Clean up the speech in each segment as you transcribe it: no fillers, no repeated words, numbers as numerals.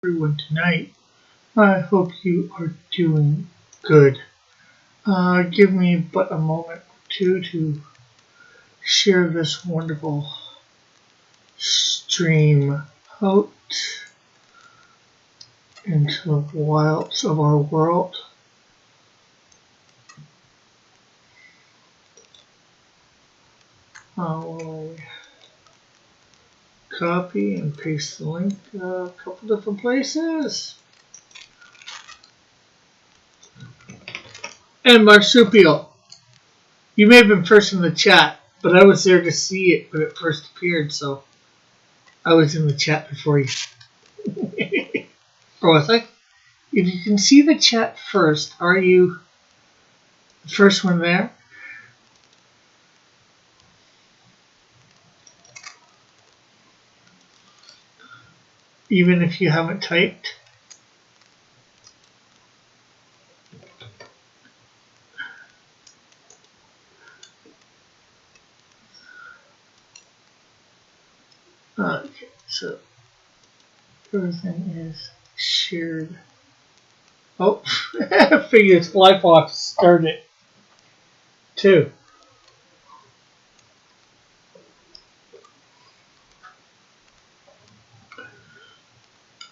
Everyone tonight. I hope you are doing good. Give me but a moment or two to share this wonderful stream out into the wilds of our world. I'll copy and paste the link a couple different places. And Marsupial, you may have been first in the chat, but I was there to see it when it first appeared, so I was in the chat before you. Or was I? If you can see the chat first, are you the first one there? Even if you haven't typed? Okay, so everything is shared. Oh, I figured Flyfox started too.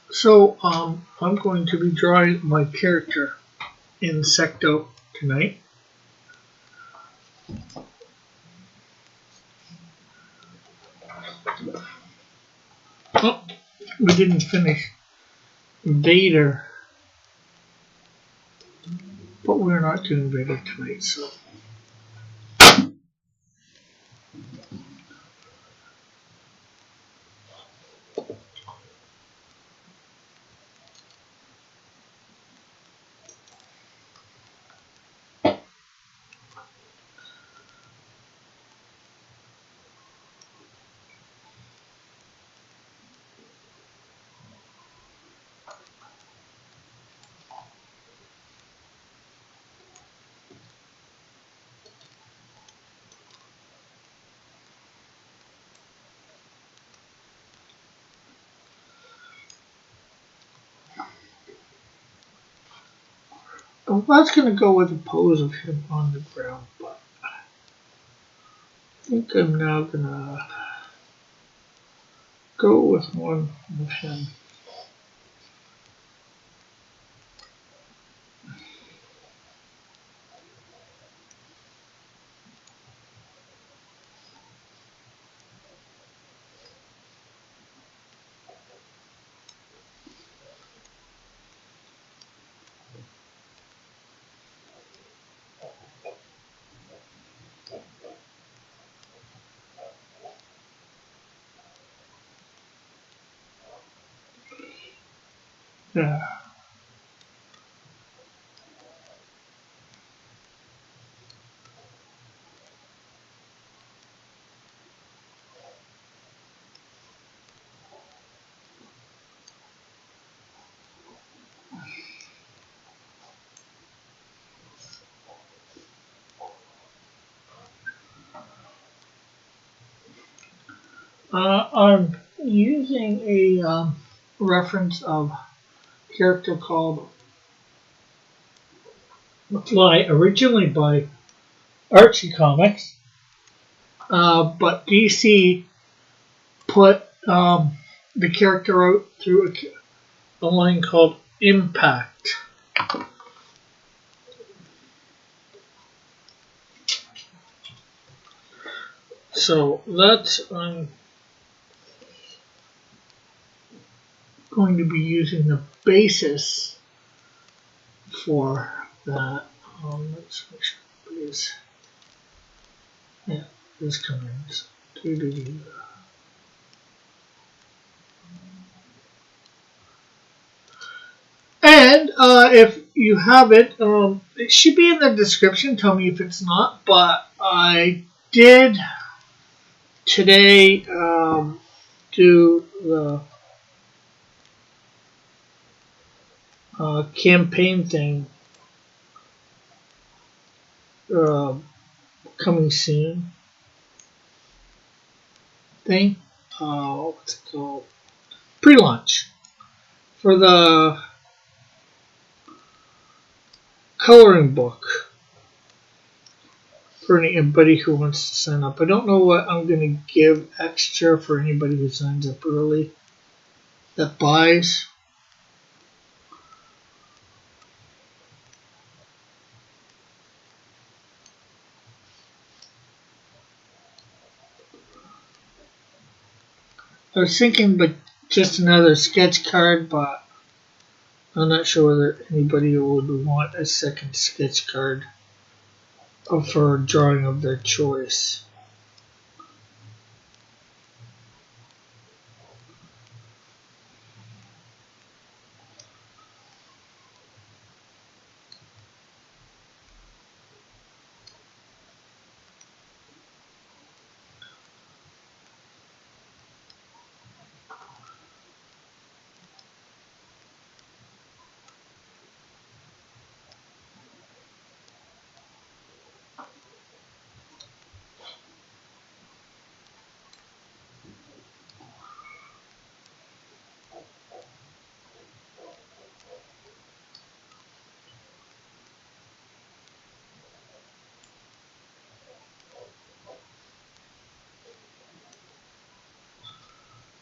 So, I'm going to be drawing my character Insecto tonight. Oh, we didn't finish Vader, but we're not doing Vader tonight, so. I was going to go with a pose of him on the ground, but I think I'm now going to go with one of him. Yeah. I'm using a reference of a character called Fly, originally by Archie Comics, but DC put the character out through a line called Impact. So that's I'm going to be using the basis for that. Let's make sure it is. Yeah, this commands. And if you have it, it should be in the description. Tell me if it's not. But I did today do the campaign thing coming soon thing. What's it called? Pre-launch. for the coloring book for anybody who wants to sign up. I don't know what I'm going to give extra for anybody who signs up early that buys. I was thinking but just another sketch card, but I'm not sure whether anybody would want a second sketch card for a drawing of their choice.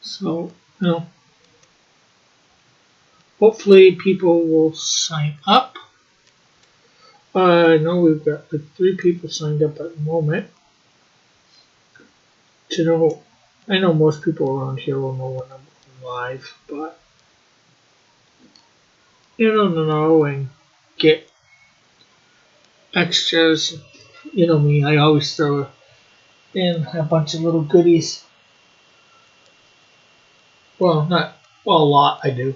So, you know, hopefully people will sign up. I know we've got like 3 people signed up at the moment. To know, I know most people around here will know when I'm live, but you don't know and get extras. You know me, I always throw in a bunch of little goodies. Well, not well, a lot I do.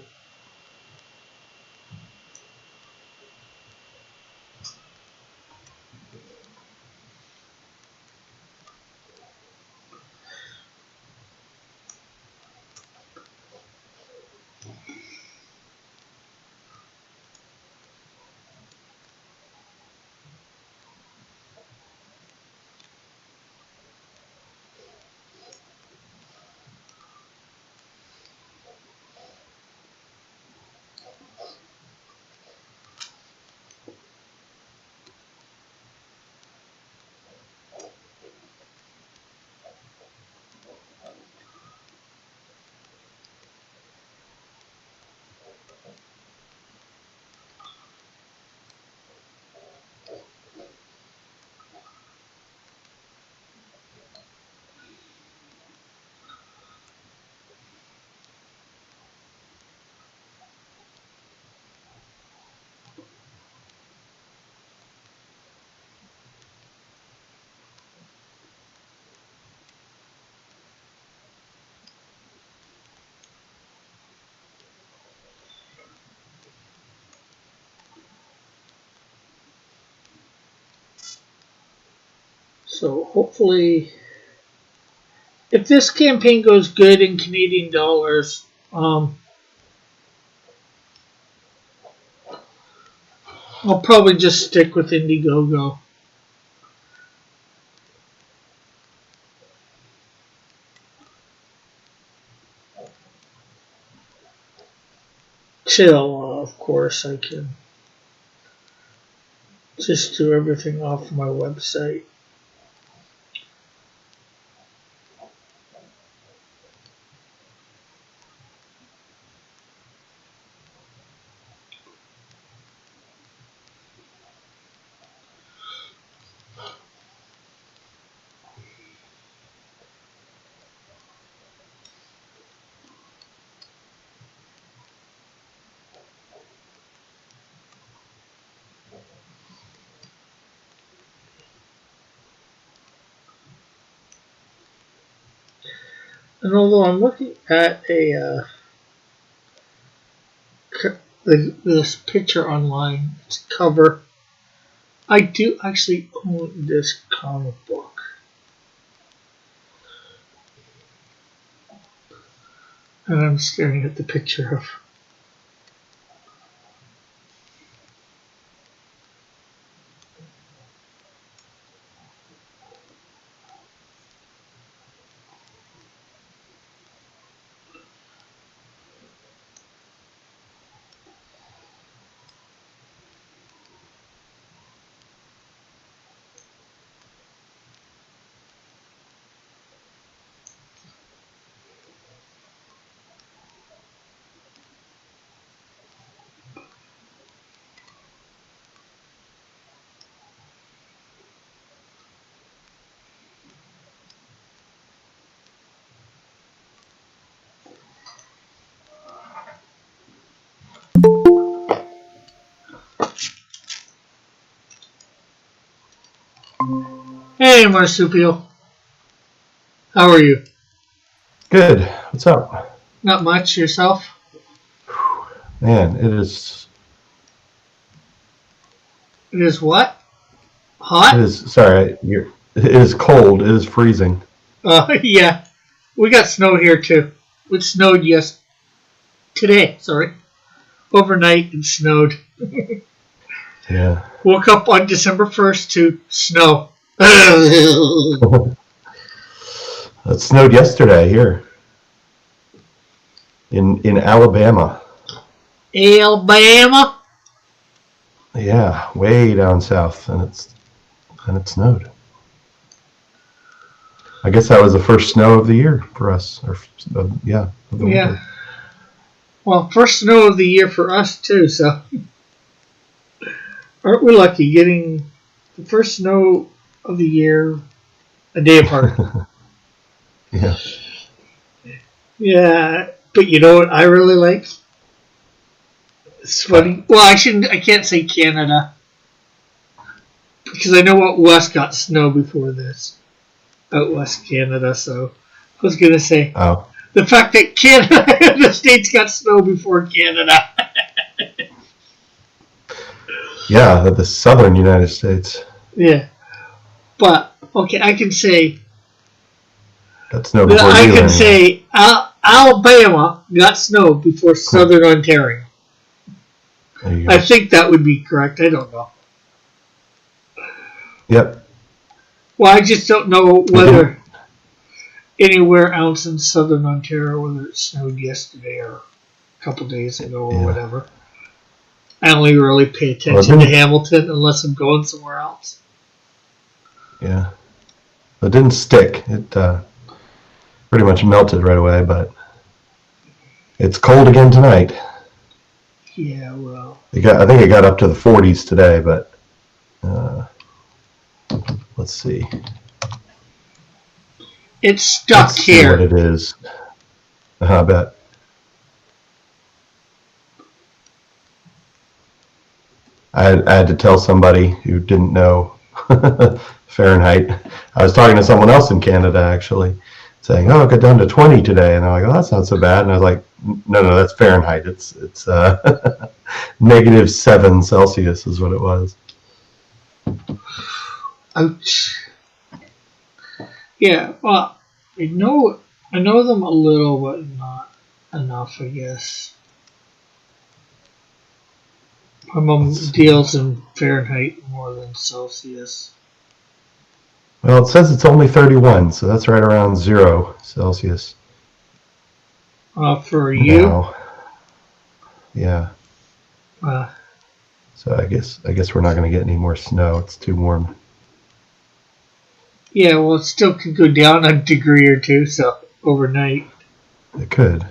So hopefully, if this campaign goes good in Canadian dollars, I'll probably just stick with Indiegogo. Till, of course, I can just do everything off my website. And although I'm looking at this picture online, its cover, I do actually own this comic book. And I'm staring at the picture of. Hey, Marsupial. How are you? Good. What's up? Not much. Yourself? Man, it is. It is what? It Hot? is. Sorry, it is cold. It is freezing. Yeah. We got snow here too. It snowed today. Sorry, overnight it snowed. Yeah. Woke up on December 1st to snow. Alabama. It snowed yesterday here in Alabama. Yeah, way down south, and it snowed. I guess that was the first snow of the year for us. Yeah, of the Yeah. winter. Well, first snow of the year for us too. So aren't we lucky getting the first snow of the year a day apart? Yeah. Yeah. But you know what I really like? What? Sweating. Well, I can't say Canada because I know what West got snow before this. Out West Canada. So I was gonna say Oh, the fact that Canada, the states got snow before Canada. yeah, the southern United States. Yeah. But okay, I can say Got snow before you anyway. Alabama got snow before Hmm. Southern Ontario. There you I go. think that would be correct. I don't know. Yep. Well, I just don't know It didn't. whether anywhere else in Southern Ontario, whether it snowed yesterday or a couple days ago or Yeah. whatever. I only really pay Well, it attention to didn't. Hamilton unless I'm going somewhere else. Yeah. It didn't stick. It pretty much melted right away, but it's cold again tonight. Yeah, well, I think it got up to the 40s today, but uh, let's see. it's Let's stuck see what here. it is. I bet. I had to tell somebody who didn't know Fahrenheit. I was talking to someone else in Canada actually, saying, "Oh, it got down to 20 today," and they're like, "Oh, that's not so bad." And I was like, "No, that's Fahrenheit. It's -7 Celsius is what it was." Ouch. Yeah, well, I know them a little, but not enough, I guess. My Let's mom see. deals in Fahrenheit more than Celsius. Well, it says it's only 31, so that's right around 0 Celsius For you, now. Yeah. uh, So I guess we're not going to get any more snow. It's too warm. yeah, well, it still could go down a degree or two, so overnight. It could.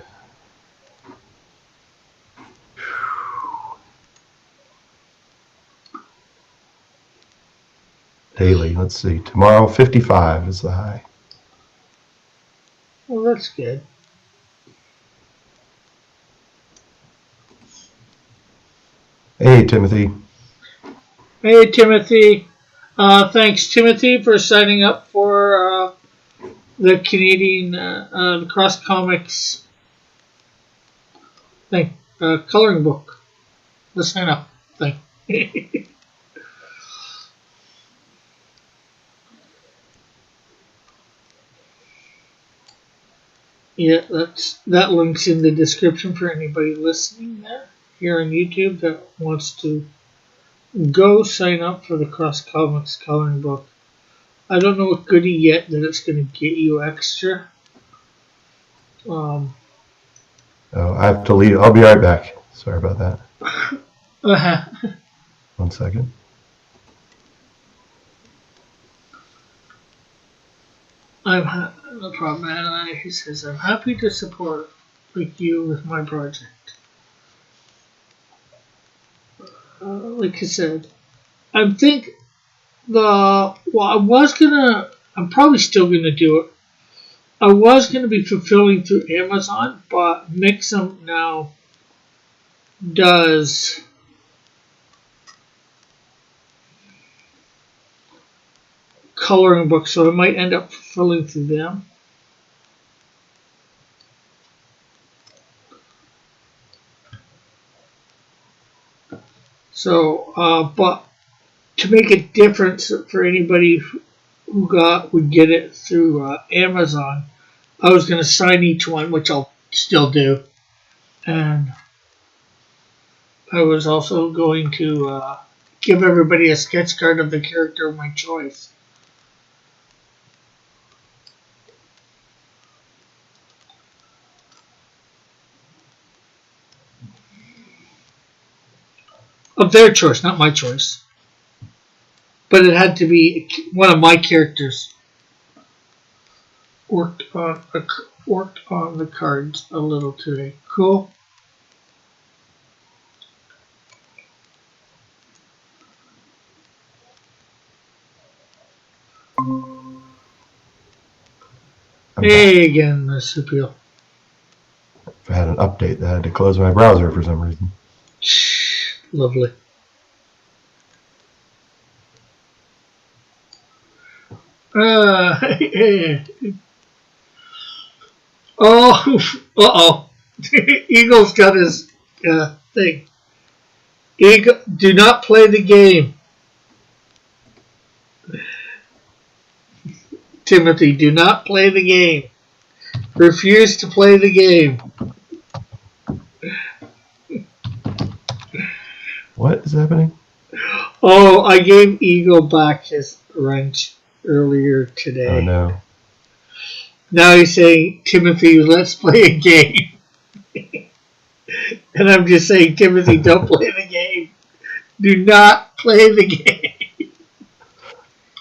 Daily. Let's see. Tomorrow 55 is the high. Well, that's good. Hey, Timothy. Hey, Timothy. Thanks, Timothy, for signing up for the Canadian the Cross Comics thing, coloring book. The sign up thing. Yeah, that link's in the description for anybody listening there here on YouTube that wants to go sign up for the Cross Comics coloring book. I don't know what goodie yet that it's going to get you extra. Um, Oh, I have to leave. I'll be right back. Sorry about that. I'm 1 second. no problem, man. He says I'm happy to support like you with my project. Like I said, I think I'm probably still gonna do it. I was gonna be fulfilling through Amazon, but Mixum now does coloring books, so I might end up filling through them. So, but to make a difference for anybody who would get it through Amazon, I was going to sign each one, which I'll still do, and I was also going to give everybody a sketch card of the character of my choice. Of their choice, not my choice. But it had to be one of my characters. Worked on the cards a little today. Cool. Hey again, Marsupial. I had an update that I had to close my browser for some reason. Lovely. Uh-oh. Eagle's got his thing. Eagle, do not play the game. Timothy, do not play the game. Refuse to play the game. What is happening? Oh, I gave Eagle back his wrench earlier today. Oh, no. Now he's saying, Timothy, let's play a game. And I'm just saying, Timothy, don't play the game. Do not play the game.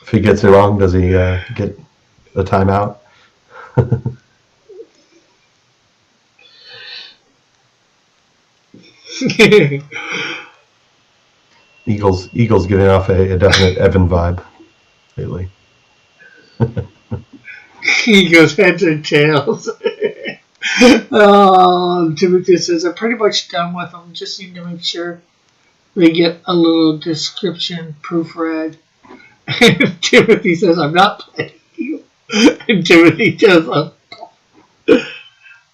If he gets it wrong, does he get a timeout? Eagles giving off a definite Evan vibe lately. He goes heads or tails. Timothy says, I'm pretty much done with them. Just need to make sure they get a little description proofread. And Timothy says, I'm not playing you. And Timothy does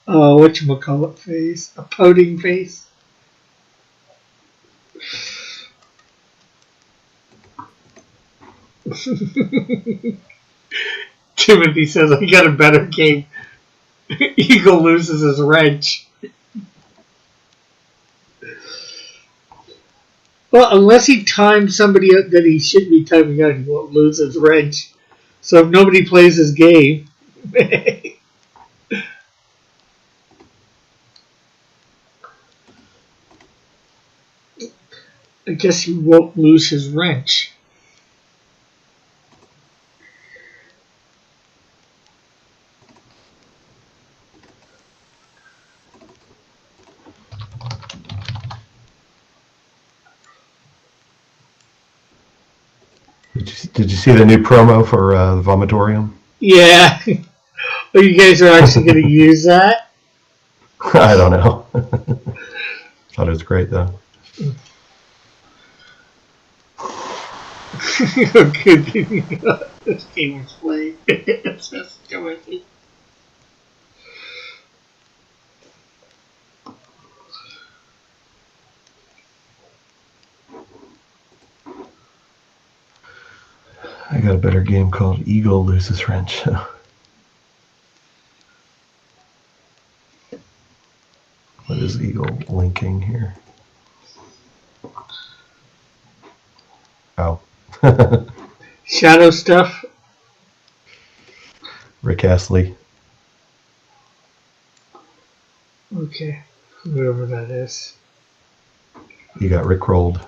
whatchamacallit face? A pouting face. Timothy says, I got a better game. Eagle loses his wrench. Well, unless he times somebody out that he shouldn't be timing out, he won't lose his wrench. So if nobody plays his game, I guess he won't lose his wrench. Did you see the new promo for the Vomitorium? Yeah. Oh, you guys are actually going to use that? I don't know. Thought it was great, though. This game was played. It's just terrific. I got a better game called Eagle Loses Wrench. What is Eagle linking here? Oh. Shadow stuff. Rick Astley. Okay. Whoever that is. You got Rick rolled.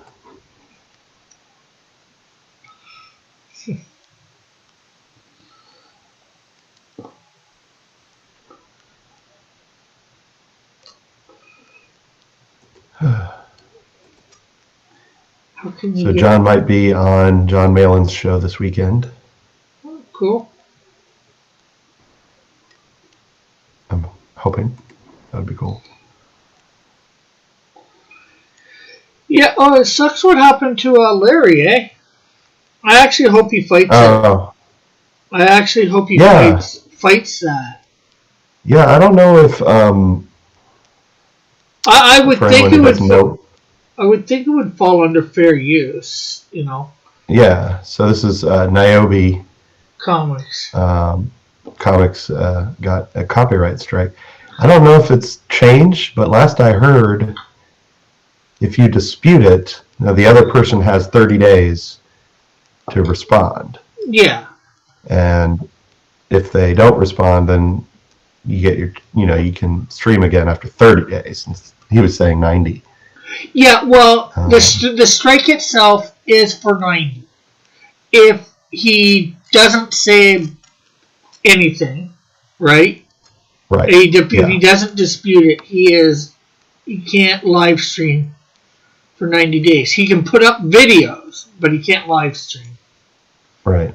So John might be on John Malin's show this weekend. Oh, cool. I'm hoping. That would be cool. Yeah, oh, it sucks what happened to Larry, eh? I actually hope he fights it. I actually hope he Yeah. fights that. Yeah, I don't know if I would for think anyone it who would. doesn't know. I would think it would fall under fair use. Yeah, so this is Niobe Comics. Comics got a copyright strike. I don't know if it's changed, but last I heard, if you dispute it, the other person has 30 days to respond. Yeah. And if they don't respond, then you get you can stream again after 30 days. He was saying 90. Yeah, well, the strike itself is for 90. If he doesn't say anything, right? Right. If he doesn't dispute it, he can't live stream for 90 days. He can put up videos, but he can't live stream. Right.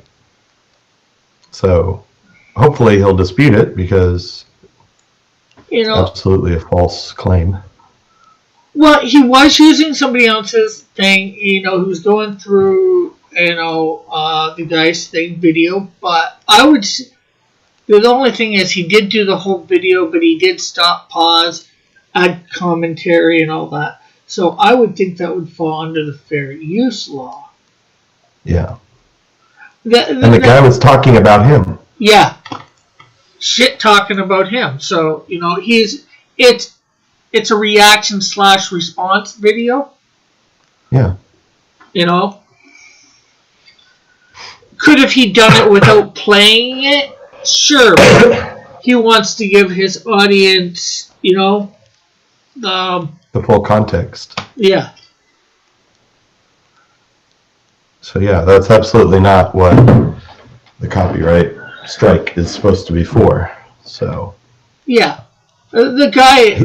So hopefully he'll dispute it, because it's absolutely a false claim. Well, he was using somebody else's thing, who's going through, the Dice thing video, but I would. The only thing is, he did do the whole video, but he did stop, pause, add commentary, and all that. So I would think that would fall under the fair use law. Yeah. And the guy was talking about him. Yeah. Shit talking about him. So, it's a reaction / response video. Yeah. Could have he done it without playing it? Sure. But he wants to give his audience, the full context. Yeah. So yeah, that's absolutely not what the copyright strike is supposed to be for. So. Yeah. The guy,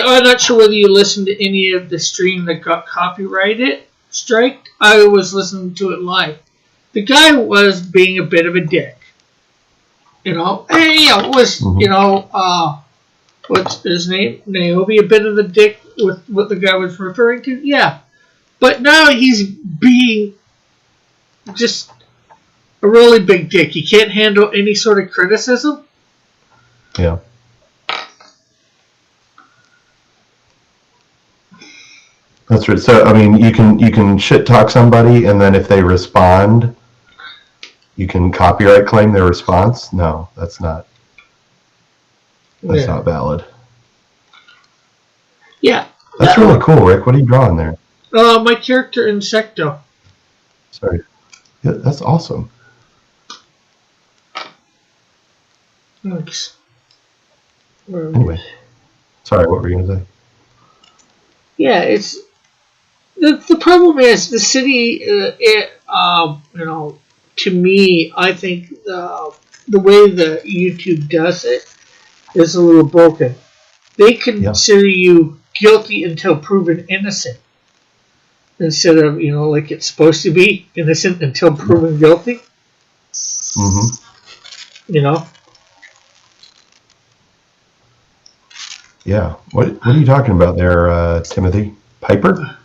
I'm not sure whether you listened to any of the stream that got copyrighted striked. I was listening to it live. The guy was being a bit of a dick. And was, what's his name? Niobe, a bit of a dick with what the guy was referring to? Yeah. But now he's being just a really big dick. He can't handle any sort of criticism. Yeah. That's right. So I mean, you can shit talk somebody, and then if they respond, you can copyright claim their response. No, that's not valid. Yeah. That's really cool, Rick. What are you drawing there? My character Insecto. Sorry. Yeah, that's awesome. Thanks. Anyway, sorry. What were you gonna say? Yeah, it's. The problem is the city, to me, I think the way the YouTube does it is a little broken. They consider you guilty until proven innocent, instead of, like it's supposed to be, innocent until proven guilty. Mm-hmm. Yeah. What are you talking about there, Timothy? Piper?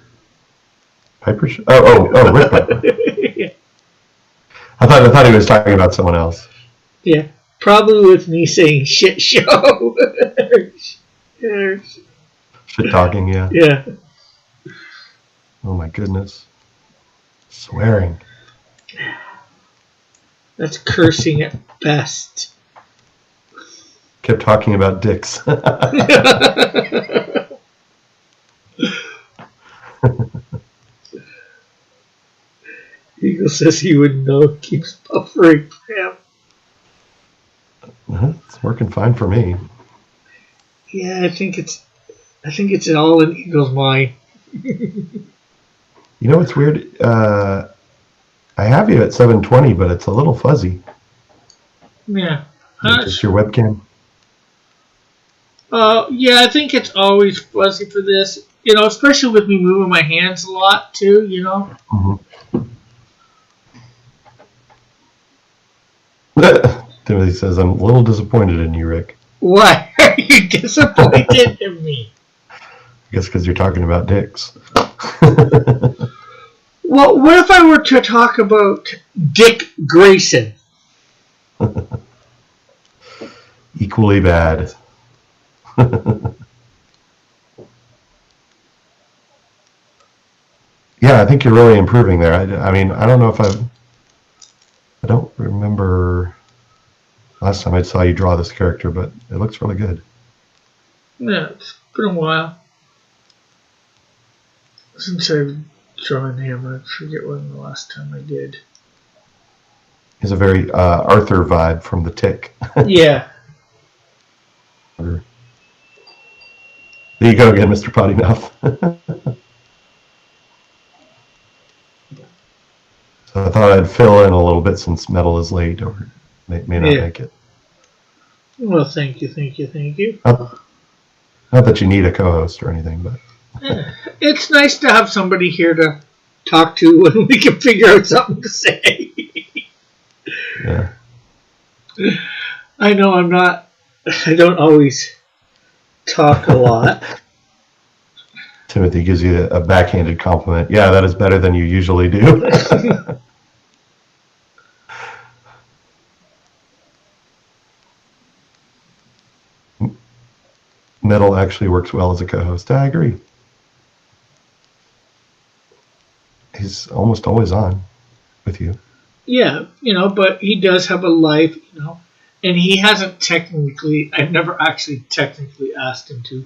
Piper? Rick Piper. Yeah. I thought he was talking about someone else. Yeah, probably with me saying shit show. Shit talking, yeah. Yeah. Oh my goodness. Swearing. That's cursing at best. Kept talking about dicks. Eagle says he wouldn't know. Keeps buffering for him. It's working fine for me. Yeah, I think it's all in Eagle's mind. You know what's weird? I have you at 720, but it's a little fuzzy. Yeah. Just your webcam. Yeah, I think it's always fuzzy for this. Especially with me moving my hands a lot too. Mm-hmm. Timothy says, I'm a little disappointed in you, Rick. Why are you disappointed in me? I guess because you're talking about dicks. Well, what if I were to talk about Dick Grayson? Equally bad. Yeah, I think you're really improving there. I mean, I don't know if I don't remember last time I saw you draw this character, but it looks really good. Yeah, it's been a while since I've drawn him. I forget when the last time I did. He's a very Arthur vibe from The Tick. Yeah. There you go again, Mr. Potty Mouth. So I thought I'd fill in a little bit since Metal is late or may not make it. Well, thank you. Not that you need a co-host or anything, but it's nice to have somebody here to talk to when we can figure out something to say. Yeah. I know I don't always talk a lot. Timothy gives you a backhanded compliment. Yeah, that is better than you usually do. Metal actually works well as a co-host. I agree. He's almost always on with you. Yeah, but he does have a life, and he hasn't I've never actually technically asked him to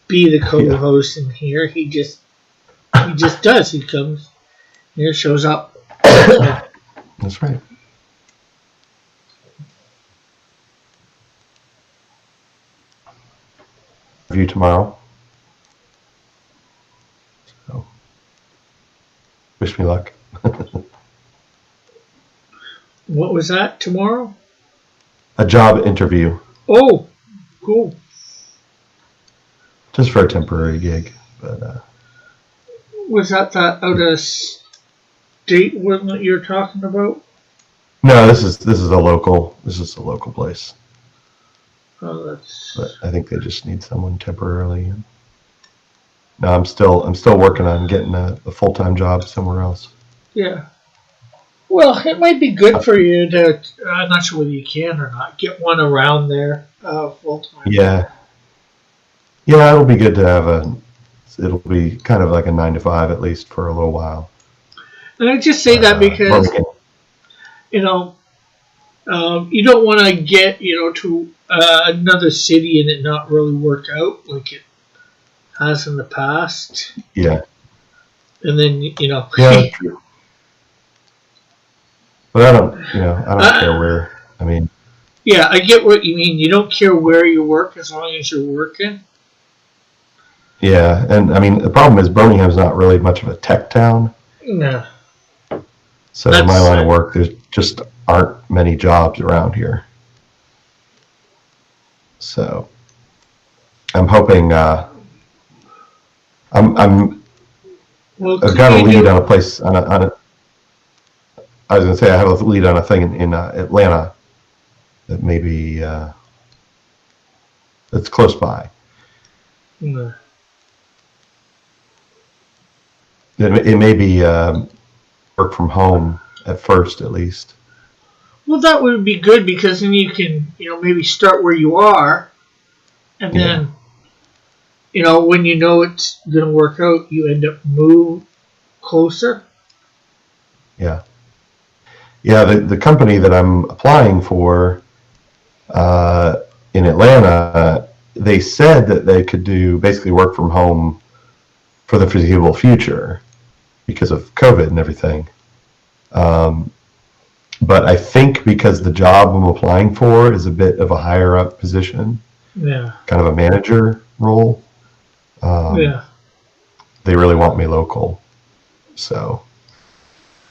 be the co-host in here. He just does. He comes here, shows up. That's right. Review tomorrow. So, wish me luck. What was that tomorrow? A job interview. Oh, cool. Just for a temporary gig, but was that out of state one that you're talking about? No, this is a local. This is a local place. Oh, that's. But I think they just need someone temporarily. No, I'm still working on getting a full-time job somewhere else. Yeah. Well, it might be good for you to. I'm not sure whether you can or not get one around there full-time. Yeah. Yeah, it'll be good to have it'll be kind of like a 9 to 5 at least for a little while. And I just say that because, you don't want to get, to another city and it not really work out like it has in the past. Yeah. And then, Yeah, that's true. But I don't care where. I mean. Yeah, I get what you mean. You don't care where you work as long as you're working. Yeah, and I mean, the problem is Birmingham's not really much of a tech town. No. So in my line of work, there just aren't many jobs around here. So I'm hoping I've got a lead on a place on a. I was going to say I have a lead on a thing in Atlanta that maybe that's close by. No. It may be work from home at first, at least. Well, that would be good because then you can, maybe start where you are, and then, when you know it's going to work out, you end up move closer. Yeah. Yeah, the company that I'm applying for in Atlanta, they said that they could do basically work from home for the foreseeable future because of COVID and everything. But I think because the job I'm applying for is a bit of a higher up position, kind of a manager role, they really want me local. So,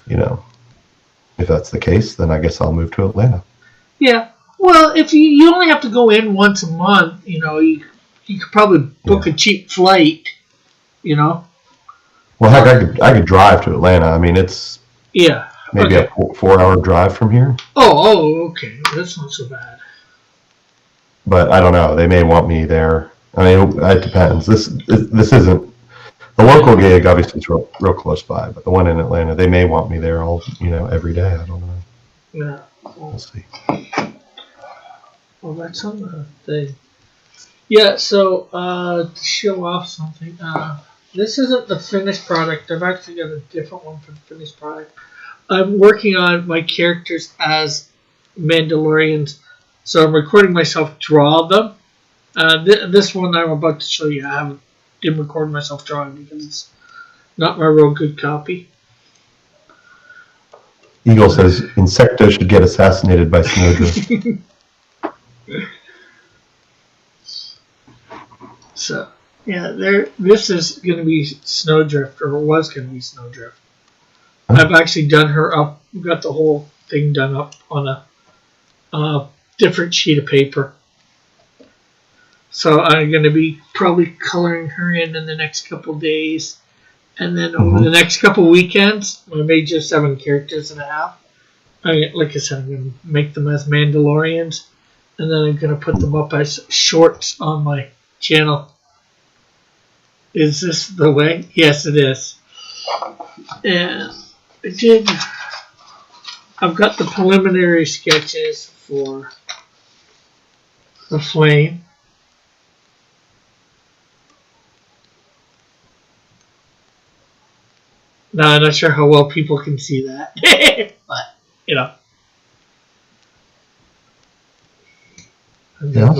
if that's the case, then I guess I'll move to Atlanta. Yeah. Well, if you only have to go in once a month, you could probably book a cheap flight, Well, heck, I could drive to Atlanta. I mean, it's maybe a 4-hour drive from here. Oh, okay. That's not so bad. But I don't know. They may want me there. I mean, it depends. This isn't the local gig. Obviously, it's real close by. But the one in Atlanta, they may want me there every day. I don't know. Yeah. We'll see. Well, that's on the thing. Yeah, so to show off something, this isn't the finished product. I've actually got a different one for the finished product. I'm working on my characters as Mandalorians, so I'm recording myself draw them. This one I'm about to show you, didn't record myself drawing because it's not my real good copy. Eagle says Insecto should get assassinated by Snowdrift. So, yeah, this is going to be Snowdrift, or was going to be Snowdrift. I've actually done her up, got the whole thing done up on a different sheet of paper. So I'm going to be probably coloring her in the next couple days. And then over the next couple weekends, I made just 7 characters and a half. Like I said, I'm going to make them as Mandalorians. And then I'm going to put them up as shorts on my channel. Is this the way? Yes, it is. And I've got the preliminary sketches for the flame. Now, I'm not sure how well people can see that. But, you know. And then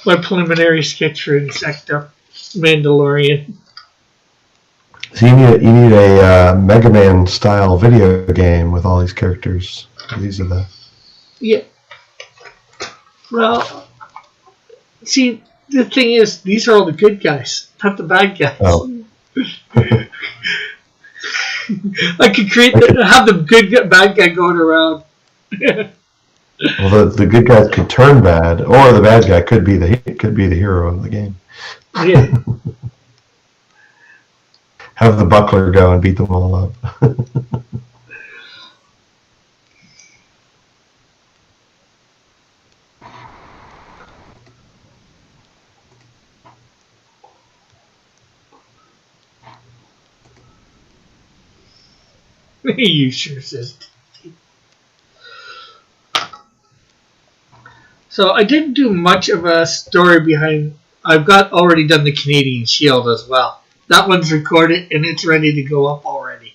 my preliminary sketch for Insecto, Mandalorian. So you need a Mega Man style video game with all these characters. These are the... Yeah. Well, see, the thing is, these are all the good guys, not the bad guys. Oh. I could have the bad guy going around. Well, the good guys could turn bad, or the bad guy could be the hero of the game. Yeah. Have the buckler go and beat them all up. You sure says. So I didn't do much of a story behind. I've already done the Canadian Shield as well. That one's recorded and it's ready to go up already.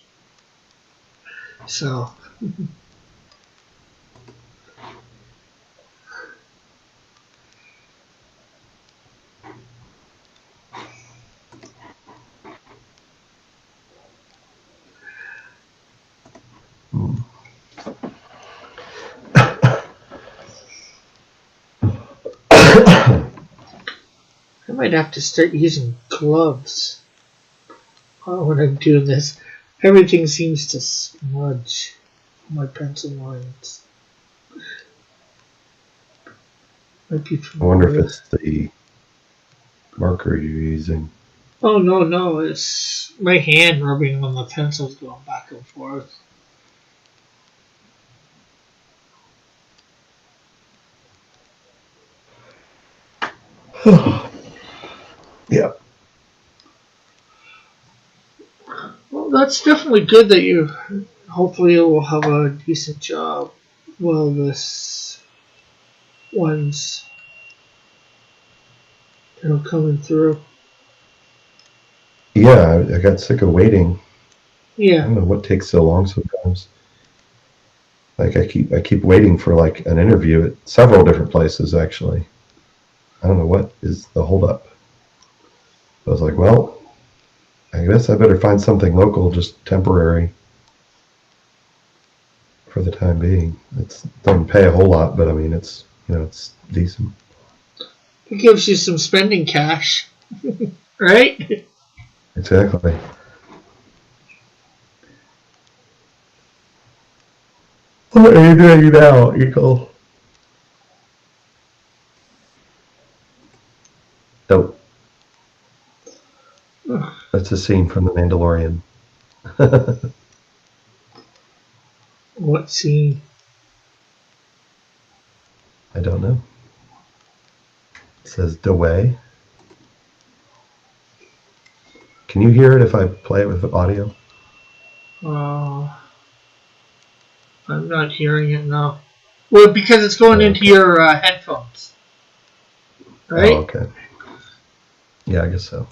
So. I might have to start using gloves when I'm doing this. Everything seems to smudge on my pencil lines. Might be I wonder if it's the marker you're using. Oh, no, it's my hand rubbing on the pencils going back and forth. Yeah. Well, that's definitely good that hopefully you will have a decent job while this one's, coming through. Yeah, I got sick of waiting. Yeah. I don't know what takes so long sometimes. Like I keep waiting for like an interview at several different places actually. I don't know what is the holdup. I was like, well, I guess I better find something local, just temporary for the time being. It doesn't pay a whole lot, but I mean, it's decent. It gives you some spending cash, right? Exactly. What are you doing now, Eagle? Nope. That's a scene from The Mandalorian. What scene? I don't know. It says "Dewey." Can you hear it if I play it with the audio? I'm not hearing it now. Well, because it's going into Okay. your headphones, right? Oh, okay. Yeah, I guess so.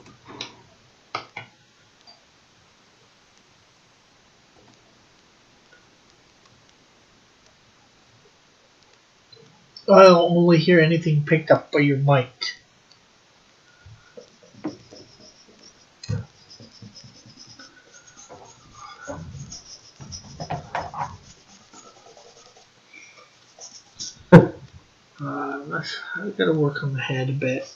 I don't only hear anything picked up by your mic. I gotta work on the head a bit.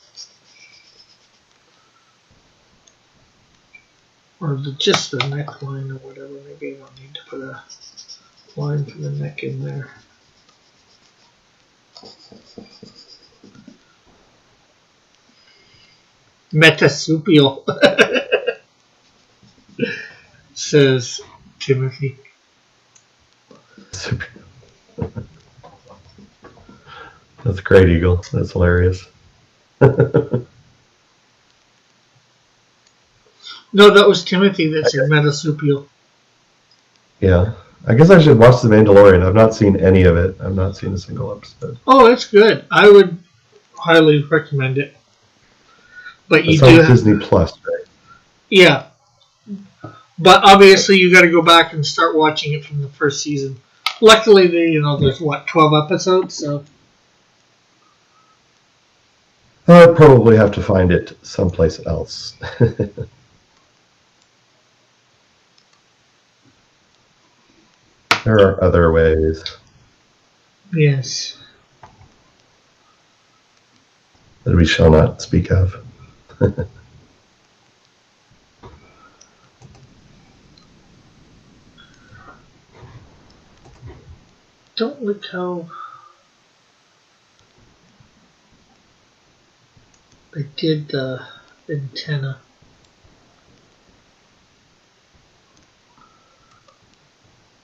Or just the neckline or whatever. Maybe I don't need to put a line for the neck in there. Metasupial, says Timothy. That's great, Eagle. That's hilarious. No, that was Timothy that said metasupial. Yeah. I guess I should watch The Mandalorian. I've not seen any of it. I've not seen a single episode. Oh, it's good. I would highly recommend it. But you do have Disney Plus, right? Yeah. But obviously you gotta go back and start watching it from the first season. Luckily there's 12 episodes, so I'll probably have to find it someplace else. There are other ways. yes. That we shall not speak of. Don't look how they did the antenna.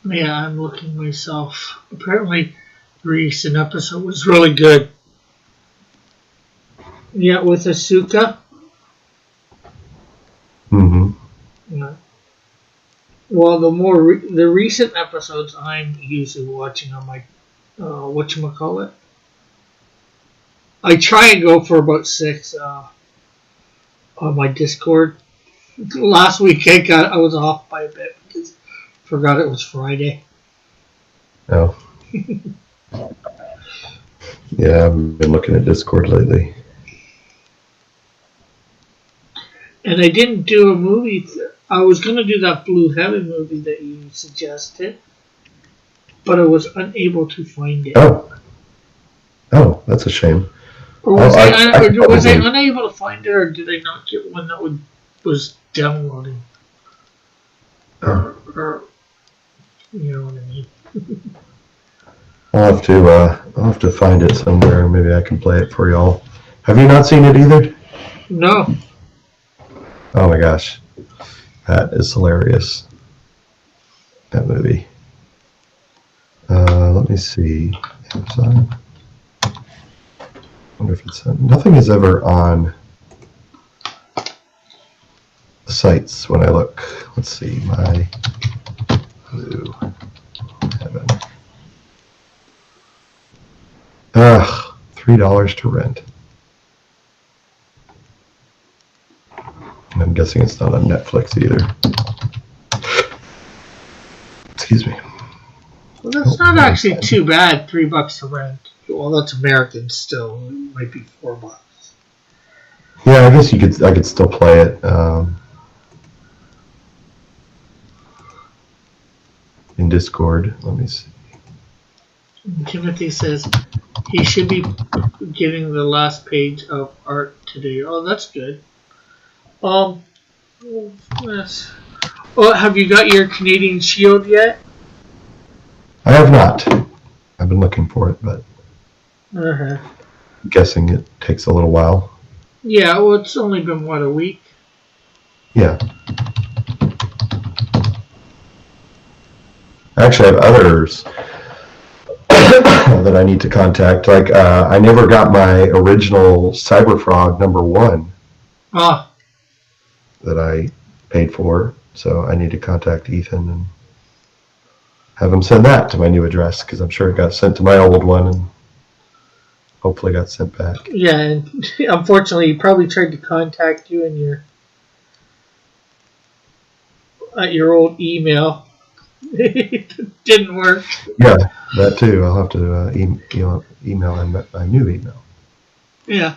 Yeah, I'm looking myself. Apparently, the recent episode was really good. Yeah, with Asuka. Mm-hmm. Yeah. Well, the recent episodes I'm usually watching on my whatchamacallit. I try and go for about 6 on my Discord. Last week I was off by a bit because I forgot it was Friday. Oh. Yeah, I've been looking at Discord lately. And I didn't do a movie. I was going to do that Blue Heaven movie that you suggested, but I was unable to find it. Oh, that's a shame. Or was I unable to find it, or did I not get one that was downloading? Or you know what I mean? I'll have to find it somewhere. Maybe I can play it for y'all. Have you not seen it either? No. Oh my gosh, that is hilarious. That movie. Let me see. Amazon. I wonder if it's on. Nothing is ever on the sites when I look. Let's see. My Blue Heaven. Ugh, $3 to rent. And I'm guessing it's not on Netflix either. Excuse me. Well, that's not actually too bad. $3 to rent. Well, that's American still. It might be $4. Yeah, I guess I could still play it in Discord. Let me see. Timothy says he should be getting the last page of art today. Oh, that's good. Yes. Well, have you got your Canadian Shield yet? I have not. I've been looking for it, but I'm guessing it takes a little while. Yeah, well, it's only been, a week? Yeah. I actually have others that I need to contact. Like, I never got my original Cyberfrog #1 that I paid for, so I need to contact Ethan and have them send that to my new address because I'm sure it got sent to my old one and hopefully got sent back. Yeah, and unfortunately, he probably tried to contact you in your at your old email. It didn't work. Yeah, that too. I'll have to email him my new email. Yeah,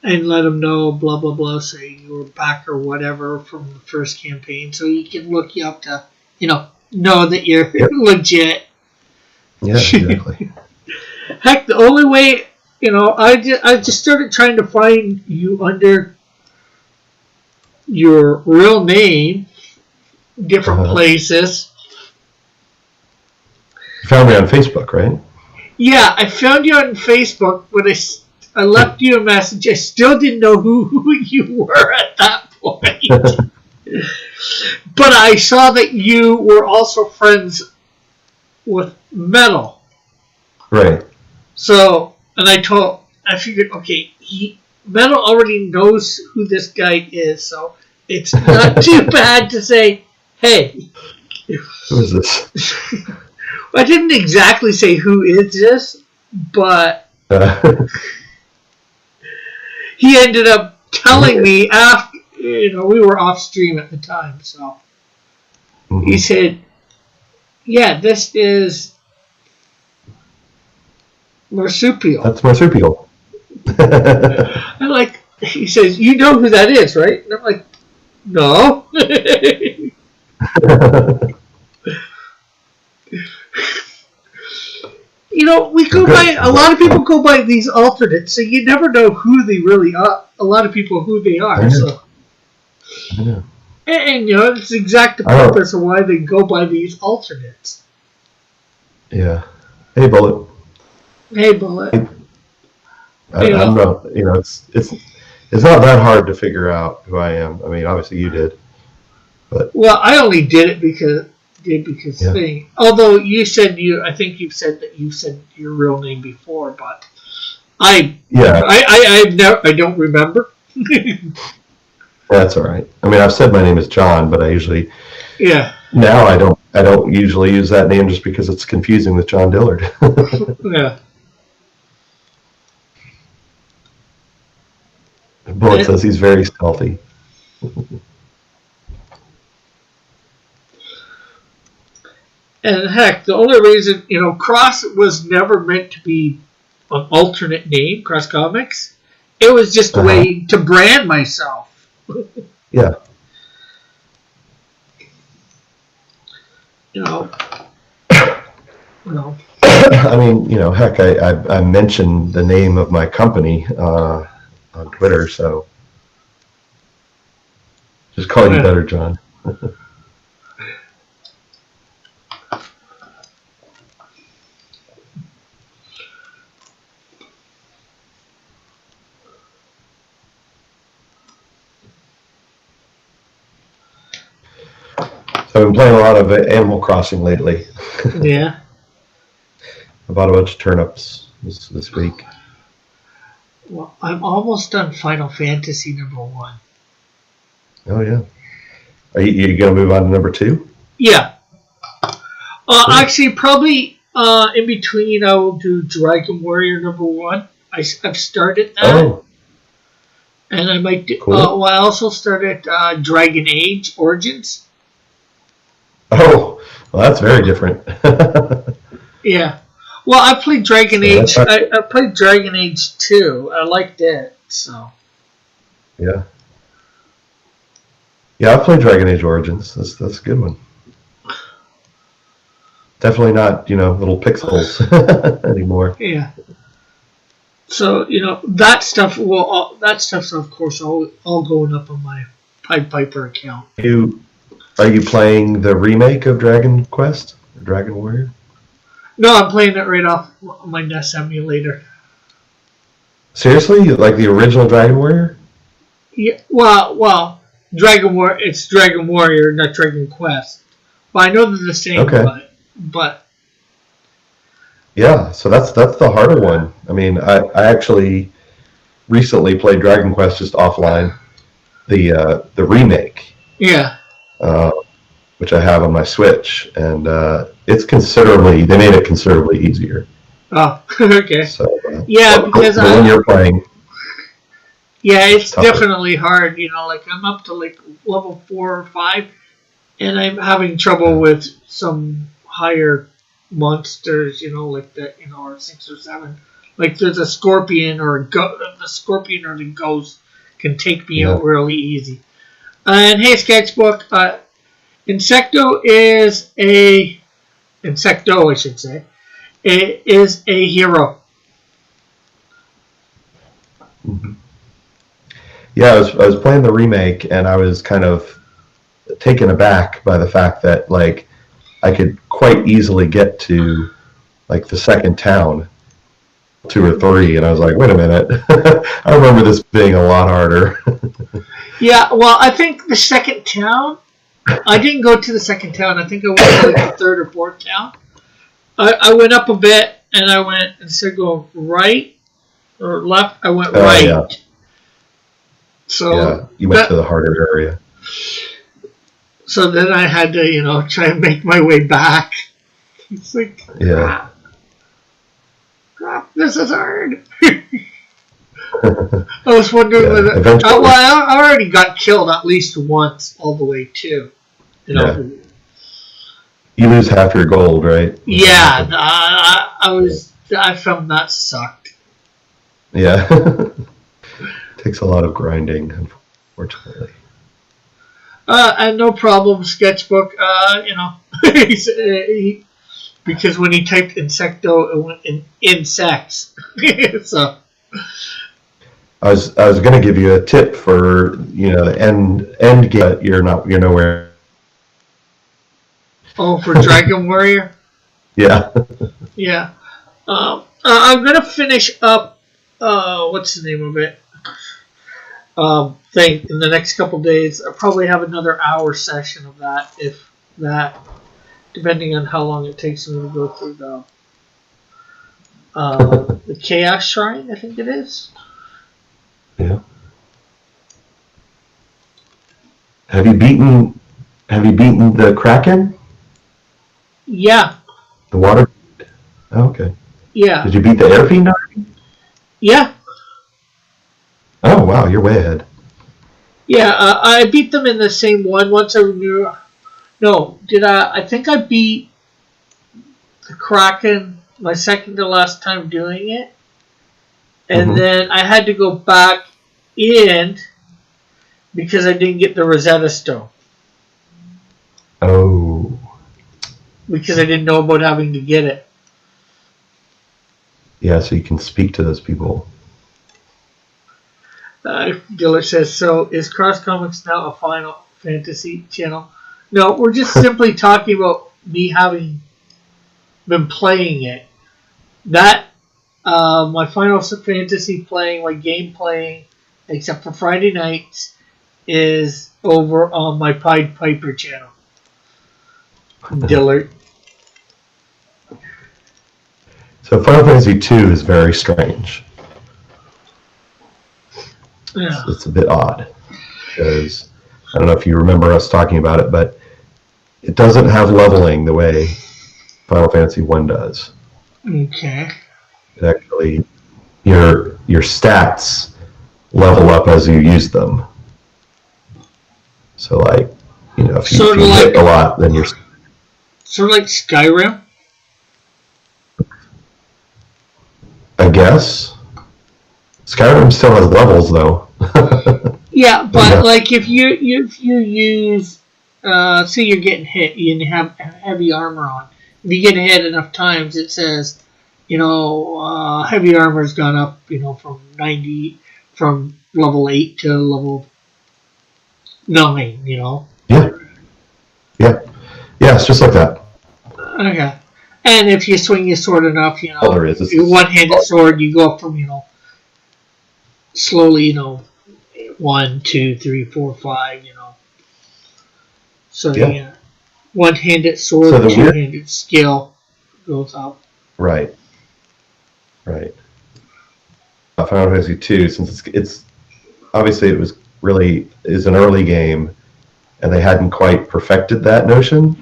and let him know, blah blah blah. Say you were back or whatever from the first campaign, so he can look you up to know that you're legit. Yeah, exactly. Heck, the only way I just started trying to find you under your real name, different places. You found me on Facebook, right? Yeah, I found you on Facebook, but I left you a message. I still didn't know who you were at that point. But I saw that you were also friends with Metal. Right. So, and I figured, okay, Metal already knows who this guy is, so it's not too bad to say, hey. Who is this? I didn't exactly say who is this, but he ended up telling me after, we were off stream at the time, so he said, yeah, this is Marsupial. That's Marsupial. I'm like, he says, you know who that is, right? And I'm like, no. We go by, a lot of people go by these alternates, so you never know who they really are. A lot of people who they are. So. And it's the exact purpose of why they go by these alternates. Yeah. Hey, Bullet. Hey, Bullet. I'm not, it's not that hard to figure out who I am. I mean, obviously you did, but. Well, I only did it because thing. Although you said I think you've said that you said your real name before, but I don't remember. That's all right. I mean, I've said my name is John, but I usually now I don't usually use that name just because it's confusing with John Dillard. Yeah. Bullet says he's very stealthy. And heck, the only reason, Cross was never meant to be an alternate name, Cross Comics. It was just a way to brand myself. Yeah. I mean, heck, I mentioned the name of my company on Twitter, so just call you better, John. So I've been playing a lot of Animal Crossing lately. Yeah. I bought a bunch of turnips this week. Well, I'm almost done Final Fantasy #1. Oh, yeah. Are you going to move on to #2? Yeah. Actually, probably in between I will do Dragon Warrior #1. I've started that. Oh. And I might do... Cool. I also started Dragon Age Origins. Oh, well, that's very different. Yeah. Well, I played Dragon Age. I played Dragon Age 2. I liked it, so. Yeah. Yeah, I played Dragon Age Origins. That's a good one. Definitely not, little pixels anymore. Yeah. So, that stuff's of course all going up on my Pied Piper account. Are you playing the remake of Dragon Quest? Or Dragon Warrior? No, I'm playing it right off my NES emulator. Seriously? Like the original Dragon Warrior? Yeah. Well, Dragon War. It's Dragon Warrior, not Dragon Quest. Well, I know they're the same, but. Yeah, so that's the harder one. I mean, I actually recently played Dragon Quest just offline, the remake. Yeah. which I have on my Switch, and they made it considerably easier. Oh, okay. So yeah, because when you're playing, yeah, it's definitely hard. Like I'm up to like level 4 or 5, and I'm having trouble with some higher monsters. Like the or 6 or 7. Like there's a scorpion or the scorpion or the ghost can take me out really easy. And hey, Sketchbook, Insecto, I should say, it is a hero. Mm-hmm. Yeah, I was playing the remake, and I was kind of taken aback by the fact that like I could quite easily get to like the second town, 2 or 3, and I was like, wait a minute, I remember this being a lot harder. Yeah, well, I think the second town, I didn't go to the second town. I think I went to like the 3rd or 4th town. I went up a bit, and I went, instead of going right or left, I went right. Yeah. So yeah, you went to the harder area. So then I had to, try and make my way back. It's like, crap, this is hard. I was wondering whether. I already got killed at least once all the way too. You lose half your gold, right? Yeah, I found that sucked. Yeah. Takes a lot of grinding, unfortunately. And no problem, Sketchbook. Because when he typed Insecto, it went in insects. So. I was going to give you a tip for the end game, but you're nowhere. Oh, for Dragon Warrior. Yeah. Yeah. I'm gonna finish up. What's the name of it? Thing in the next couple days. I'll probably have another hour session of that, if that, depending on how long it takes me to go through the Chaos Shrine. I think it is. Yeah. Have you beaten the Kraken? Yeah. The water. Oh, okay. Yeah. Did you beat the Air Fiend already? Yeah. Oh wow, you're way ahead. Yeah, I beat them in the same one once I knew. No, did I? I think I beat the Kraken my second to last time doing it, and then I had to go back in because I didn't get the Rosetta Stone. Oh. Because I didn't know about having to get it. Yeah, so you can speak to those people. Diller says, so is Cross Comics now a Final Fantasy channel? No, we're just simply talking about me having been playing it. That, my Final Fantasy playing, my game playing, except for Friday nights, is over on my Pied Piper channel. Dillard. So Final Fantasy II is very strange. Yeah. It's a bit odd because I don't know if you remember us talking about it, but it doesn't have leveling the way Final Fantasy I does. Okay. It actually, your stats level up as you use them. So if you hit a lot, then you're sort of like Skyrim. I guess. Skyrim still has levels, though. Yeah, but like if you use, say you're getting hit, you have heavy armor on. If you get hit enough times, it says, heavy armor's gone up, from level 8 to level 9. Yeah. It's just like that. Okay. And if you swing your sword enough, all there is one-handed sword, you go up from, slowly, 1, 2, 3, 4, 5, So, yeah. One-handed sword, two-handed skill goes up. Right. Final Fantasy II, since it's obviously it is an early game, and they hadn't quite perfected that notion.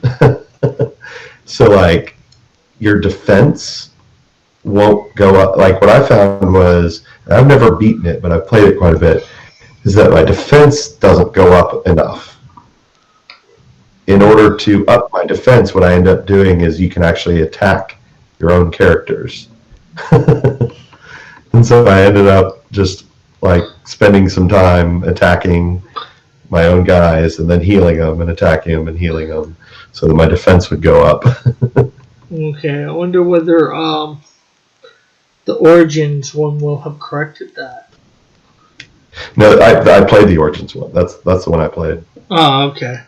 So like your defense won't go up. Like what I found was, I've never beaten it, but I've played it quite a bit, is that my defense doesn't go up enough. In order to up my defense, what I end up doing is you can actually attack your own characters. And so I ended up just like spending some time attacking my own guys and then healing them and attacking them and healing them so that my defense would go up. Okay, I wonder whether the Origins one will have corrected that. No, I played the Origins one. That's the one I played. Oh, okay.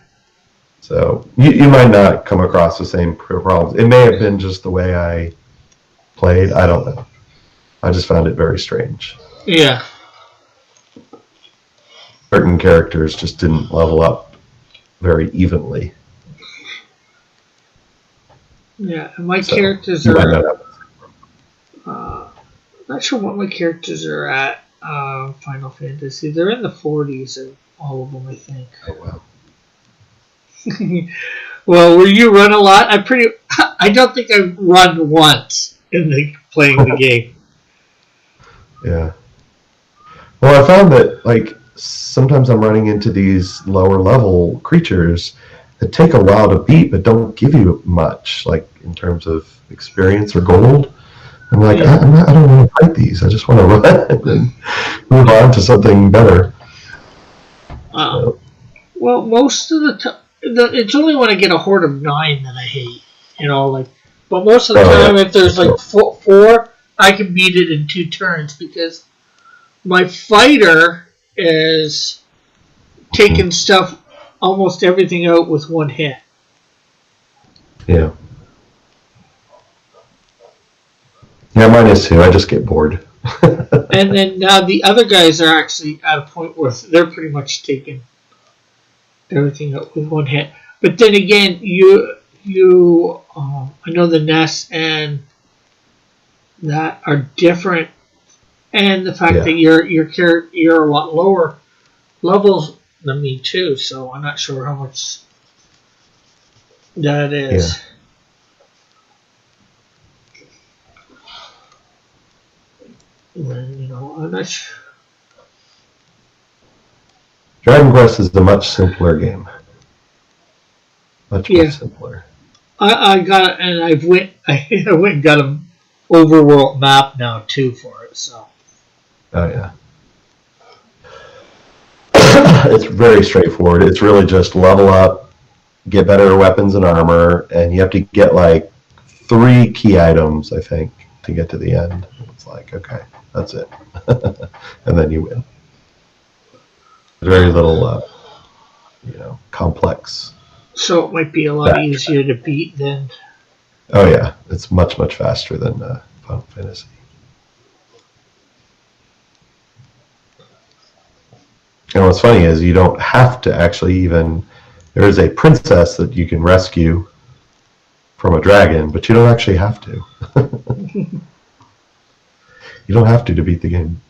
So you might not come across the same problems. It may have been just the way I played. I don't know. I just found it very strange. Yeah. Certain characters just didn't level up very evenly. Yeah, and my characters are... I'm not sure what my characters are at Final Fantasy. They're in the 40s, and all of them, I think. Oh, wow. Well, where you run a lot, I don't think I've run once in playing the game. Yeah. Well, I found that like sometimes I'm running into these lower level creatures that take a while to beat, but don't give you much, like in terms of experience or gold. I'm like, I don't want to fight these. I just want to run and move on to something better. So. Well, most of the time, it's only when I get a horde of 9 that I hate. But most of the time, if there's like 4, I can beat it in 2 turns because my fighter is taking stuff, almost everything out with 1 hit. Yeah. Yeah, mine is too. I just get bored. And then now the other guys are actually at a point where they're pretty much taking everything out with 1 hit. But then again, I know the nests and that are different, and the fact that you're a lot lower levels than me too. So I'm not sure how much that is. Yeah. And, I'm not sure. Dragon Quest is a much simpler game. Much simpler. I got it, and I went and got an overworld map now too for it. So. Oh yeah. It's very straightforward. It's really just level up, get better weapons and armor, and you have to get like 3 key items, I think, to get to the end. It's like, okay, that's it. And then you win. Very little, complex. So it might be a lot easier to beat than... Oh yeah, it's much, much faster than Final Fantasy. And what's funny is you don't have to actually even... There is a princess that you can rescue from a dragon, but you don't actually have to. You don't have to beat the game.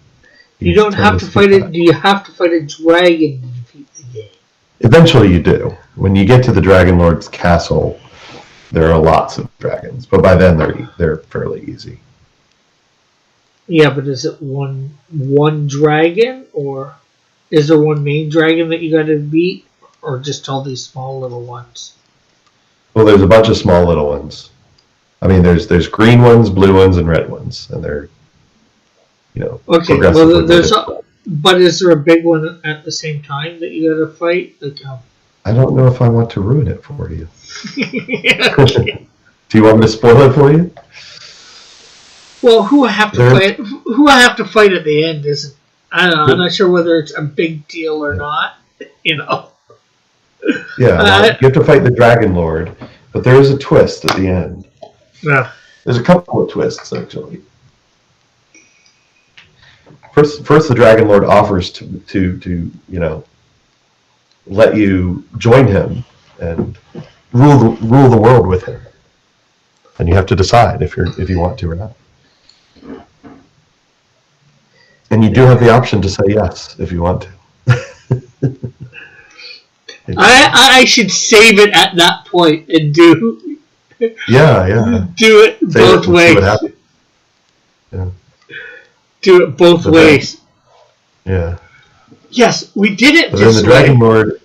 You don't have to fight it. Do you have to fight a dragon to defeat the game? Eventually you do. When you get to the Dragon Lord's castle, there are lots of dragons, but by then they're fairly easy. Yeah, but is it one dragon, or is there one main dragon that you got to beat, or just all these small little ones? Well, there's a bunch of small little ones. I mean, there's green ones, blue ones, and red ones, and they're Okay. Well, but is there a big one at the same time that you got to fight? I don't know if I want to ruin it for you. Okay. Do you want me to spoil it for you? Well, who I have to fight at the end isn't. I don't know. I'm not sure whether it's a big deal or not. Yeah, well, you have to fight the Dragon Lord, but there is a twist at the end. Yeah. There's a couple of twists actually. First, the Dragon Lord offers to let you join him and rule the world with him, and you have to decide if you want to or not. And you do have the option to say yes if you want to. I should save it at that point and do it both ways. See what happens. Yeah. Do it both ways. Yeah. Yes, we did it this way. The Dragon Lord.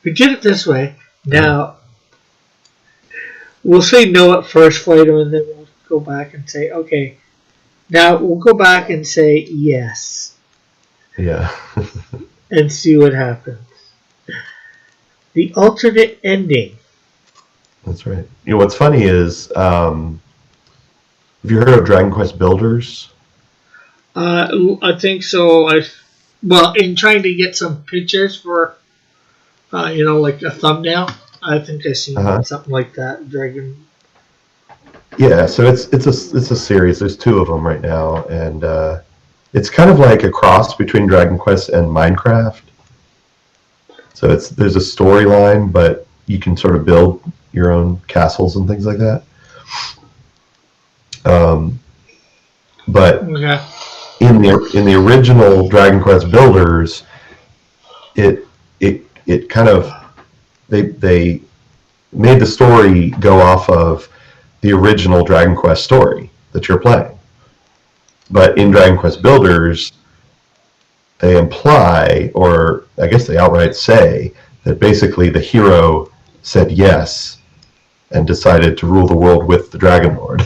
We did it this way. Now, we'll say no at first, Flato, and then we'll go back and say, okay. Now, we'll go back and say yes. Yeah. And see what happens. The alternate ending. That's right. You know, what's funny is, have you heard of Dragon Quest Builders? I think so. In trying to get some pictures for, like a thumbnail, I think I've seen something like that. Dragon. Yeah, so it's a series. There's 2 of them right now, and it's kind of like a cross between Dragon Quest and Minecraft. So there's a storyline, but you can sort of build your own castles and things like that. But in the original Dragon Quest Builders, it kind of they made the story go off of the original Dragon Quest story that you're playing. But in Dragon Quest Builders, they imply, or I guess they outright say, that basically the hero said yes and decided to rule the world with the Dragon Lord.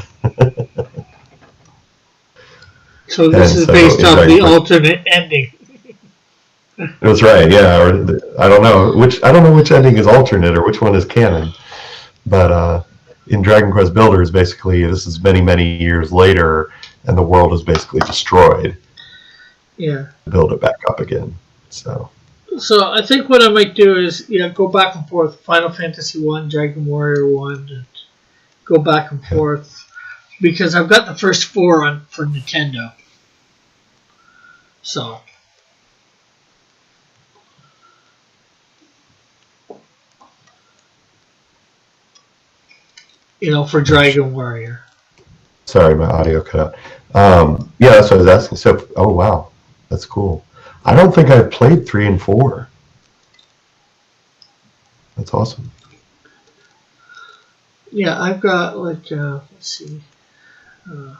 So this is based on the alternate ending. That's right, yeah. Or I don't know which ending is alternate or which one is canon. But in Dragon Quest Builders, basically, this is many, many years later, and the world is basically destroyed. Yeah. Build it back up again. So I think what I might do is go back and forth. Final Fantasy 1, Dragon Warrior 1, and go back and forth. Because I've got the first 4 for Nintendo. So. For Dragon Warrior. Sorry, my audio cut out. Yeah, that's what I was asking. So, oh wow, that's cool. I don't think I've played 3 and 4. That's awesome. Yeah, I've got let's see. Let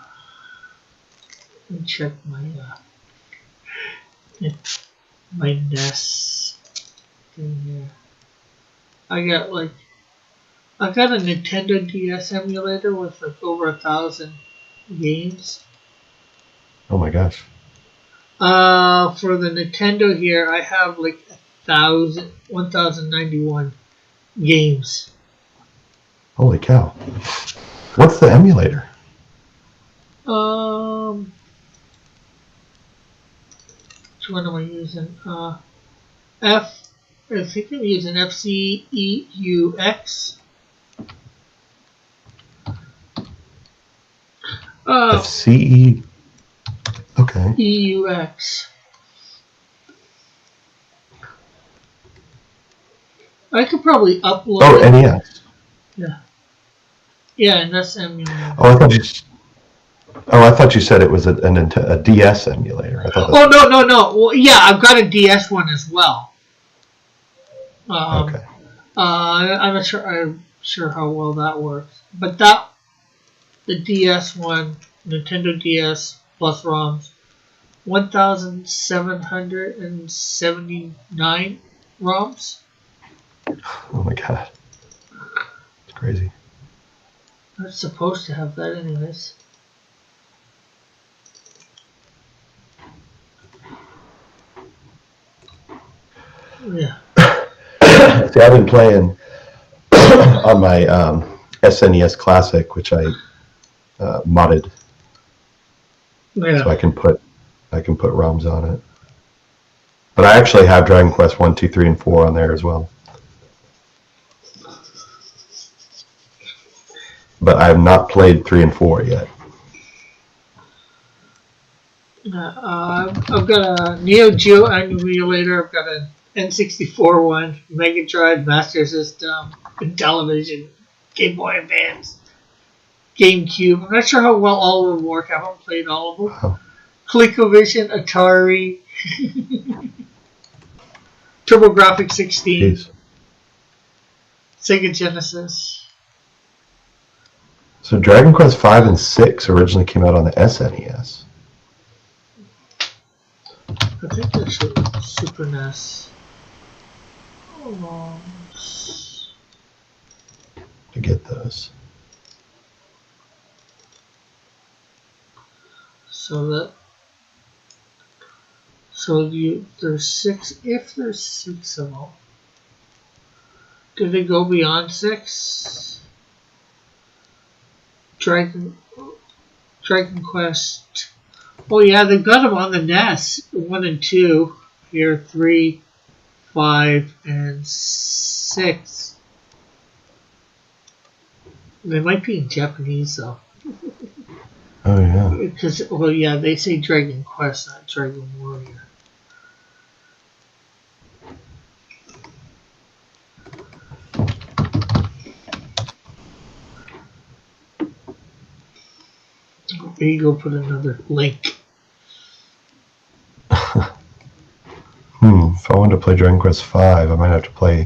me check my NES thing here. I got a Nintendo DS emulator with over 1,000 games. Oh my gosh. For the Nintendo here, I have 1,091 games. Holy cow. What's the emulator? Which one am I using? I think I'm using FCEUX. FCE. Okay. EUX. I could probably upload. Oh, NES. Yeah. Yeah, and that's emulator. Oh, I thought you said it was a DS emulator. No. Well, yeah, I've got a DS one as well. Okay. I'm not sure how well that works, but the DS one, Nintendo DS plus ROMs, 1,779 ROMs. Oh my god, it's crazy. I'm supposed to have that anyways. Yeah. See, I've been playing on my SNES Classic, which I modded, so I can put ROMs on it. But I actually have Dragon Quest 1, 2, 3, and 4 on there as well. But I have not played 3 and 4 yet. I've got a Neo Geo emulator. I've got an N64 one, Mega Drive, Master System, Television, Game Boy Advance, GameCube. I'm not sure how well all of them work. I haven't played all of them. Oh. ColecoVision, Atari, TurboGrafx 16. Jeez. Sega Genesis. So Dragon Quest 5 and 6 originally came out on the SNES. I think that's Super NES. To get those. So there's 6. If there's 6 of them, do they go beyond 6? Dragon Quest. Oh yeah, they've got them on the NES. 1 and 2. Here, 3, 5, and 6. They might be in Japanese though. Oh yeah. Because yeah, they say Dragon Quest, not Dragon Warrior. There you go. Put another link. If I wanted to play Dragon Quest 5, I might have to play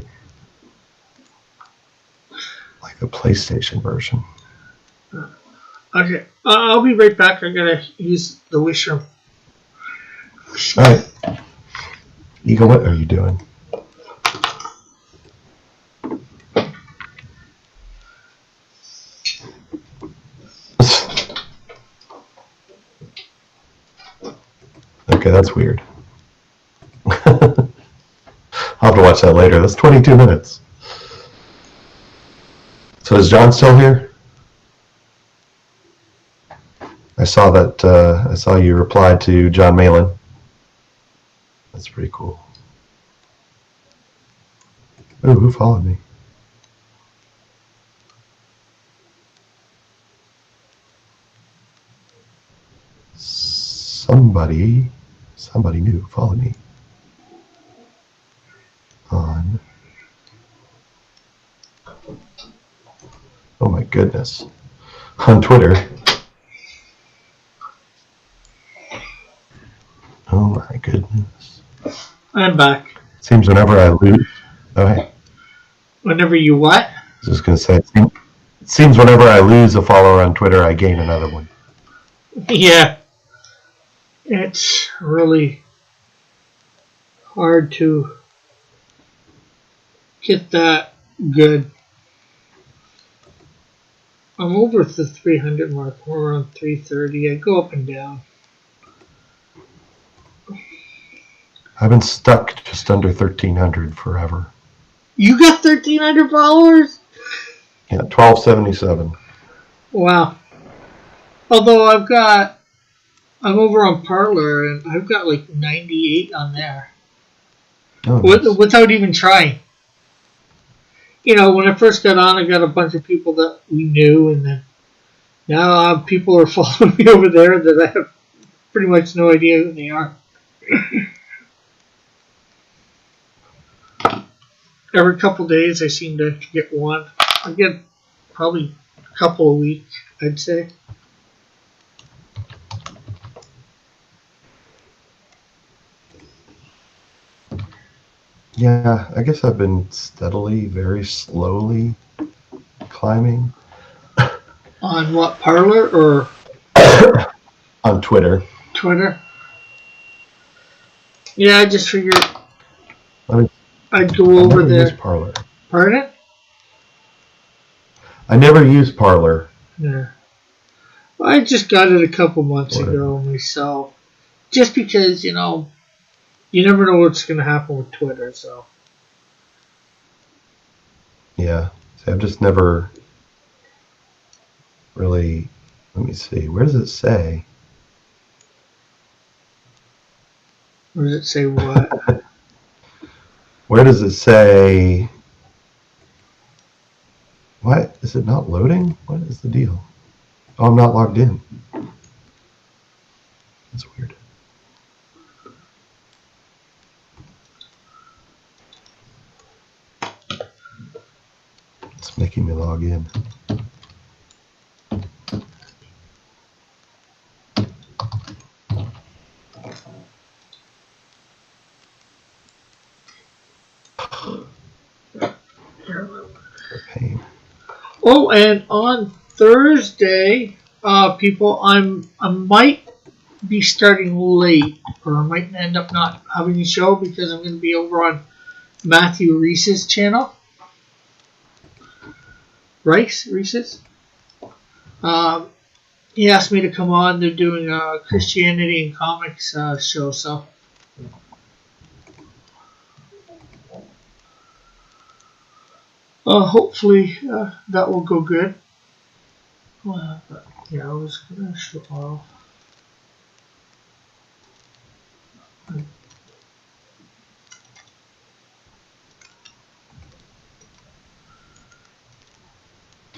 like the PlayStation version. Okay, I'll be right back. I gotta use the wish room. Alright. Eagle, what are you doing? Okay, that's weird. I'll have to watch that later. That's 22 minutes. So is John still here? I saw that. I saw you replied to John Malin. That's pretty cool. Oh, who followed me? Somebody new followed me on. Oh my goodness, on Twitter. Oh my goodness. I'm back. Seems whenever I lose. Oh hey. Whenever you what? I was just gonna say. It seems whenever I lose a follower on Twitter, I gain another one. Yeah. It's really hard to get that good. I'm over the 300 mark. We're around 330. I go up and down. I've been stuck just under 1,300 forever. You got 1,300 followers? Yeah, 1277. Wow. Although I'm over on Parler and I've got like 98 on there. Oh, nice. Without even trying. You know, when I first got on, I got a bunch of people that we knew, and then now people are following me over there that I have pretty much no idea who they are. Every couple days, I seem to get one. I get probably a couple a week, I'd say. Yeah, I guess I've been steadily, very slowly climbing. On what, Parler or on Twitter? Twitter? Yeah, I just figured I'd go over there. Use Parler. Pardon? I never use Parler. Yeah. I just got it a couple months ago myself. Just because, you know, you never know what's going to happen with Twitter, so. Yeah. See, I've just never really, let me see, where does it say? Where does it say what? Where does it say? What? Is it not loading? What is the deal? Oh, I'm not logged in. That's weird. It's making me log in. pain. Oh, and on Thursday, people, I might be starting late, or I might end up not having a show because I'm going to be over on Matthew Reese's channel. Reese's. He asked me to come on. They're doing a Christianity and comics show, so. Hopefully that will go good. But, yeah, I was going to show off.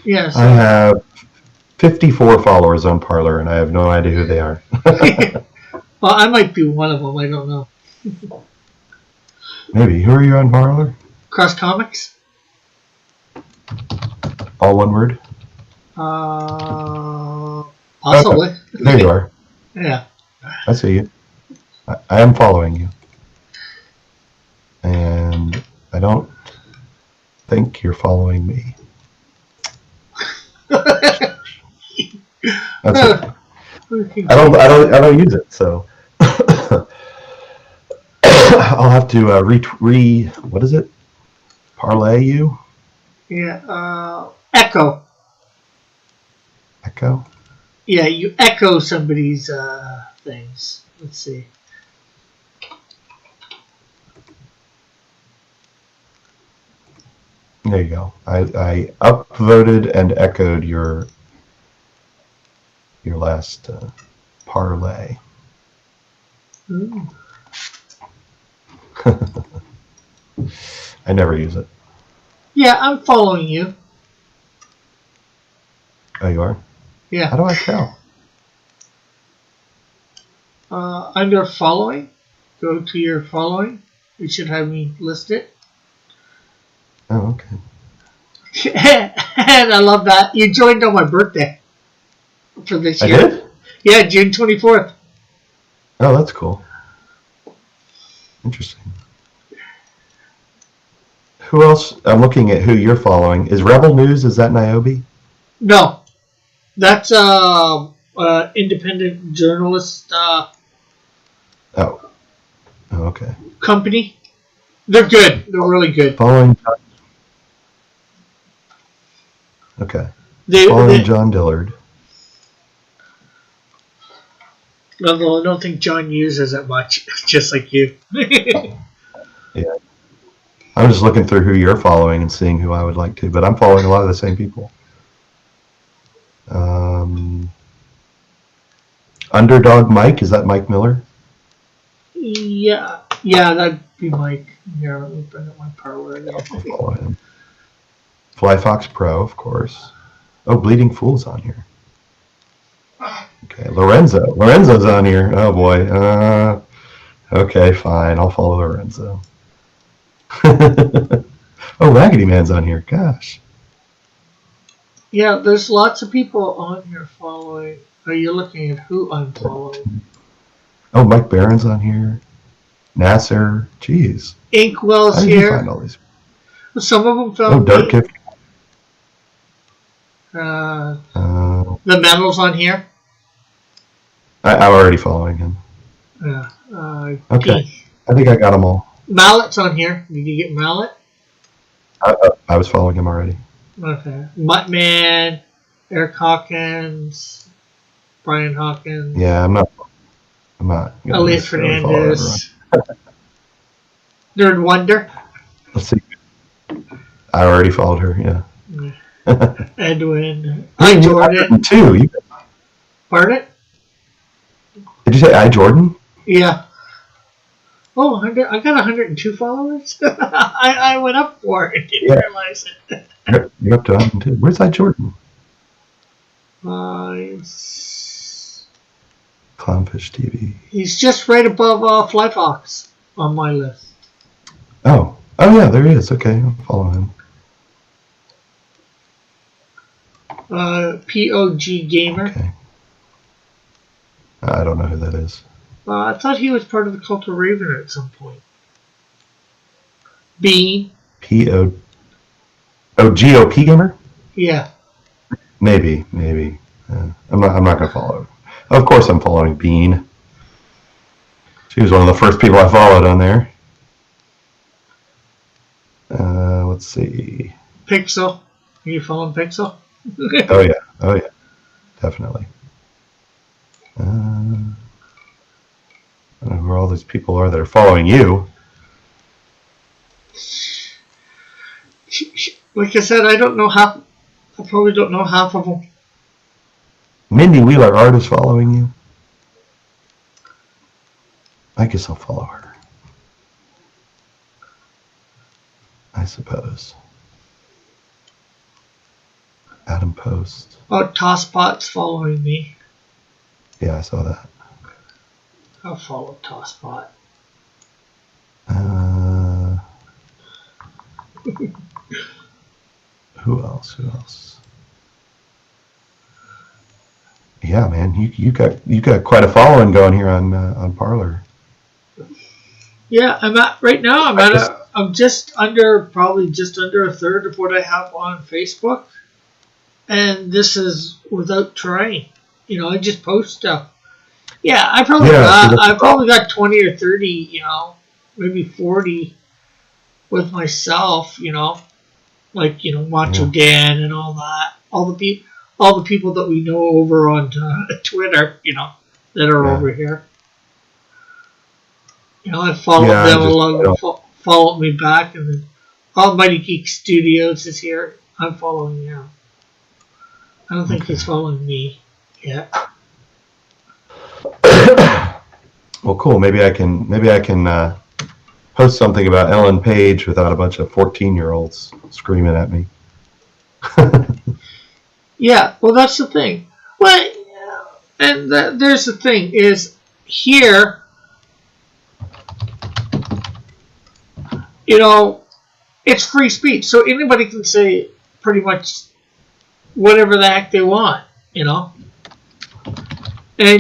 Yes. I have 54 followers on Parler, and I have no idea who they are. Well, I might be one of them. I don't know. Maybe. Who are you on Parler? Cross Comics. All one word? Possibly. Okay. There you are. Yeah. I see you. I am following you. And I don't think you're following me. That's okay. I don't use it, so I'll have to what is it? Parlay you? Yeah. Echo. Echo? Yeah, you echo somebody's things. Let's see. There you go. I upvoted and echoed your last parlay. I never use it. Yeah, I'm following you. Oh, you are? Yeah. How do I tell? Under following, go to your following. You should have me listed. Oh, okay. And I love that. You joined on my birthday for this year. I did? Yeah, June 24th. Oh, that's cool. Interesting. Who else? I'm looking at who you're following. Is Rebel News, is that Niobe? No. That's independent journalist Oh, okay. company. They're good. They're really good. Following. Okay. Following John Dillard. Although I don't think John uses it much, just like you. Yeah. I'm just looking through who you're following and seeing who I would like to, but I'm following a lot of the same people. Underdog Mike, is that Mike Miller? Yeah, that'd be Mike. Here, let me bring up my parlor again. I'll follow him. Fly Fox Pro, of course. Oh, Bleeding Fool's on here. Okay, Lorenzo. Lorenzo's on here. Oh boy. Okay, fine. I'll follow Lorenzo. Oh, Raggedy Man's on here. Gosh. Yeah, there's lots of people on here following. Are you looking at who I'm following? Oh, Mike Barron's on here. Nasser. Jeez. Inkwell's How did here. you find all these? Some of them found Dark me. Kick. The Metal's on here. I'm already following him. Okay. I think I got them all. Mallet's on here. Did you get Mallet? I was following him already. Okay. Muttman, Eric Hawkins, Brian Hawkins. Yeah, I'm not. Elliot Fernandez. Nerd Wonder. Let's see. I already followed her. Yeah. Edwin. Hi, Jordan. Too. Pardon? Did you say I Jordan? Yeah. Oh, I got 102 followers. I went up for it. Didn't realize it. You're up to 102. Where's I Jordan? Clownfish TV. He's just right above Fly Fox on my list. Oh yeah, there he is. Okay, I'll follow him. POG Gamer. Okay. I don't know who that is. I thought he was part of the Cult of Raven at some point. Bean. Oh, GOP gamer? Yeah. Maybe. I'm not gonna follow her. Of course, I'm following Bean. She was one of the first people I followed on there. Let's see. Pixel. Are you following Pixel? Oh yeah, definitely. I don't know who all these people are that are following you. Like I said, I don't know half. I probably don't know half of them. Mindy Wheeler Art is following you. I guess I'll follow her. I suppose. Adam Post. Oh, Tosspot's following me. Yeah, I saw that. I'll follow Tosspot. Who else? Yeah, man, you got quite a following going here on Parler. Yeah, I'm just under a third of what I have on Facebook, and this is without trying. I just post stuff. Yeah, I probably got 20 or 30. Maybe 40 with myself. Like Macho Dan and all that. All the people that we know over on Twitter. That are over here. I followed them along, followed me back, and then Almighty Geek Studios is here. I'm following him. I don't think he's following me yet. Well, cool. Maybe I can post something about Ellen Page without a bunch of 14-year-olds screaming at me. Yeah, well, that's the thing. Well, and there's the thing is here. It's free speech, so anybody can say pretty much whatever the heck they want, and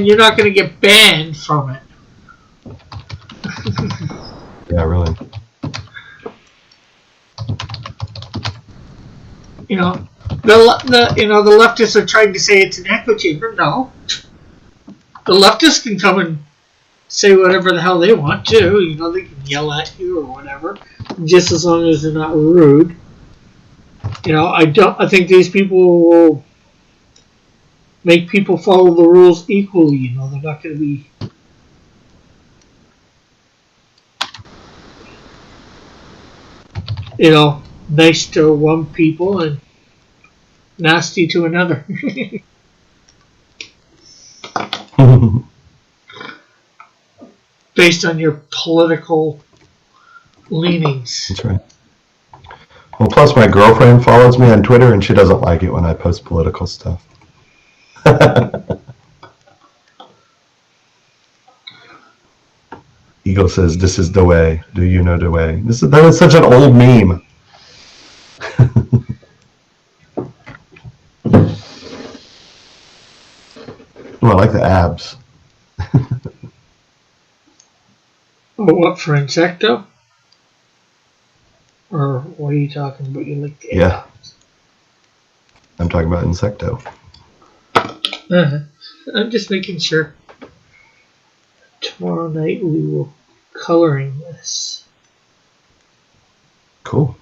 you're not going to get banned from it. Yeah, really. The leftists are trying to say it's an echo chamber. No, the leftists can come and say whatever the hell they want too. They can yell at you or whatever, just as long as they're not rude. I think these people will make people follow the rules equally. They're not going to be. Nice to one people and nasty to another. Based on your political leanings. That's right. Well, plus my girlfriend follows me on Twitter, and she doesn't like it when I post political stuff. Eagle says, "This is the way. Do you know the way?" That is such an old meme. Oh, I like the abs. What, for Insecto? Or what are you talking about? You like the abs? I'm talking about Insecto. I'm just making sure. Tomorrow night we will coloring this. Cool.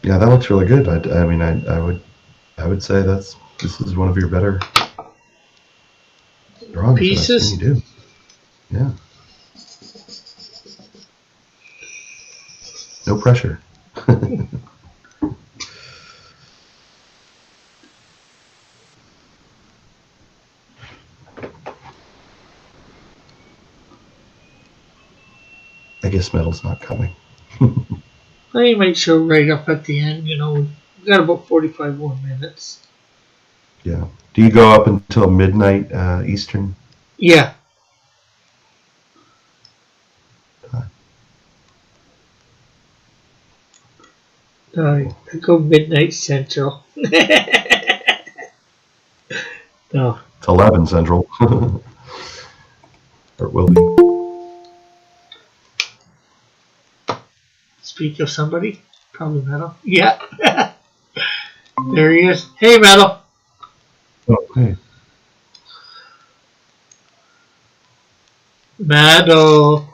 Yeah, that looks really good. I would say this is one of your better drawings pieces. That I've seen you do. Yeah. No pressure. I guess metal's not coming. I might show right up at the end. We've got about 45 more minutes. Yeah. Do you go up until midnight Eastern? Yeah. I go midnight Central. No. It's 11 Central. Or it will be. Speak of somebody. Probably Metal. Yeah. There he is. Hey, Metal. Oh, hey. Metal.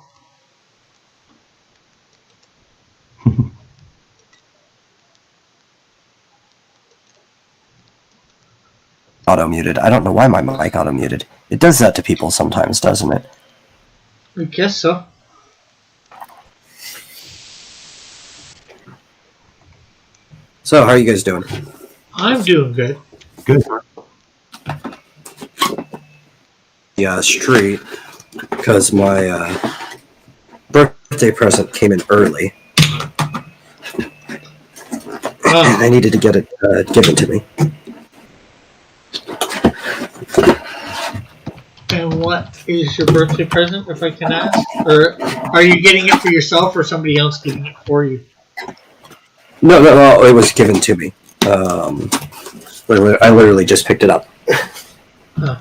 Auto-muted. I don't know why my mic auto-muted. It does that to people sometimes, doesn't it? I guess so. So, how are you guys doing? I'm doing good. Good. The street, because my birthday present came in early. Oh. I needed to get it given to me. And what is your birthday present, if I can ask? Or are you getting it for yourself or somebody else getting it for you? No, it was given to me. I literally just picked it up. Oh.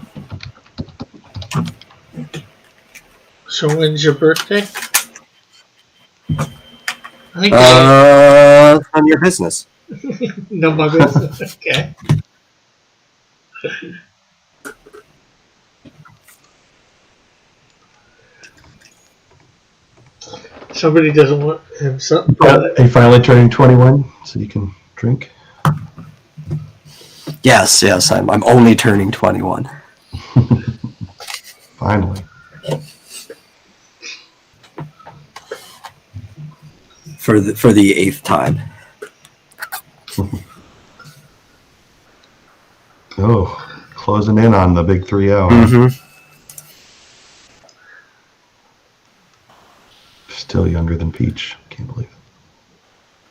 So when's your birthday? I think On your business. no, my business. Okay. Somebody doesn't want him something. Are you finally turning 21 so you can drink? Yes, I'm only turning 21. Finally. For the 8th time. Oh, closing in on the big 3-0. Mm-hmm. Still younger than Peach. Can't believe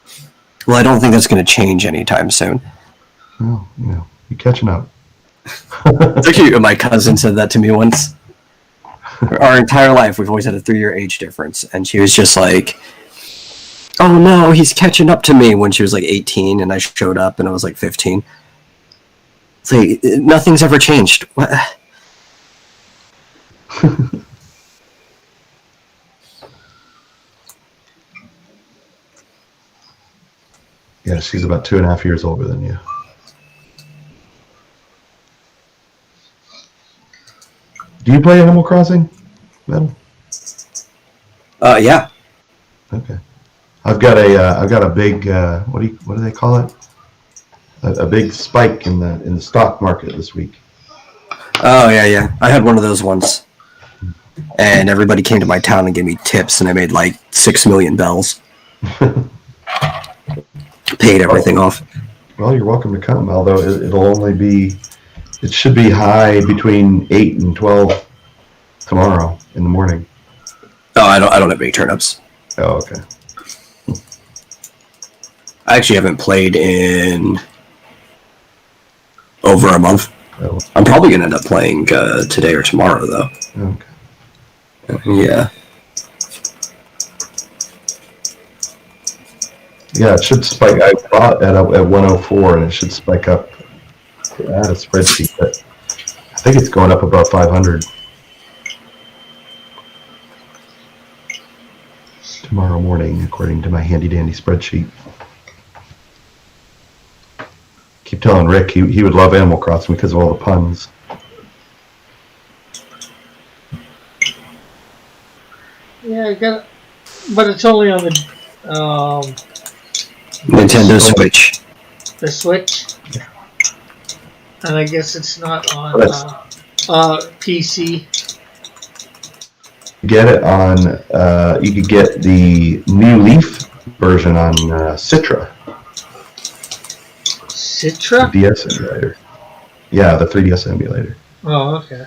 it. Well, I don't think that's going to change anytime soon. Well, you're catching up. It's actually, my cousin said that to me once. Our entire life, we've always had a 3-year age difference, and she was just like, "Oh no, he's catching up to me." When she was like 18, and I showed up, and I was like 15. It's like nothing's ever changed. What? Yeah, she's about 2.5 years older than you. Do you play Animal Crossing, Metal? Yeah. Okay. I've got a big what do they call it? A big spike in the stock market this week. Oh yeah. I had one of those once, and everybody came to my town and gave me tips, and I made like 6 million bells. Paid everything off. Well, you're welcome to come. Although it should be high between 8 and 12 tomorrow in the morning. Oh, I don't have any turnips. Oh, okay. I actually haven't played in over a month. Oh, I'm probably gonna end up playing today or tomorrow, though. okay. Yeah. Yeah, it should spike. I bought at 104, and it should spike up. I had a spreadsheet, but I think it's going up about 500 tomorrow morning, according to my handy-dandy spreadsheet. Keep telling Rick he would love Animal Crossing because of all the puns. Yeah, I got it. But it's only on the Nintendo Switch. The Switch. And I guess it's not on PC. Get it on. You could get the new Leaf version on Citra. Citra? The DS emulator. Yeah, the 3DS emulator. Oh, okay.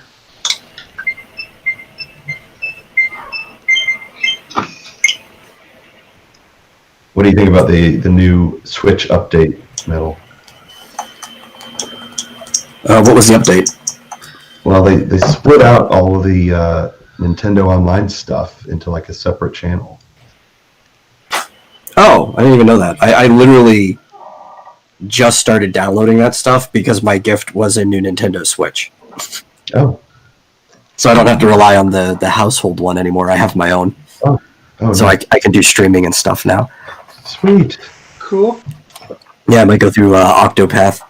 What do you think about the new Switch update, Metal? What was the update? Well, they split out all of the Nintendo Online stuff into like a separate channel. Oh, I didn't even know that. I literally just started downloading that stuff because my gift was a new Nintendo Switch. Oh. So I don't have to rely on the household one anymore. I have my own. Oh so nice. I can do streaming and stuff now. Sweet. Cool. Yeah, I might go through Octopath.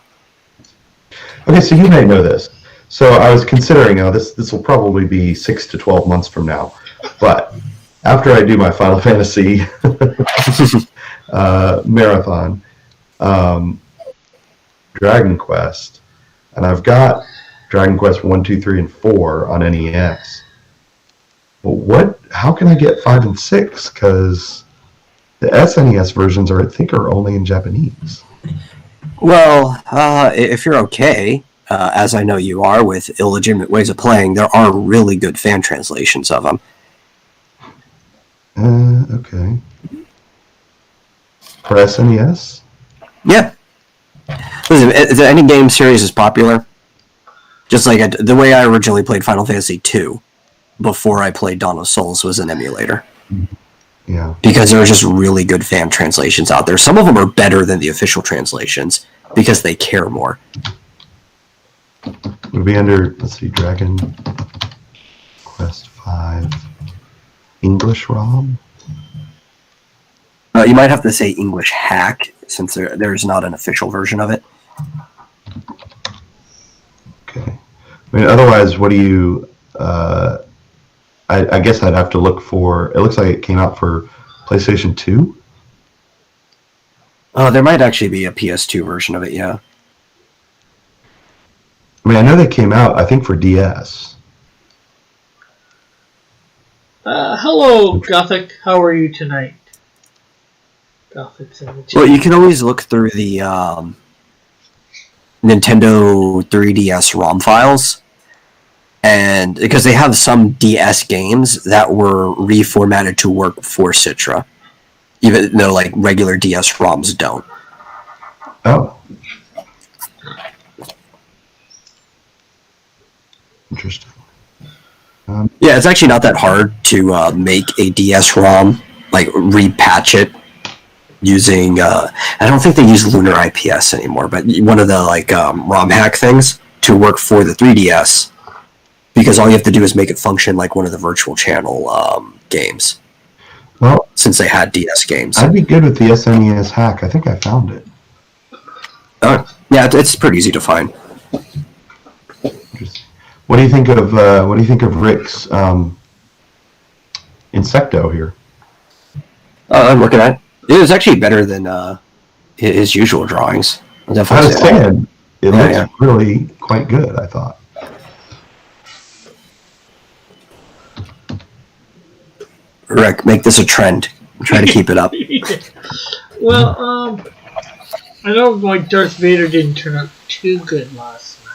Okay, so you may know this. So I was considering, this will probably be 6 to 12 months from now, but after I do my Final Fantasy marathon, Dragon Quest, and I've got Dragon Quest 1, 2, 3, and 4 on NES. But how can I get 5 and 6? Because the SNES versions I think are only in Japanese. Well, if you're okay, as I know you are, with illegitimate ways of playing, there are really good fan translations of them. Okay. For SNES? Yeah. Listen, if any game series is popular, just like the way I originally played Final Fantasy II before I played Dawn of Souls was an emulator. Yeah. Because there are just really good fan translations out there. Some of them are better than the official translations because they care more. Would be under, let's see, Dragon Quest 5 English ROM? You might have to say English hack since there's not an official version of it. Okay. I mean, otherwise, what do you... I guess I'd have to look for... It looks like it came out for PlayStation 2? There might actually be a PS2 version of it, yeah. I mean, I know they came out, I think, for DS. Hello, Gothic. How are you tonight? Gothic's in the chat. Well, you can always look through the Nintendo 3DS ROM files, and because they have some DS games that were reformatted to work for Citra, even though like regular DS ROMs don't. Oh. Interesting. Yeah, it's actually not that hard to make a DS ROM, like repatch it using. I don't think they use Lunar IPS anymore, but one of the like ROM hack things to work for the 3DS, because all you have to do is make it function like one of the Virtual Channel games. Well, since they had DS games, I'd be good with the SNES hack. I think I found it. Yeah, it's pretty easy to find. What do you think of Rick's Insecto here? I'm looking at it. It was actually better than his usual drawings. I was saying, it looks really quite good, I thought. Rick, make this a trend. Try to keep it up. Well, I know my Darth Vader didn't turn out too good last night.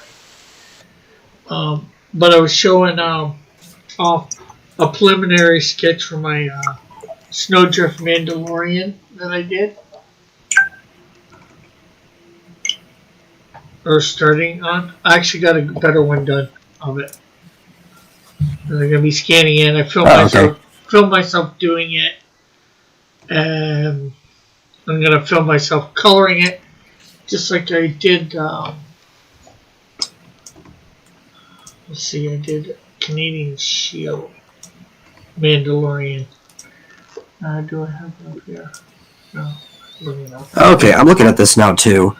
But I was showing off a preliminary sketch for my Snowdrift Mandalorian that I did. Or starting on. I actually got a better one done of it. And I'm gonna be scanning in. I filmed myself doing it, and I'm gonna film myself coloring it, just like I did. Let's see, I did Canadian Shield Mandalorian. Do I have it up here? No, looking up. Okay, I'm looking at this now too.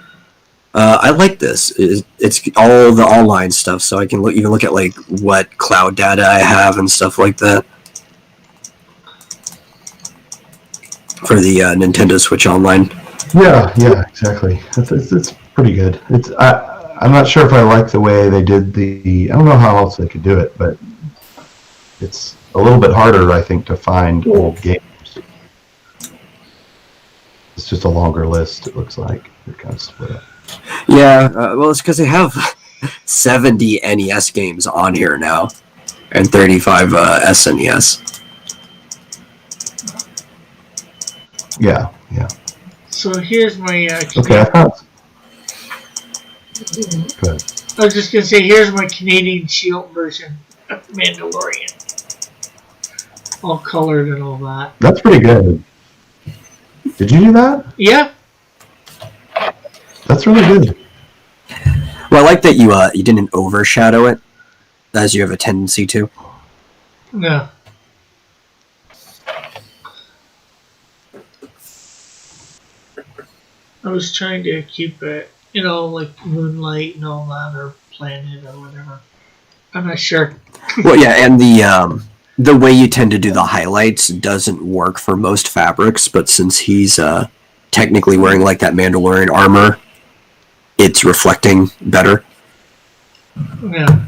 I like this. It's all the online stuff, so I can even look at like what cloud data I have and stuff like that for the Nintendo Switch Online. Yeah, exactly. It's pretty good. I'm not sure if I like the way they did I don't know how else they could do it, but it's a little bit harder, I think, to find old games. It's just a longer list, it looks like. They're kind of split up. Yeah, well, it's because they have 70 NES games on here now, and 35 SNES. Yeah. So here's my... okay, I found... Go ahead. I was just going to say, here's my Canadian Shield version of Mandalorian. All colored and all that. That's pretty good. Did you do that? Yeah. That's really good. Well, I like that you didn't overshadow it, as you have a tendency to. No. I was trying to keep it, like Moonlight and all that, or Planet or whatever. I'm not sure. Well, yeah, and the way you tend to do the highlights doesn't work for most fabrics, but since he's technically wearing like that Mandalorian armor, it's reflecting better. Yeah.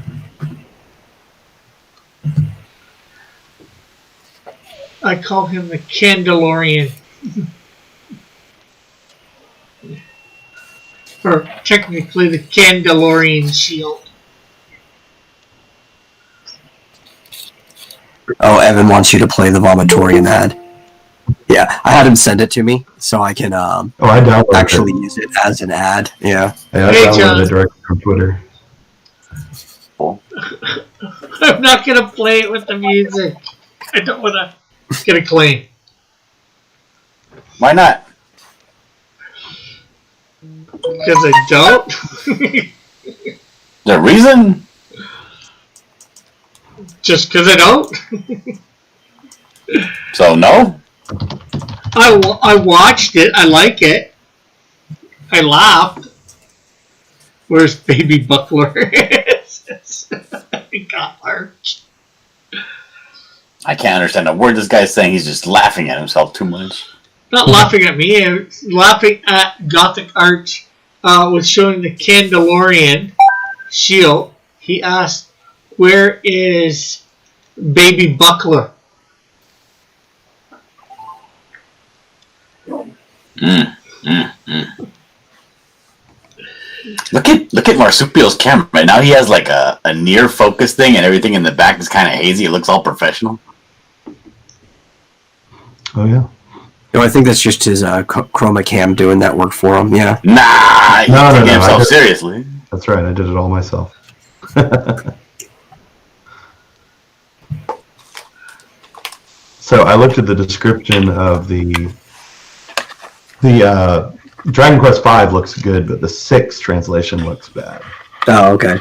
I call him the Candalorian. Or technically the Candalorian shield. Oh, Evan wants you to play the Vomitorian ad. Yeah, I had him send it to me so I can I downloaded actually use it as an ad. Yeah. I downloaded it directly from Twitter. I'm not going to play it with the music. I don't want to get a claim. Why not? Because I don't? The reason? Just because I don't? So, no? I watched it. I like it. I laughed. Where's Baby Buckler? He got arched. I can't understand a word this guy's saying. He's just laughing at himself too much. Not laughing at me. I was laughing at Gothic Arch was showing the Candalorian shield. He asked, "Where is Baby Buckler?" Look at Marsupial's camera. Right now he has like a near focus thing, and everything in the back is kind of hazy. It looks all professional. Oh yeah. No, I think that's just his chroma cam doing that work for him. Yeah. Nah, he's taking himself seriously. That's right. I did it all myself. So I looked at the description of the Dragon Quest V looks good, but the 6 translation looks bad. Oh, okay.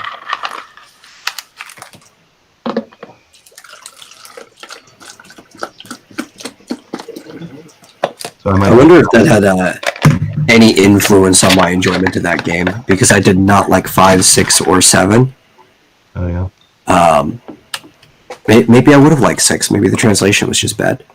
So I wonder if that had any influence on my enjoyment of that game, because I did not like 5, 6, or 7. Oh yeah. Maybe I would have liked 6. Maybe the translation was just bad.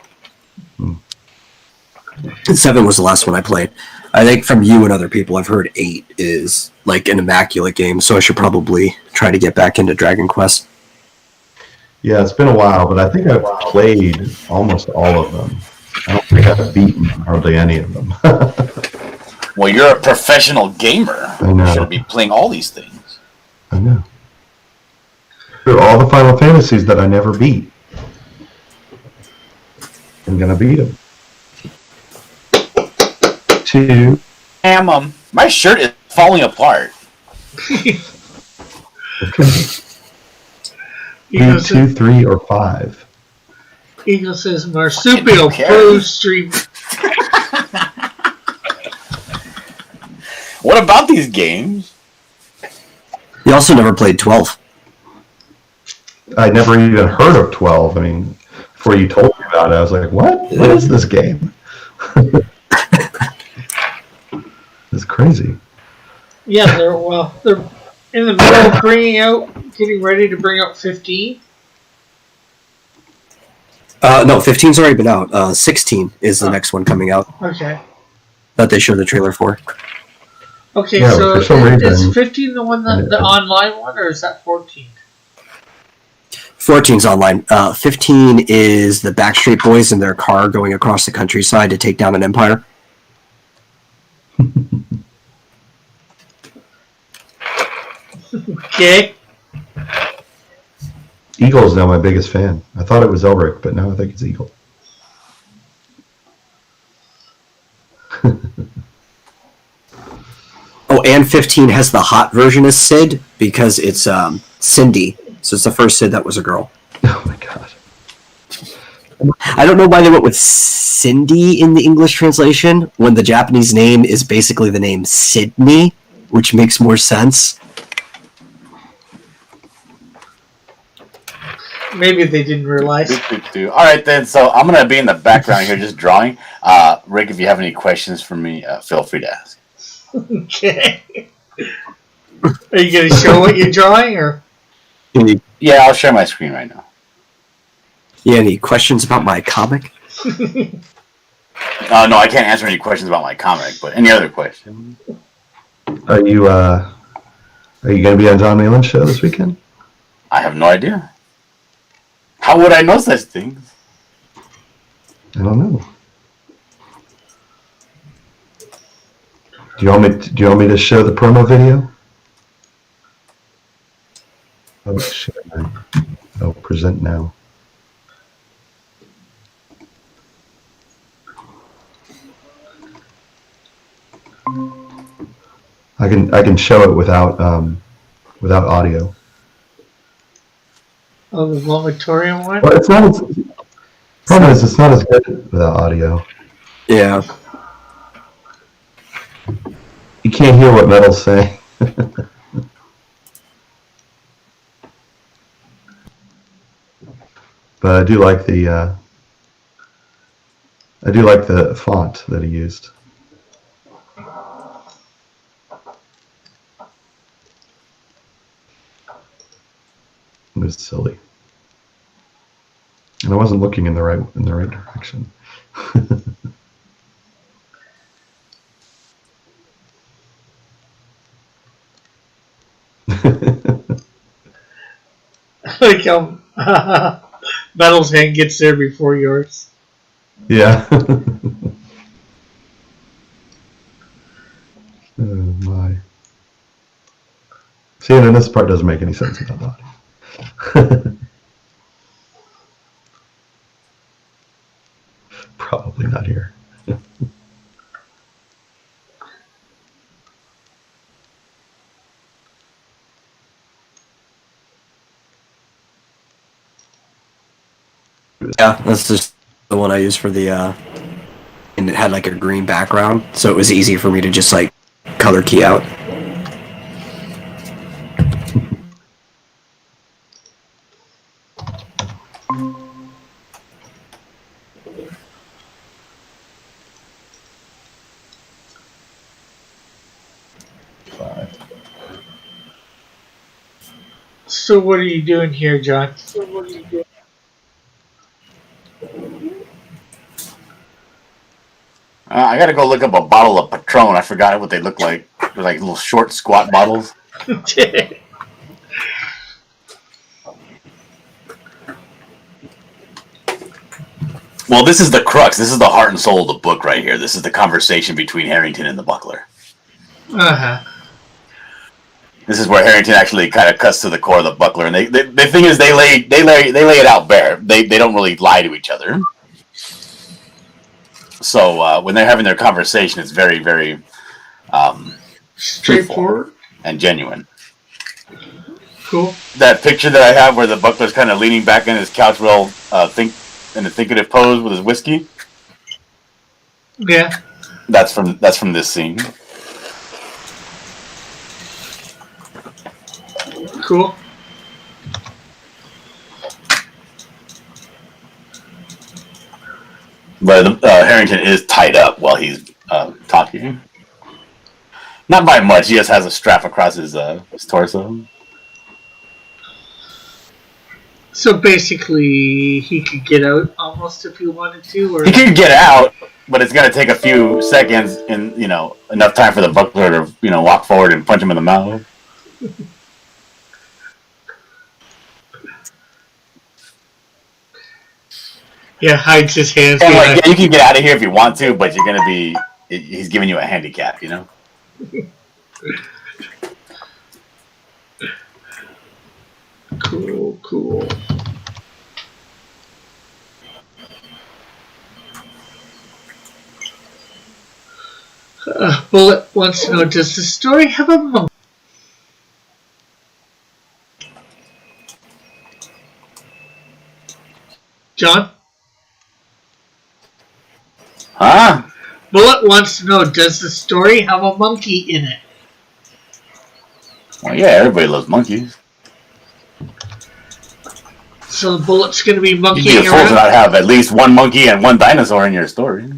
7 was the last one I played. I think from you and other people, I've heard 8 is like an immaculate game, so I should probably try to get back into Dragon Quest. Yeah, it's been a while, but I think I've played almost all of them. I don't think I've beaten hardly any of them. Well, you're a professional gamer. I know. You should be playing all these things. I know. Through all the Final Fantasies that I never beat. I'm gonna beat them. 2. My shirt is falling apart. Okay. Eagle 2, 3, or 5. Eagle says Marsupial Pro Stream. What about these games? You also never played 12. I never even heard of 12. I mean, before you told me about it, I was like, what? What is this game? It's crazy. Yeah, they're in the middle of getting ready to bring out 15. No, 15's already been out. 16 is the next one coming out Okay. that they showed the trailer for. Okay, Yeah, so for some reason- is 15 the one the online one, or is that 14? 14's online. 15 is the Backstreet Boys in their car going across the countryside to take down an empire. Okay. Eagle is now my biggest fan. I thought it was Elric, but now I think it's Eagle. Oh, and 15 has the hot version of Sid because it's Cindy. So it's the first Sid that was a girl. Oh my god. I don't know why they went with Cindy in the English translation when the Japanese name is basically the name Sydney, which makes more sense. Maybe they didn't realize. All right, then. So I'm going to be in the background here just drawing. Rick, if you have any questions for me, feel free to ask. Okay. Are you going to show what you're drawing, or? Yeah, I'll share my screen right now. Any questions about my comic? No, I can't answer any questions about my comic, but any other question? Are you going to be on John Malin's show this weekend? I have no idea. How would I know such things? I don't know. Do you want me to show the promo video? Oh shit! Oh, present now. I can show it without audio. Oh, the vomitorium one? Well, it's not. Problem is, it's not as good without audio. Yeah. You can't hear what Metal's saying. But I do like the font that he used. It was silly, and I wasn't looking in the right direction. Like Metal's hand gets there before yours. Yeah. Oh my. See, and then this part doesn't make any sense without audio. Probably not here. Yeah, that's just the one I used for the, and it had like a green background, so it was easy for me to just like color key out. So what are you doing here, John? I gotta go look up a bottle of Patron. I forgot what they look like. They're like little short, squat bottles. Well, this is the crux. This is the heart and soul of the book right here. This is the conversation between Harrington and the Buckler. Uh-huh. This is where Harrington actually kind of cuts to the core of the Buckler, and the thing is they lay it out bare. They don't really lie to each other. So when they're having their conversation, it's very, very Straightforward and genuine. Cool. That picture that I have where the Buckler's kind of leaning back in his couch, real in a thinkative pose with his whiskey. Yeah. That's from this scene. Cool. But Harrington is tied up while he's talking. Not by much. He just has a strap across his torso. So basically, he could get out almost if he wanted to, or He could get out, but it's gonna take a few seconds and enough time for the Buckler to walk forward and punch him in the mouth. yeah, hides his hands. And like, yeah, you can get out of here if you want to, but you're gonna be. He's giving you a handicap, Cool. Bullet wants to know, does the story have a monkey? John? Huh? Bullet wants to know, does the story have a monkey in it? Well, yeah, everybody loves monkeys. So the Bullet's going to be You'd be a monkeying fool to around? not have at least one monkey and one dinosaur in your story.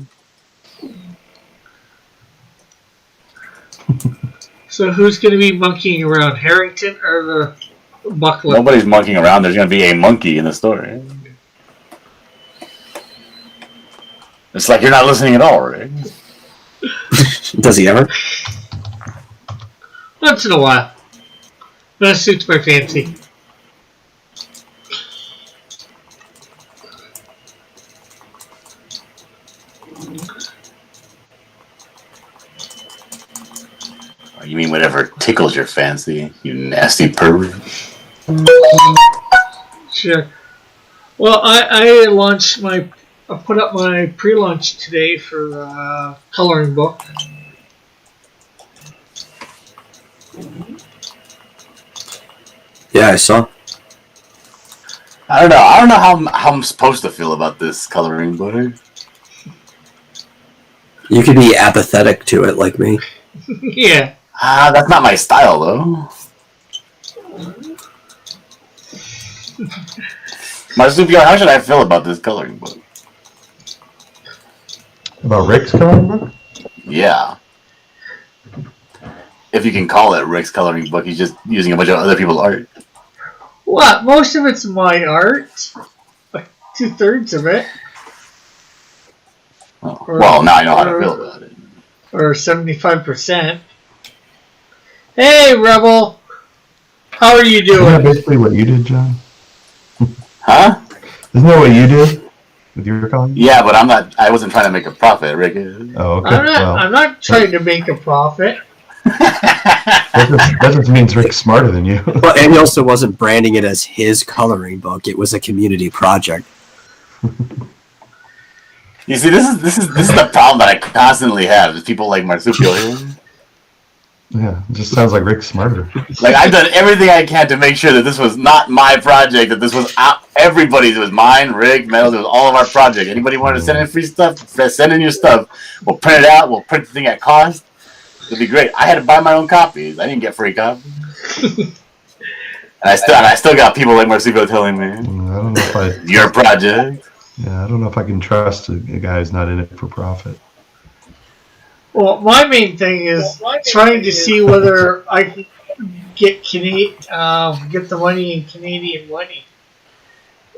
So who's going to be monkeying around, Harrington or the Buckler? Nobody's monkeying around. There's going to be a monkey in the story. It's like you're not listening at all, right? Does he ever? Once in a while. That suits my fancy. You mean whatever tickles your fancy, you nasty pervert? Sure. Well, I launched I put up my pre-launch today for the coloring book. Yeah, I saw. I don't know. I don't know how I'm supposed to feel about this coloring book. You could be apathetic to it, like me. Yeah. That's not my style, though. Marsupial, how should I feel about this coloring book? About Rick's coloring book? Yeah. If you can call it Rick's coloring book, he's just using a bunch of other people's art. What? Most of it's my art. Like 2/3 of it. Oh. Well, now I know how to feel about it. Or 75%. Hey, Rebel! How are you doing? Isn't that basically what you did, John? Huh? Isn't that what you did with your coloring? Yeah, but I wasn't trying to make a profit, Rick. Oh, okay. I'm not trying to make a profit. That just means Rick's smarter than you. Well, and he also wasn't branding it as his coloring book. It was a community project. You see, this is the problem that I constantly have. Is people like Marsupial here. Yeah, it just sounds like Rick's smarter. Like, I've done everything I can to make sure that this was not my project, that this was everybody's. It was mine, Rick, Metals, it was all of our project. Anybody wanted to send in free stuff, send in your stuff. We'll print it out, we'll print the thing at cost. It'll be great. I had to buy my own copies. I didn't get free copies. And I still got people like Marsupial telling me, I don't know if your project. Yeah, I don't know if I can trust a guy who's not in it for profit. Well, my main thing is trying to see whether I can get the money in Canadian money.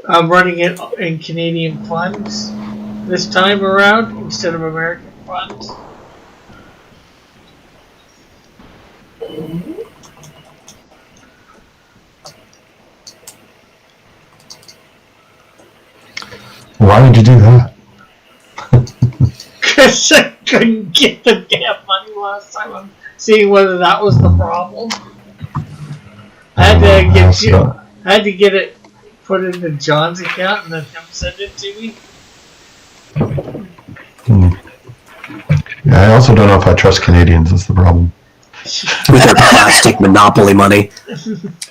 I'm running it in Canadian funds this time around instead of American funds. Why did you do that? Because I couldn't get the damn money last time. I'm seeing whether that was the problem. I had to get it put into John's account and then him send it to me. Yeah, I also don't know if I trust Canadians. That's the problem. With their plastic monopoly money.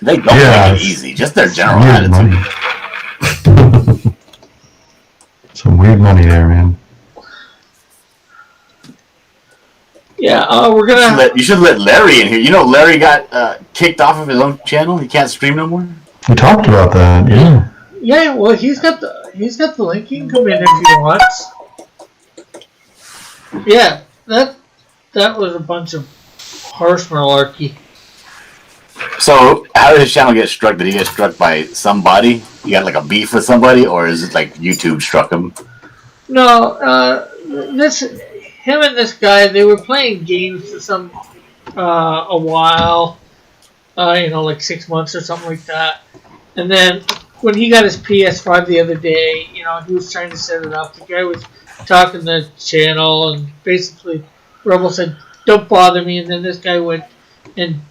They don't make it easy. Just their general attitude. Some weird money there, man. Yeah, we're gonna. You should let Larry in here. You know, Larry got kicked off of his own channel. He can't stream no more. We talked about that. Yeah. Yeah, well, he's got the link. You can come in if he wants. Yeah, that was a bunch of harsh malarkey. So, how did his channel get struck? Did he get struck by somebody? He got like a beef with somebody, or is it like YouTube struck him? No, him and this guy, they were playing games for a while, like 6 months or something like that. And then when he got his PS5 the other day, he was trying to set it up. The guy was talking the channel, and basically Rebel said, "Don't bother me." And then this guy went and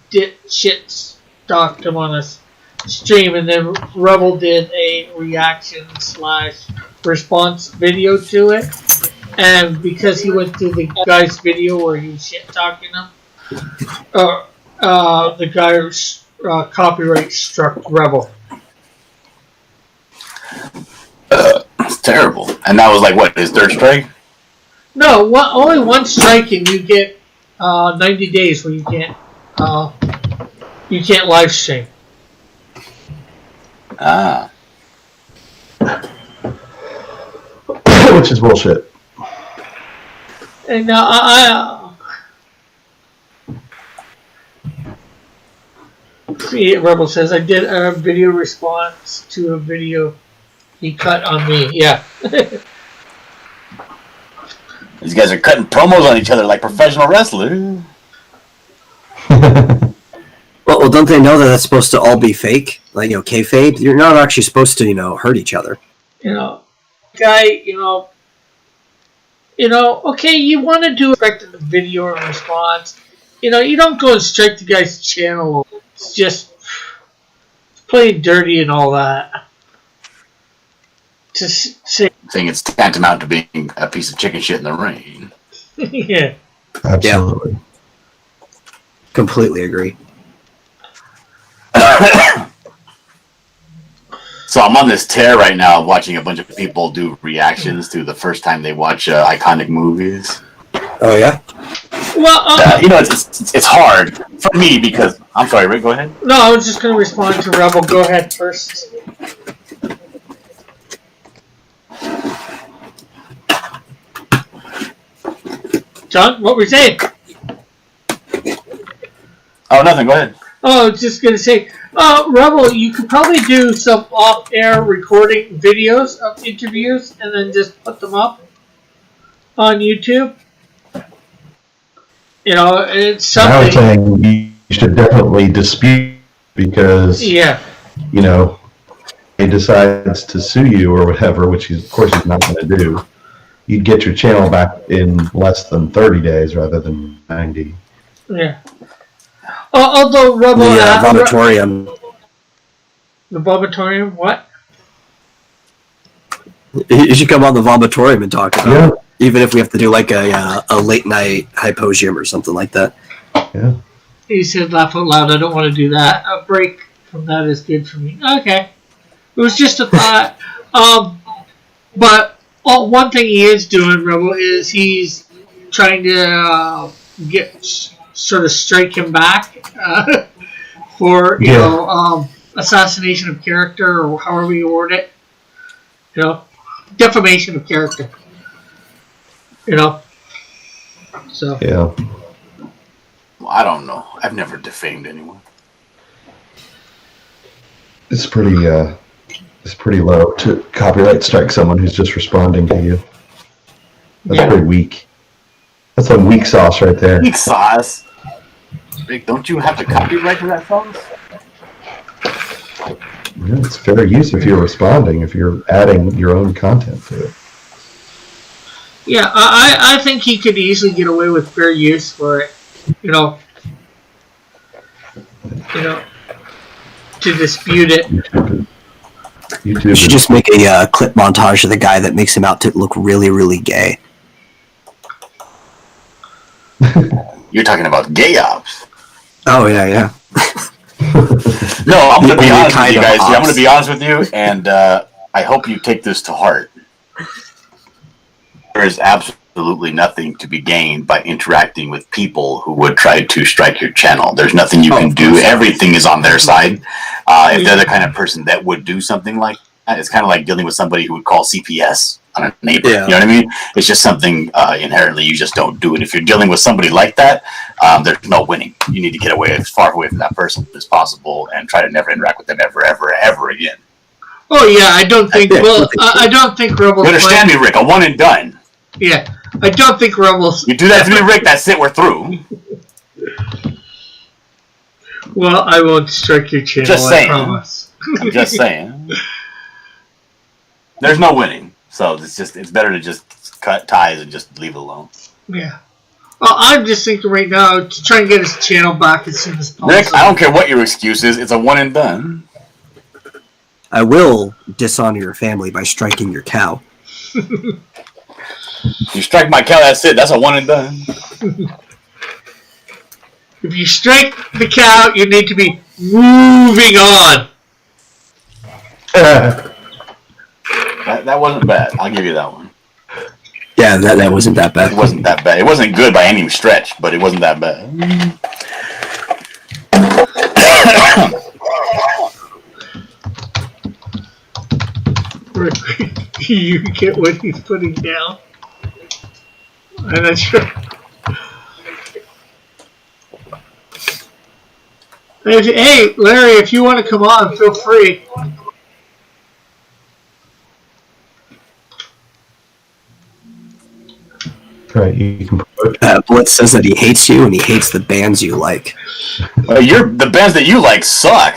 stalked him on a stream, and then Rebel did a reaction/response video to it. And because he went through the guy's video where he was shit-talking him, the guy copyright struck Rebel. It's terrible. And that was like, what, his third strike? No, only one strike, and you get 90 days where you can't live stream. Ah. Which is bullshit. And See, Rebel says, I did a video response to a video he cut on me. Yeah. These guys are cutting promos on each other like professional wrestlers. Well, don't they know that that's supposed to all be fake? Like, kayfabe? You're not actually supposed to, hurt each other. Guy, okay, you want to do a video in response. You don't go and strike the guy's channel. It's just playing dirty and all that. To say, I think it's tantamount to being a piece of chicken shit in the ring. yeah. Absolutely. Yeah. Completely agree. So I'm on this tear right now of watching a bunch of people do reactions to the first time they watch iconic movies. Oh, yeah? Well, it's hard for me because... I'm sorry, Rick, go ahead. No, I was just going to respond to Rebel. Go ahead first. John, what were you saying? Oh, nothing. Go ahead. Oh, I was just going to say, Rebel, you could probably do some off-air recording videos of interviews and then just put them up on YouTube. It's something. I was saying you should definitely dispute because, he decides to sue you or whatever, which of course he's not going to do. You'd get your channel back in less than 30 days rather than 90. Yeah. Although Rebel... The vomitorium. The vomitorium? What? You should come on the vomitorium and talk about Yeah. it. Even if we have to do like a late night hyposium or something like that. Yeah. He said, laugh out loud, I don't want to do that. A break from that is good for me. Okay. It was just a thought. But one thing he is doing, Rebel, is he's trying to sort of strike him back for, assassination of character or however you word it. Defamation of character. So. Yeah. Well, I don't know. I've never defamed anyone. It's pretty low to copyright strike someone who's just responding to you. That's pretty weak. That's some weak sauce right there. Weak sauce. Rick, don't you have to copyright for that sauce? Yeah, it's fair use if you're responding, if you're adding your own content to it. Yeah, I think he could easily get away with fair use for it. To dispute it. You should just make a clip montage of the guy that makes him out to look really, really gay. You're talking about gay ops. Oh, yeah. No, I'm going to be honest with you guys. Ops. I'm going to be honest with you, and I hope you take this to heart. There is absolutely nothing to be gained by interacting with people who would try to strike your channel. There's nothing you can do. Everything is on their side. If they're the kind of person that would do something like that, it's kind of like dealing with somebody who would call CPS on a neighbor. Yeah. You know what I mean? It's just something inherently you just don't do. And if you're dealing with somebody like that, there's no winning. You need to get away as far away from that person as possible and try to never interact with them ever again. Oh yeah, I don't think. Well, I don't think Rebels. You understand me, Rick? A one and done. Yeah, I don't think Rebels. You do that to me, Rick. That's it. We're through. Well, I won't strike your channel. Just saying. I promise. I'm just saying. There's no winning, so it's better to just cut ties and just leave it alone. Yeah. Well, I'm just thinking right now to try and get his channel back as soon as possible. Rick, I don't care what your excuse is. It's a one and done. I will dishonor your family by striking your cow. You strike my cow, that's it. That's a one and done. If you strike the cow, you need to be moving on. That wasn't bad. I'll give you that one. Yeah, that wasn't that bad. It wasn't that bad. It wasn't good by any stretch, but it wasn't that bad. You get what he's putting down? I'm not sure. Hey, Larry, if you want to come on, feel free. Right, you can promote. Blitz says that he hates you and he hates the bands you like. Well, the bands that you like suck.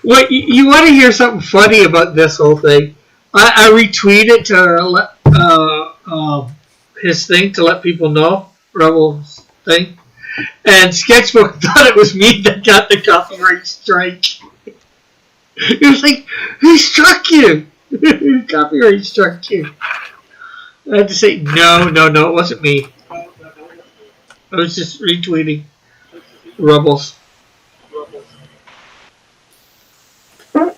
What you want to hear something funny about this whole thing? I retweeted to his thing to let people know, Rebel's thing, and Sketchbook thought it was me that got the copyright strike. He was like, "Who struck you? Who copyright struck you?" I had to say, no, it wasn't me. I was just retweeting Rebels. Who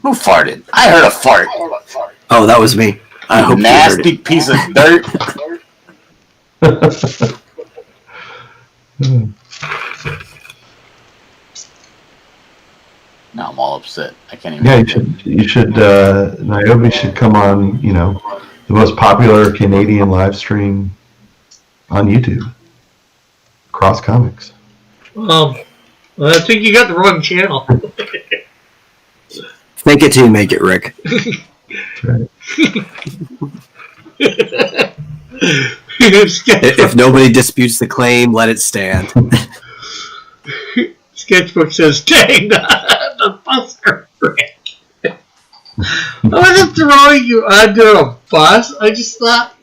farted? I heard a fart. Oh, that was me. I hope nasty you heard it. piece of dirt. Now I'm all upset. I can't even. Yeah, you should. Niobe should come on. You know, the most popular Canadian live stream on YouTube. Cross Comics. Well, I think you got the wrong channel. Think it till you make it, Rick. That's right. If nobody disputes the claim, let it stand. Sketchbook says, "Dang, the buster, Rick." I wasn't throwing you under a bus. I just thought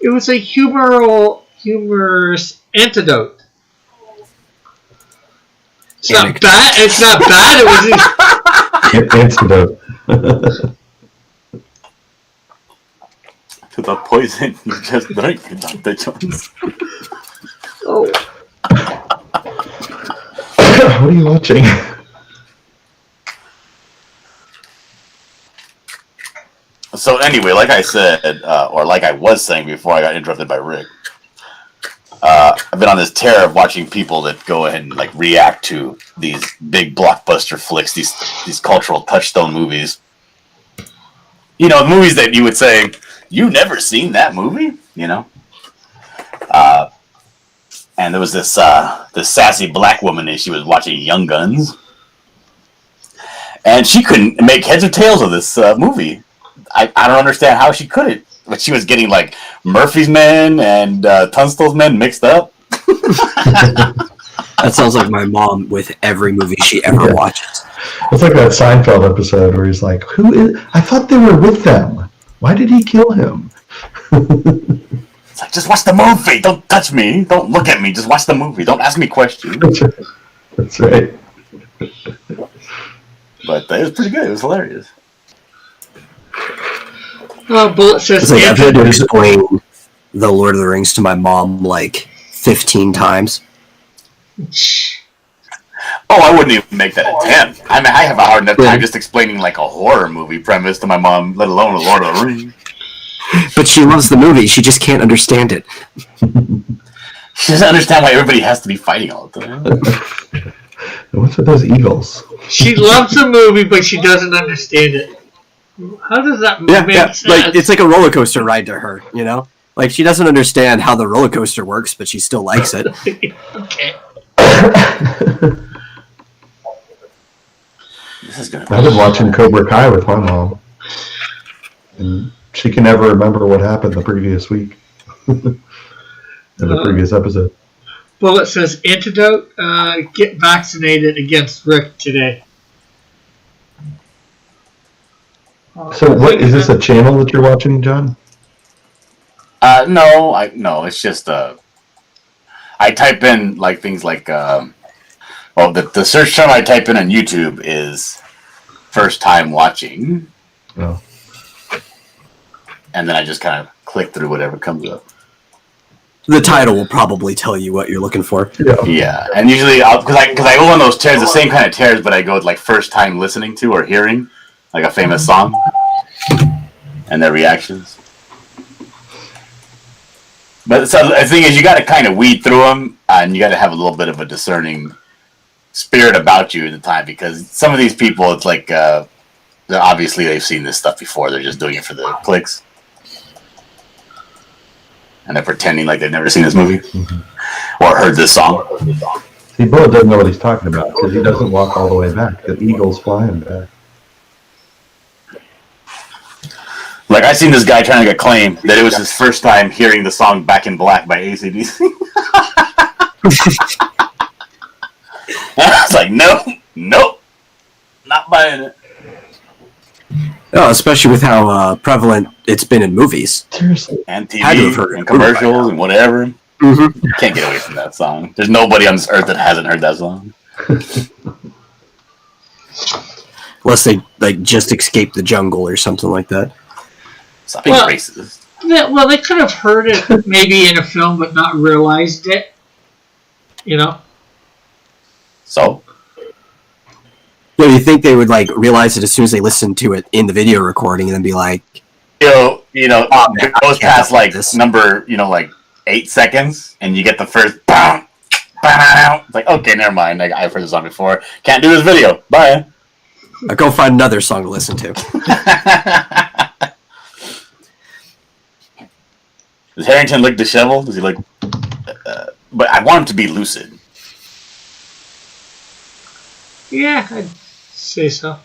it was a humorous antidote. It's not bad. It's not bad. It was. Antidote. To the poison you just drank, Dr. Jones. Oh. What are you watching? So anyway, like I said, or like I was saying before I got interrupted by Rick, I've been on this tear of watching people that go ahead and like react to these big blockbuster flicks, these cultural touchstone movies. You know, movies that you would say, "You never seen that movie?" You know. And there was this sassy black woman, and she was watching Young Guns, and she couldn't make heads or tails of this movie. I don't understand how she couldn't, but she was getting like Murphy's Men and Tunstall's Men mixed up. That sounds like my mom with every movie she ever watches. It's like that Seinfeld episode where he's like, "Who is? I thought they were with them. Why did he kill him?" It's like, just watch the movie. Don't touch me. Don't look at me. Just watch the movie. Don't ask me questions. That's right. But it was pretty good. It was hilarious. Bullet says, It's like I've had to explain the Lord of the Rings to my mom like 15 times. Oh, I wouldn't even make that attempt. I mean, I have a hard enough time just explaining like a horror movie premise to my mom, let alone the Lord of the Rings. But she loves the movie. She just can't understand it. She doesn't understand why everybody has to be fighting all the time. What's with those eagles? She loves the movie, but she doesn't understand it. How does that make sense? Like it's like a roller coaster ride to her, you know? Like she doesn't understand how the roller coaster works, but she still likes it. Okay. I've been watching Cobra Kai with my mom, and she can never remember what happened the previous week. In the previous episode. Bullet says, antidote, get vaccinated against Rick today. So what, is this a channel that you're watching, John? No, it's just I type in like things like the search term I type in on YouTube is first time watching. Oh. And then I just kind of click through whatever comes up. The title will probably tell you what you're looking for. Yeah, and usually because I go on those tears, the same kind of tears, but I go with like first time listening to or hearing like a famous song and their reactions. But so the thing is, you got to kind of weed through them, and you got to have a little bit of a discerning spirit about you at the time, because some of these people, it's like obviously they've seen this stuff before. They're just doing it for the clicks. And they're pretending like they've never seen this movie or heard this song. See, Bullet doesn't know what he's talking about because he doesn't walk all the way back. The eagle's flying back. Like, I seen this guy trying to get claim that it was his first time hearing the song Back in Black by AC/DC. I was like, nope, not buying it. Oh, especially with how prevalent it's been in movies. Seriously. And Had to have TV heard it. and commercials and whatever. Mm-hmm. Can't get away from that song. There's nobody on this earth that hasn't heard that song. Unless they like just escaped the jungle or something like that. Stop being racist. Yeah, well, they could have heard it maybe in a film but not realized it. You know? So? Yeah, you think they would like realize it as soon as they listen to it in the video recording and then be like, It goes past like number, like 8 seconds, and you get the first bam, bam. It's like, okay, never mind. I've heard this song before. Can't do this video. Bye. I'll go find another song to listen to. Does Harrington look disheveled? Does he look... but I want him to be lucid. Yeah, I'd say so.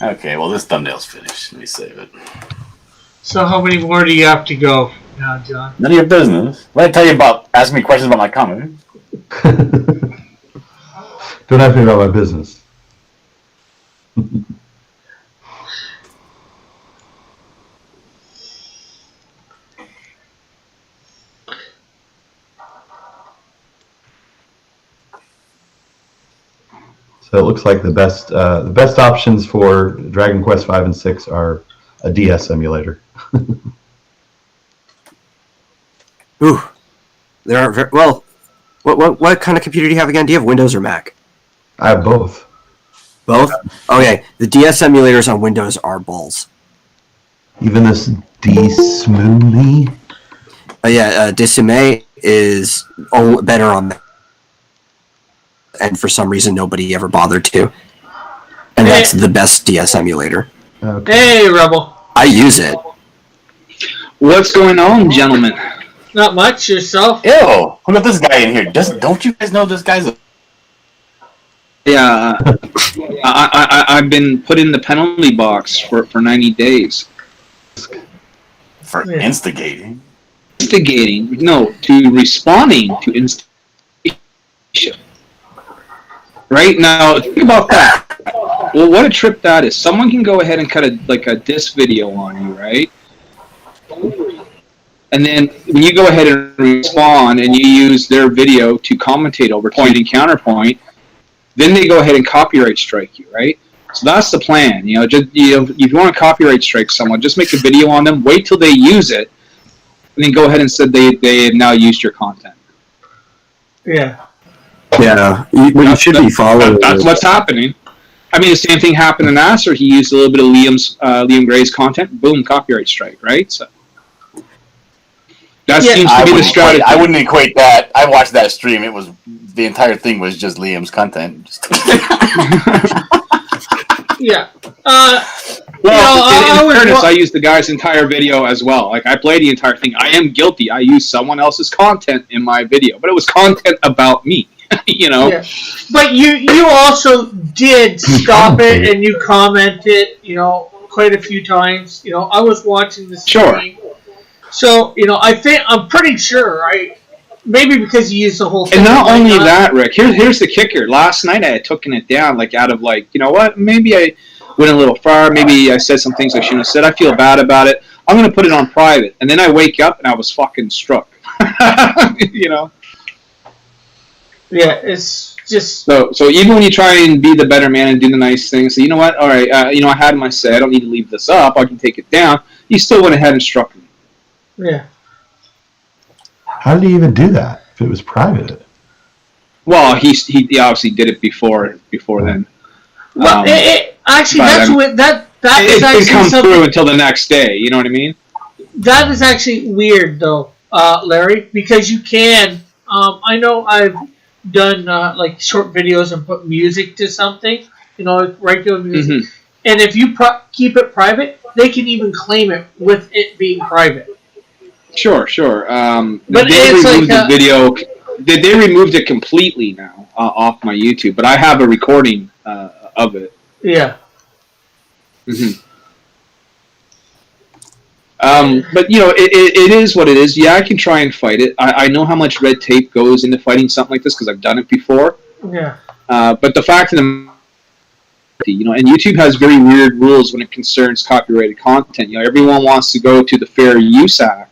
Okay, well, this thumbnail's finished. Let me save it. So how many more do you have to go now, John? None of your business. Let me tell you ask me questions about my comment. Don't ask me about my business. So it looks like the best options for Dragon Quest 5 and 6 are a DS emulator. Ooh, there aren't very well. What kind of computer do you have again? Do you have Windows or Mac? I have both. Both? Okay, the DS emulators on Windows are balls. Even this D-Smoothly? Decime is better on Mac. And for some reason, nobody ever bothered to. And that's the best DS emulator. Okay. Hey, Rebel. I use it. What's going on, gentlemen? Not much. Yourself? Ew! Look at this guy in here. Don't you guys know this guy's a... Yeah, I've been put in the penalty box for 90 days. For instigating? Instigating? No, to responding to instigation. Right now, think about that. Well, what a trip that is. Someone can go ahead and cut a diss video on you, right? And then when you go ahead and respond and you use their video to commentate over, point and counterpoint, then they go ahead and copyright strike you, right? So that's the plan. If you want to copyright strike someone, just make a video on them, wait till they use it, and then go ahead and say they have now used your content. Yeah. Yeah, you should be following. That's what's happening. I mean, the same thing happened in Nasser. He used a little bit of Liam Gray's content. Boom, copyright strike, right? So that seems to be the strategy. I wouldn't equate that. I watched that stream. The entire thing was just Liam's content. Yeah. Well, in fairness, I used the guy's entire video as well. Like, I played the entire thing. I am guilty. I used someone else's content in my video, but it was content about me. Yeah. But you also did stop it and you commented, quite a few times. I was watching the stream. Sure. So, I'm pretty sure, right? Maybe because you used the whole thing. And not only that, Rick, here's the kicker. Last night I had taken it down, out of you know what? Maybe I went a little far. Maybe I said some things I shouldn't have said. I feel bad about it. I'm going to put it on private. And then I wake up and I was fucking struck. Yeah, it's just... So even when you try and be the better man and do the nice things, say, you know what? All right, I had my say. I don't need to leave this up. I can take it down. You still went ahead and struck me. Yeah. How did he even do that if it was private? Well, he obviously did it before then. Well, actually, that's what that is it actually didn't come something, through until the next day. You know what I mean? That is actually weird, though, Larry, because you can. I know I've done short videos and put music to something, regular music, and if you keep it private, they can even claim it with it being private. Sure. But they it's removed like the video. They removed it completely now off my YouTube, but I have a recording of it. Yeah. Mm-hmm. But it is what it is. Yeah, I can try and fight it. I know how much red tape goes into fighting something like this because I've done it before. Yeah. But the fact of the and YouTube has very weird rules when it concerns copyrighted content. Everyone wants to go to the Fair Use Act.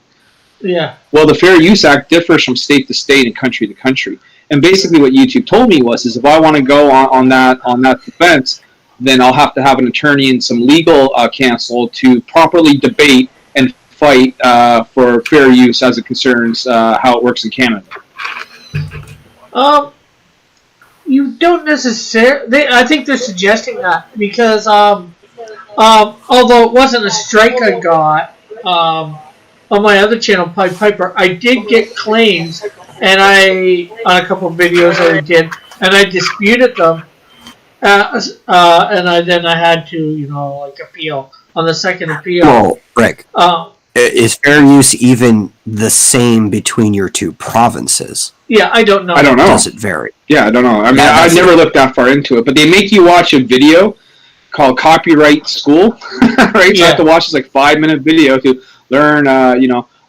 Yeah. Well, the Fair Use Act differs from state to state and country to country. And basically, what YouTube told me is if I want to go on that defense, then I'll have to have an attorney and some legal counsel to properly debate and fight for fair use as it concerns how it works in Canada. You don't necessarily. I think they're suggesting that because although it wasn't a strike I got on my other channel, Pied Piper, I did get claims, and on a couple of videos I did, and I disputed them, and I had to appeal on the second appeal. Well, Rick, is fair use even the same between your two provinces? Yeah, I don't know. Does it vary? Yeah, I don't know. I mean, I've never looked that far into it, but they make you watch a video called Copyright School, right? So I have to watch this 5-minute video to learn,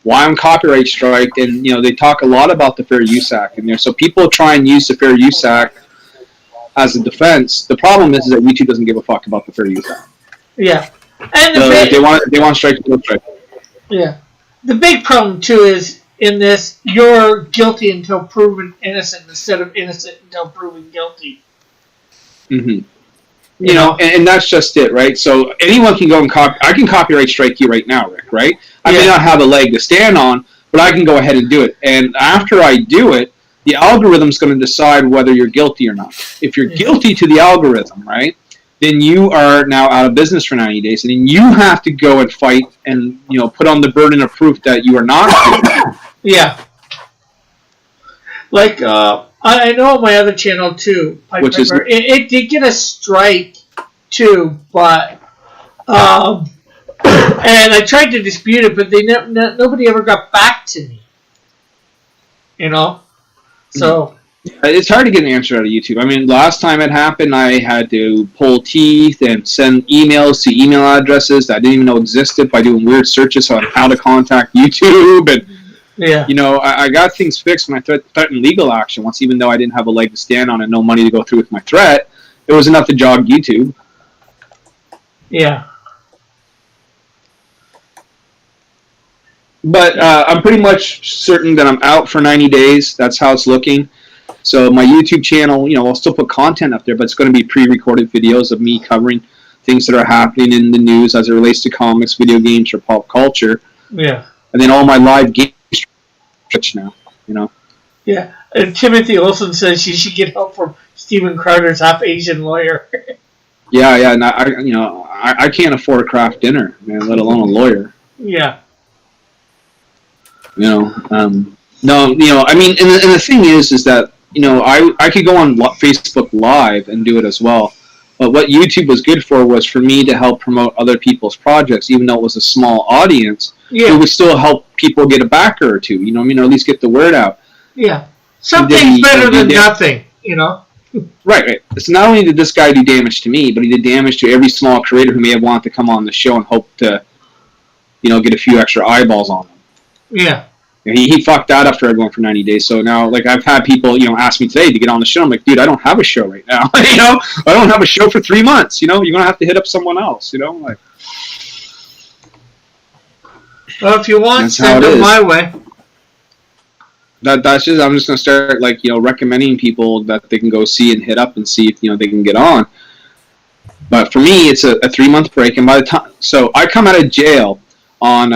why I'm copyright striked, and they talk a lot about the Fair Use Act in there. So people try and use the Fair Use Act as a defense. The problem is that YouTube doesn't give a fuck about the Fair Use Act. Yeah, and if they want strike, they'll strike. Yeah, the big problem too is in this, you're guilty until proven innocent instead of innocent until proven guilty. Mm-hmm. And that's just it, right? So anyone can go and I can copyright strike you right now, Rick, right? I may not have a leg to stand on, but I can go ahead and do it. And after I do it, the algorithm's going to decide whether you're guilty or not. If you're guilty to the algorithm, right, then you are now out of business for 90 days. And then you have to go and fight and, put on the burden of proof that you are not guilty. Yeah. I know on my other channel too, it did get a strike too, but and I tried to dispute it, but nobody ever got back to me. So it's hard to get an answer out of YouTube. I mean, last time it happened, I had to pull teeth and send emails to email addresses that I didn't even know existed by doing weird searches on how to contact YouTube and. Yeah. I got things fixed when I threatened legal action once, even though I didn't have a leg to stand on and no money to go through with my threat. It was enough to jog YouTube. Yeah. But I'm pretty much certain that I'm out for 90 days. That's how it's looking. So my YouTube channel, I'll still put content up there, but it's going to be pre-recorded videos of me covering things that are happening in the news as it relates to comics, video games, or pop culture. Yeah. And then all my live games now, Yeah, and Timothy Olsen says you should get help from Stephen Crowder's half Asian lawyer. Yeah, and I can't afford a craft dinner, man, let alone a lawyer. Yeah. No, I mean, and the thing is that I could go on Facebook Live and do it as well. But what YouTube was good was for me to help promote other people's projects, even though it was a small audience. Yeah. It would still help people get a backer or two, or at least get the word out. Yeah. Something's better than nothing, Right. So not only did this guy do damage to me, but he did damage to every small creator who may have wanted to come on the show and hope to, get a few extra eyeballs on him. Yeah. And he fucked that up for everyone for 90 days. So now, I've had people, ask me today to get on the show. I'm like, dude, I don't have a show right now. I don't have a show for 3 months. You're going to have to hit up someone else, Well, if you want, send it my way. That's just, I'm just going to start, recommending people that they can go see and hit up and see if, they can get on. But for me, it's a 3-month break. And by the time, so I come out of jail on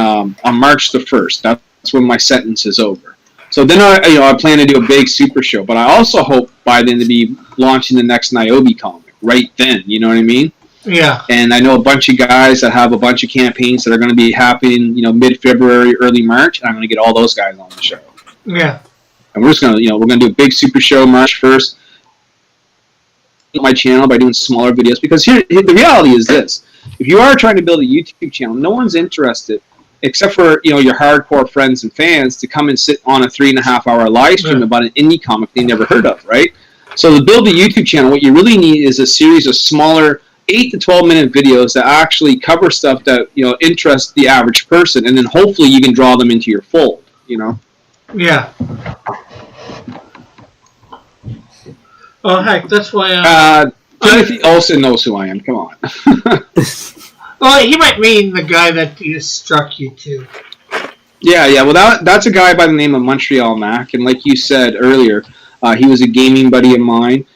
March the 1st. That's when my sentence is over. So then I plan to do a big super show. But I also hope by then to be launching the next Niobe comic right then. You know what I mean? Yeah. And I know a bunch of guys that have a bunch of campaigns that are going to be happening, mid-February, early March, and I'm going to get all those guys on the show. Yeah. And we're just going to, we're going to do a big super show March 1st. My channel by doing smaller videos, because the reality is this: if you are trying to build a YouTube channel, no one's interested except for your hardcore friends and fans, to come and sit on a 3.5-hour live stream about an indie comic they never heard of, right? So to build a YouTube channel, what you really need is a series of smaller 8 to 12 minute videos that actually cover stuff that interests the average person, and then hopefully you can draw them into your fold. Yeah. Oh heck, that's why. Timothy Olsen knows who I am. Come on. Well, he might mean the guy that struck you too. Yeah. Well, that's a guy by the name of Montreal Mac, and like you said earlier, he was a gaming buddy of mine.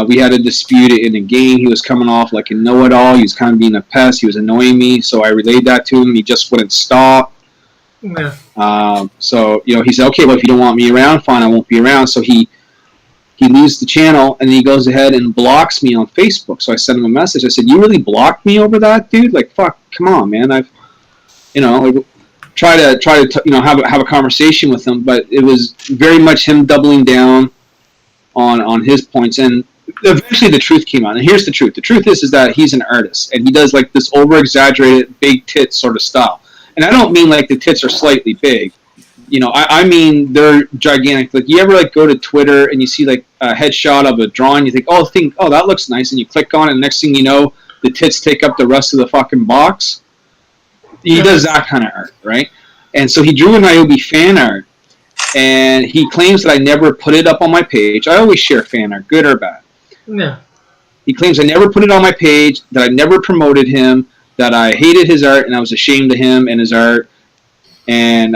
We had a dispute in a game. He was coming off like a know-it-all. He was kind of being a pest. He was annoying me, so I relayed that to him. He just wouldn't stop. Yeah. So he said, okay, well, if you don't want me around, fine, I won't be around. So he leaves the channel, and then he goes ahead and blocks me on Facebook. So I sent him a message. I said, you really blocked me over that, dude? Like, fuck, come on, man. I've, try to have a conversation with him, but it was very much him doubling down on his points. And eventually the truth came out. And here's the truth. The truth is that he's an artist, and he does like this over-exaggerated big tits sort of style. And I don't mean like the tits are slightly big. I mean they're gigantic. Like, you ever like go to Twitter and you see like a headshot of a drawing, you think, oh, that looks nice, and you click on it, and next thing you know, the tits take up the rest of the fucking box. He does that kind of art, right? And so he drew a Niobe fan art, and he claims that I never put it up on my page. I always share fan art, good or bad. Yeah. He claims I never put it on my page, that I never promoted him, that I hated his art, and I was ashamed of him and his art. And,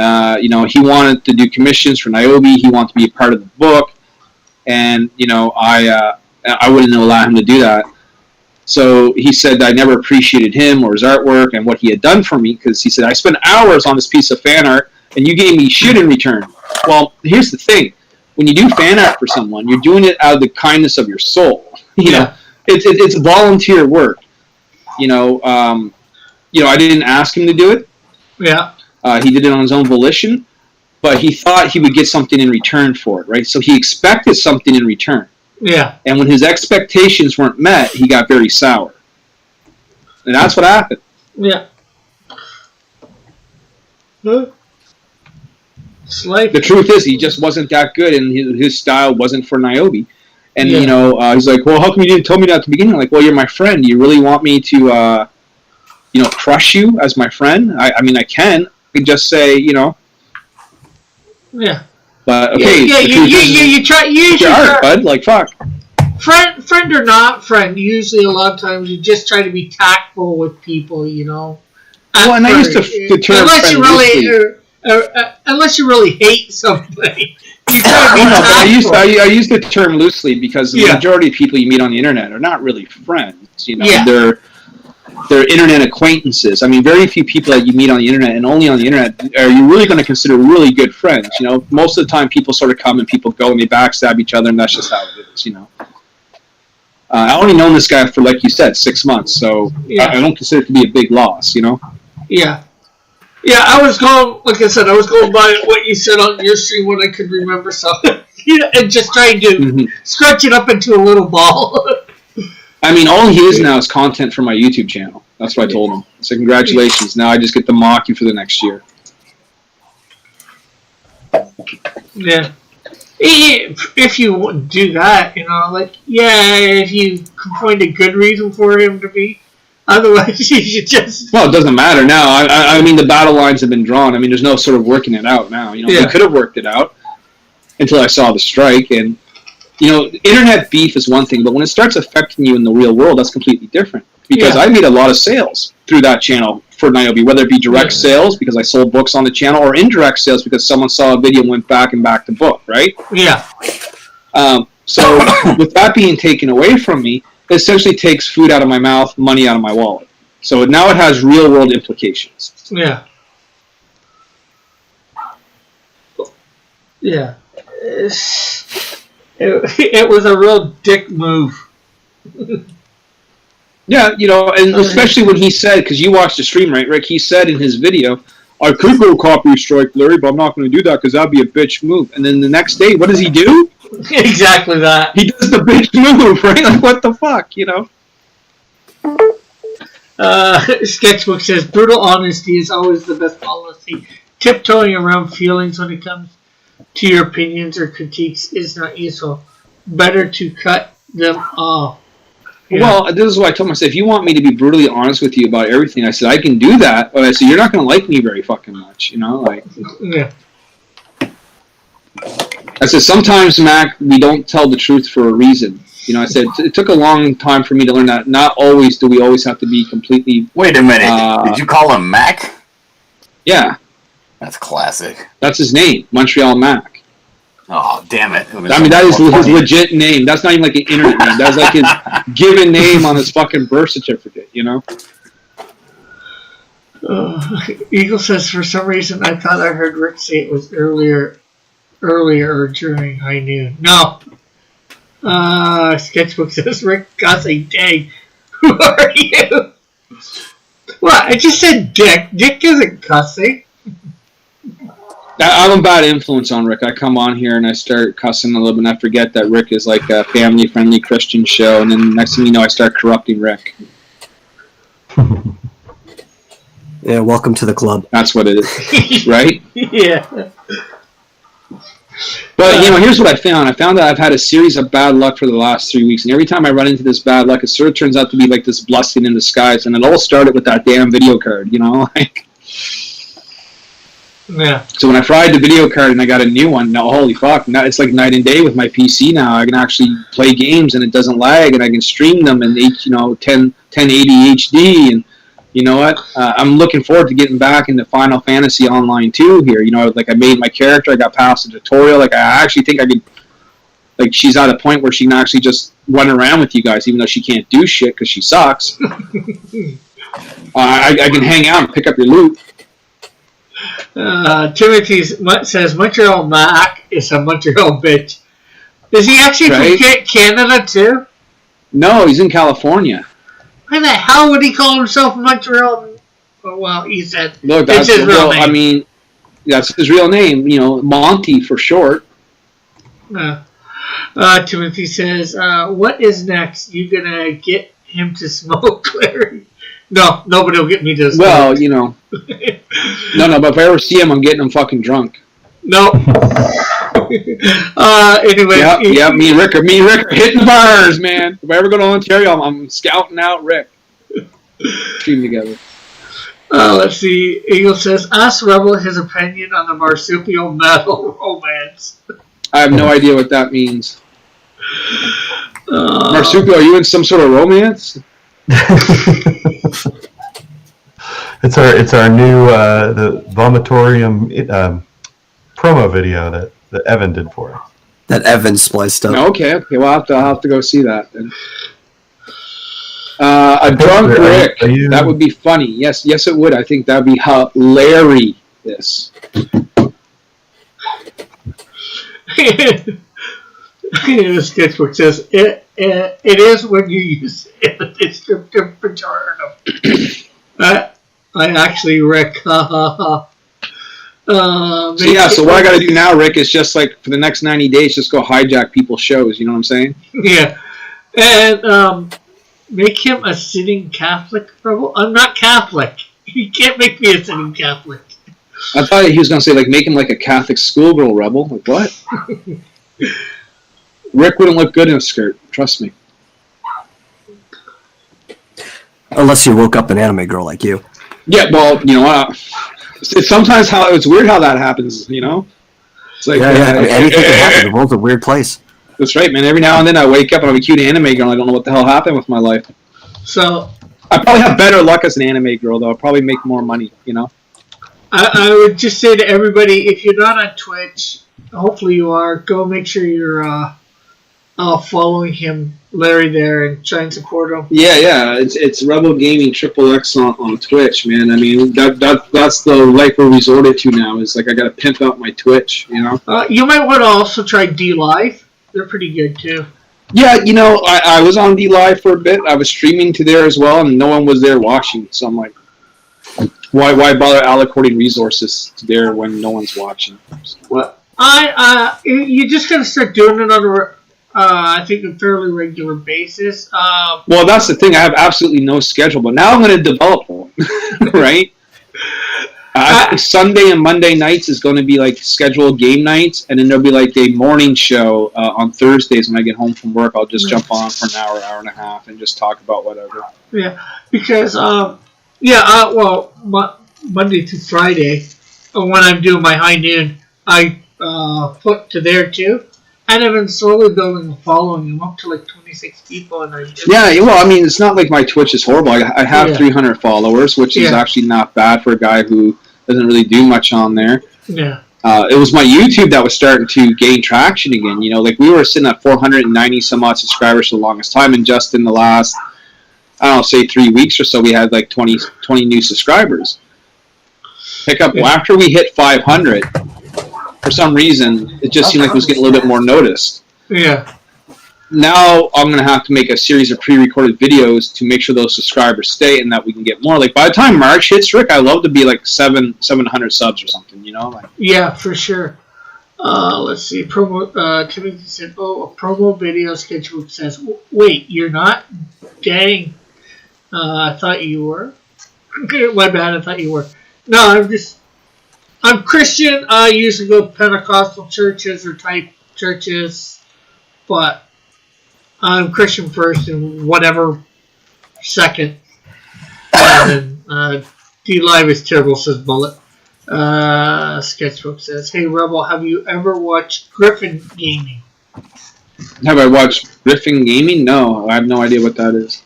he wanted to do commissions for Niobe. He wanted to be a part of the book. And, I wouldn't allow him to do that. So he said that I never appreciated him or his artwork and what he had done for me, because he said, I spent hours on this piece of fan art, and you gave me shit in return. Well, here's the thing. When you do fan art for someone, you're doing it out of the kindness of your soul. It's volunteer work. I didn't ask him to do it. Yeah. He did it on his own volition, but he thought he would get something in return for it, right? So he expected something in return. Yeah. And when his expectations weren't met, he got very sour. And that's what happened. Yeah. It's like, the truth is, he just wasn't that good, and his style wasn't for Niobe. And, he's like, well, how come you didn't tell me that at the beginning? I'm like, well, you're my friend. Do you really want me to, crush you as my friend? I mean, I can. I can just say, Yeah. But, okay. Yeah, you try, usually art, bud. Like, fuck. Friend or not friend, usually a lot of times you just try to be tactful with people, Well, and I used to term unless friend you really, unless you really hate somebody. You try to be tactful. I use the term loosely because the majority of people you meet on the internet are not really friends. They're internet acquaintances. I mean, very few people that you meet on the internet, and only on the internet, are you really going to consider really good friends. Most of the time people sort of come and people go, and they backstab each other, and that's just how it is. I only known this guy for, like you said, 6 months, so I don't consider it to be a big loss. Yeah. Yeah, I was going by what you said on your stream when I could remember something, and just trying to scrunch it up into a little ball. I mean, all he is now is content for my YouTube channel. That's what I told him. So congratulations. Now I just get to mock you for the next year. Yeah. If you do that, if you can find a good reason for him to be. Otherwise, you should just... Well, it doesn't matter now. I mean, the battle lines have been drawn. I mean, there's no sort of working it out now. They could have worked it out until I saw the strike. And, internet beef is one thing, but when it starts affecting you in the real world, that's completely different. Because I made a lot of sales through that channel for Niobe, whether it be direct sales because I sold books on the channel, or indirect sales because someone saw a video and went back and back the book, right? Yeah. So with that being taken away from me, it essentially takes food out of my mouth, money out of my wallet. So now it has real world implications. Yeah. Yeah. It was a real dick move. Yeah, and especially when he said, because you watched the stream, right, Rick? He said in his video, I could go copy strike Larry, but I'm not going to do that because that'd be a bitch move. And then the next day, what does he do? Exactly that. He does the bitch move, right? Like, what the fuck, Sketchbook says, brutal honesty is always the best policy. Tiptoeing around feelings when it comes to your opinions or critiques is not useful. Better to cut them off. Yeah. Well, this is what I told myself. If you want me to be brutally honest with you about everything, I said, I can do that. But I said, you're not going to like me very fucking much, you know? Like, Yeah. I said, sometimes, Mac, we don't tell the truth for a reason. You know, I said, it took a long time for me to learn that not always do we always have to be completely... Wait a minute. Did you call him Mac? Yeah. That's classic. That's his name, Montreal Mac. Oh, damn it. I mean, that is his legit name. That's not even like an internet name. That's like his given name on his fucking birth certificate, you know? Eagle says, for some reason, I thought I heard Rick say it was earlier or during high noon. No. Sketchbook says, Rick cussing. Dang. Who are you? What? I just said Dick. Dick isn't cussing. I'm a bad influence on Rick. I come on here and I start cussing a little bit and I forget that Rick is like a family-friendly Christian show, and then next thing you know, I start corrupting Rick. Yeah, welcome to the club. That's what it is, right? Yeah. But, you know, here's what I found. I found that I've had a series of bad luck for the last 3 weeks, and every time I run into this bad luck, it sort of turns out to be like this blessing in disguise, and it all started with that damn video card, you know? Like, Yeah. so when I fried the video card and I got a new one, now holy fuck, now it's like night and day with my PC now. I can actually play games and it doesn't lag, and I can stream them in 1080 HD, and you know what? I'm looking forward to getting back into Final Fantasy Online 2 here. You know, like I made my character, I got past the tutorial. Like I actually think I could, like she's at a point where she can actually just run around with you guys, even though she can't do shit because she sucks. I can hang out and pick up your loot. Timothy says Montreal Mac is a Montreal bitch. Is he actually from Canada too? No, he's in California. Why the hell would he call himself Montreal? Oh, well, he said look, that's it's his real name. I mean, that's his real name. You know, Monty for short. Timothy says, "What is next? You gonna get him to smoke, Larry?" No, nobody will get me to smoke. Well, you know, no. But if I ever see him, I'm getting him fucking drunk. No. Anyway. Yeah. Me and Rick are hitting bars, man. If I ever go to Ontario, I'm scouting out Rick. Team together. Let's see. Eagle says, ask Rebel his opinion on the marsupial metal romance. I have no idea what that means. Marsupial, are you in some sort of romance? It's our new the vomitorium promo video that Evan did for us. That Evan spliced up. Okay. Well, I'll have to go see that then. A drunk Rick. That would be funny. Yes, it would. I think that would be hilarious. The sketchbook says, it is when you use it in a descriptive pejorative. I actually, Rick, ha ha ha. So what I got to do now, Rick, is just like for the next 90 days, just go hijack people's shows. You know what I'm saying? Yeah, and make him a sitting Catholic, Rebel. I'm not Catholic. You can't make me a sitting Catholic. I thought he was going to say like make him like a Catholic schoolgirl, Rebel. Like what? Rick wouldn't look good in a skirt. Trust me. Unless you woke up an anime girl like you. Yeah, well, you know, it's sometimes it's weird how that happens, you know? It's like, anything can happen. The world's a weird place. That's right, man. Every now and then I wake up and I'm a cute anime girl and I don't know what the hell happened with my life. So I probably have better luck as an anime girl, though. I'll probably make more money, you know? I would just say to everybody, if you're not on Twitch, hopefully you are, go make sure you're following him, Larry, there, and try and support him. Yeah. It's Rebel Gaming XXX on Twitch, man. I mean, that's the life we're resorted to now. Is like I got to pimp out my Twitch, you know. You might want to also try DLive. They're pretty good too. Yeah, you know, I was on DLive for a bit. I was streaming to there as well, and no one was there watching. So I'm like, why bother allocating resources to there when no one's watching? Well, you just gotta start doing it I think a fairly regular basis. Well, that's the thing. I have absolutely no schedule, but now I'm going to develop one, right? Sunday and Monday nights is going to be like scheduled game nights, and then there'll be like a morning show on Thursdays when I get home from work. I'll just jump on for an hour, hour and a half, and just talk about whatever. Yeah, because Monday through Friday, when I'm doing my high noon, I put to there too, and I've been slowly building a following. I'm up to like 26 people, and Well, I mean, it's not like my Twitch is horrible. I have 300 followers, which is actually not bad for a guy who doesn't really do much on there. Yeah. It was my YouTube that was starting to gain traction again. You know, like we were sitting at 490 some odd subscribers for the longest time, and just in the last, I don't know, say 3 weeks or so, we had like 20 new subscribers. After we hit 500, for some reason, it just seemed like it was getting a little bit more noticed. Yeah. Now I'm going to have to make a series of pre-recorded videos to make sure those subscribers stay and that we can get more. Like by the time March hits, Rick, I'd love to be like 700 subs or something, you know? Like, yeah, for sure. Let's see. Timothy said, a promo video schedule says, wait, you're not? Dang. I thought you were. My bad, I thought you were. No, I'm Christian. I usually go to Pentecostal churches or type churches, but I'm Christian first and whatever second. And then D-Live is terrible, says Bullet. Sketchbook says, hey, Rebel, have you ever watched Griffin Gaming? Have I watched Griffin Gaming? No, I have no idea what that is.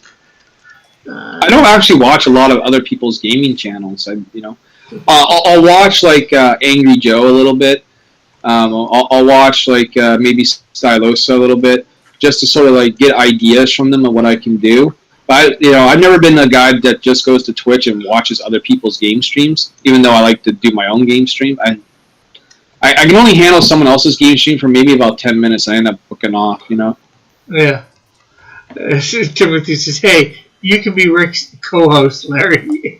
I don't actually watch a lot of other people's gaming channels. I'll watch like Angry Joe a little bit. I'll watch like maybe Stylosa a little bit, just to sort of like get ideas from them of what I can do. But I've never been a guy that just goes to Twitch and watches other people's game streams, even though I like to do my own game stream. I can only handle someone else's game stream for maybe about 10 minutes. I end up booking off, Yeah. Timothy says, hey, you can be Rick's co-host, Larry.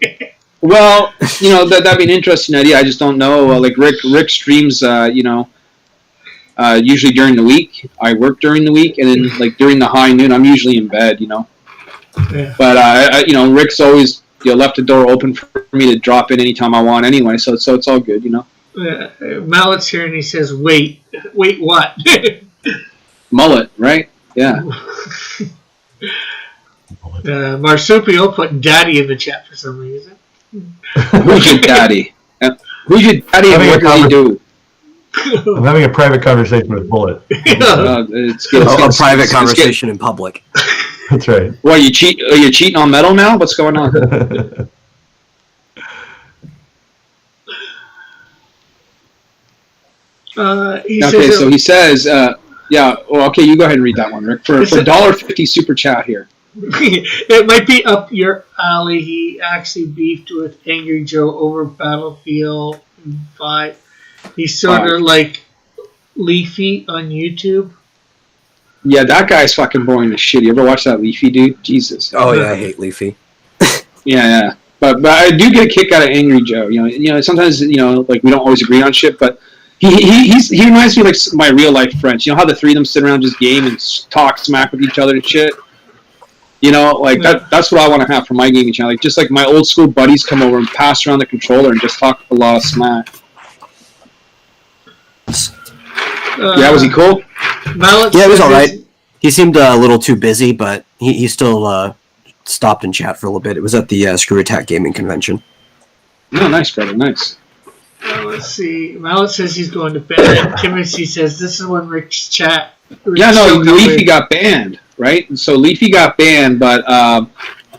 Well, that'd be an interesting idea. I just don't know. Like Rick streams, usually during the week. I work during the week, and then like during the high noon, I'm usually in bed. Yeah. But Rick's always left the door open for me to drop in anytime I want anyway. So it's all good. Yeah. Mallet's here, and he says, "Wait, what?" Mullet, right? Yeah. Marsupio put daddy in the chat for some reason. Who's your daddy? Who's your daddy and what does he do? I'm having a private conversation with Bullet. It's a private conversation in public. That's right. What, are you cheating on metal now? What's going on? He says, okay, you go ahead and read that one, Rick. For $1.50 super chat here. It might be up your alley. He actually beefed with Angry Joe over Battlefield 5. He's sort of like Leafy on YouTube. Yeah, that guy's fucking boring as shit. You ever watch that Leafy dude? Jesus. Oh yeah, I hate Leafy. Yeah. But I do get a kick out of Angry Joe. Sometimes like we don't always agree on shit, but he reminds me of like my real life friends. You know how the three of them sit around just game and talk smack with each other and shit. That's what I want to have for my gaming channel. Like just like my old school buddies come over and pass around the controller and just talk a lot of smack. Was he cool? Yeah, it was all right. He seemed a little too busy, but he still stopped in chat for a little bit. It was at the Screw Attack Gaming Convention. Oh, nice, brother, nice. Let's see. Mallet says he's going to bed. Timothy says this is when Rick's chat. Leafy got banned, right? So Leafy got banned, but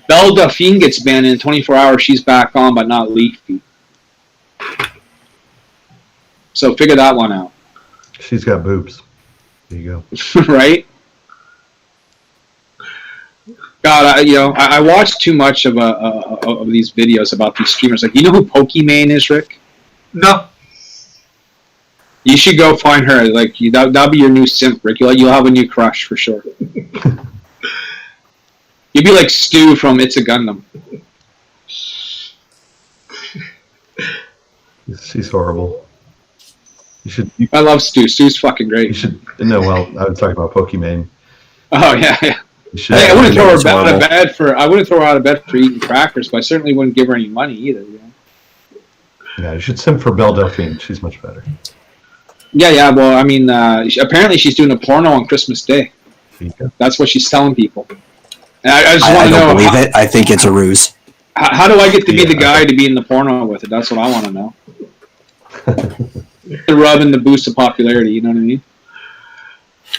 Belle Delphine gets banned in 24 hours. She's back on, but not Leafy. So figure that one out. She's got boobs. There you go. Right? God, I watch too much of these videos about these streamers. Like, you know who Pokimane is, Rick? No. You should go find her. Like, that'll be your new simp, Rick. You'll have a new crush for sure. You'd be like Stu from It's a Gundam. She's horrible. You should. I love Stu. Stu's fucking You great. should. No, well, I was talking about Pokimane. Oh yeah. You should. Hey, I wouldn't throw her Pokemon's out of horrible. bed for. I wouldn't throw her out of bed for eating crackers, but I certainly wouldn't give her any money either. You know? Yeah, you should sim for Belle Delphine. She's much better. Yeah. Well, I mean, apparently she's doing a porno on Christmas Day. There you go. That's what she's telling people. And I just I want to don't know believe how, it. I think it's a ruse. how do I get to be Yeah. the guy to be in the porno with it? That's what I want to know. The rub and the boost of popularity. You know what I mean?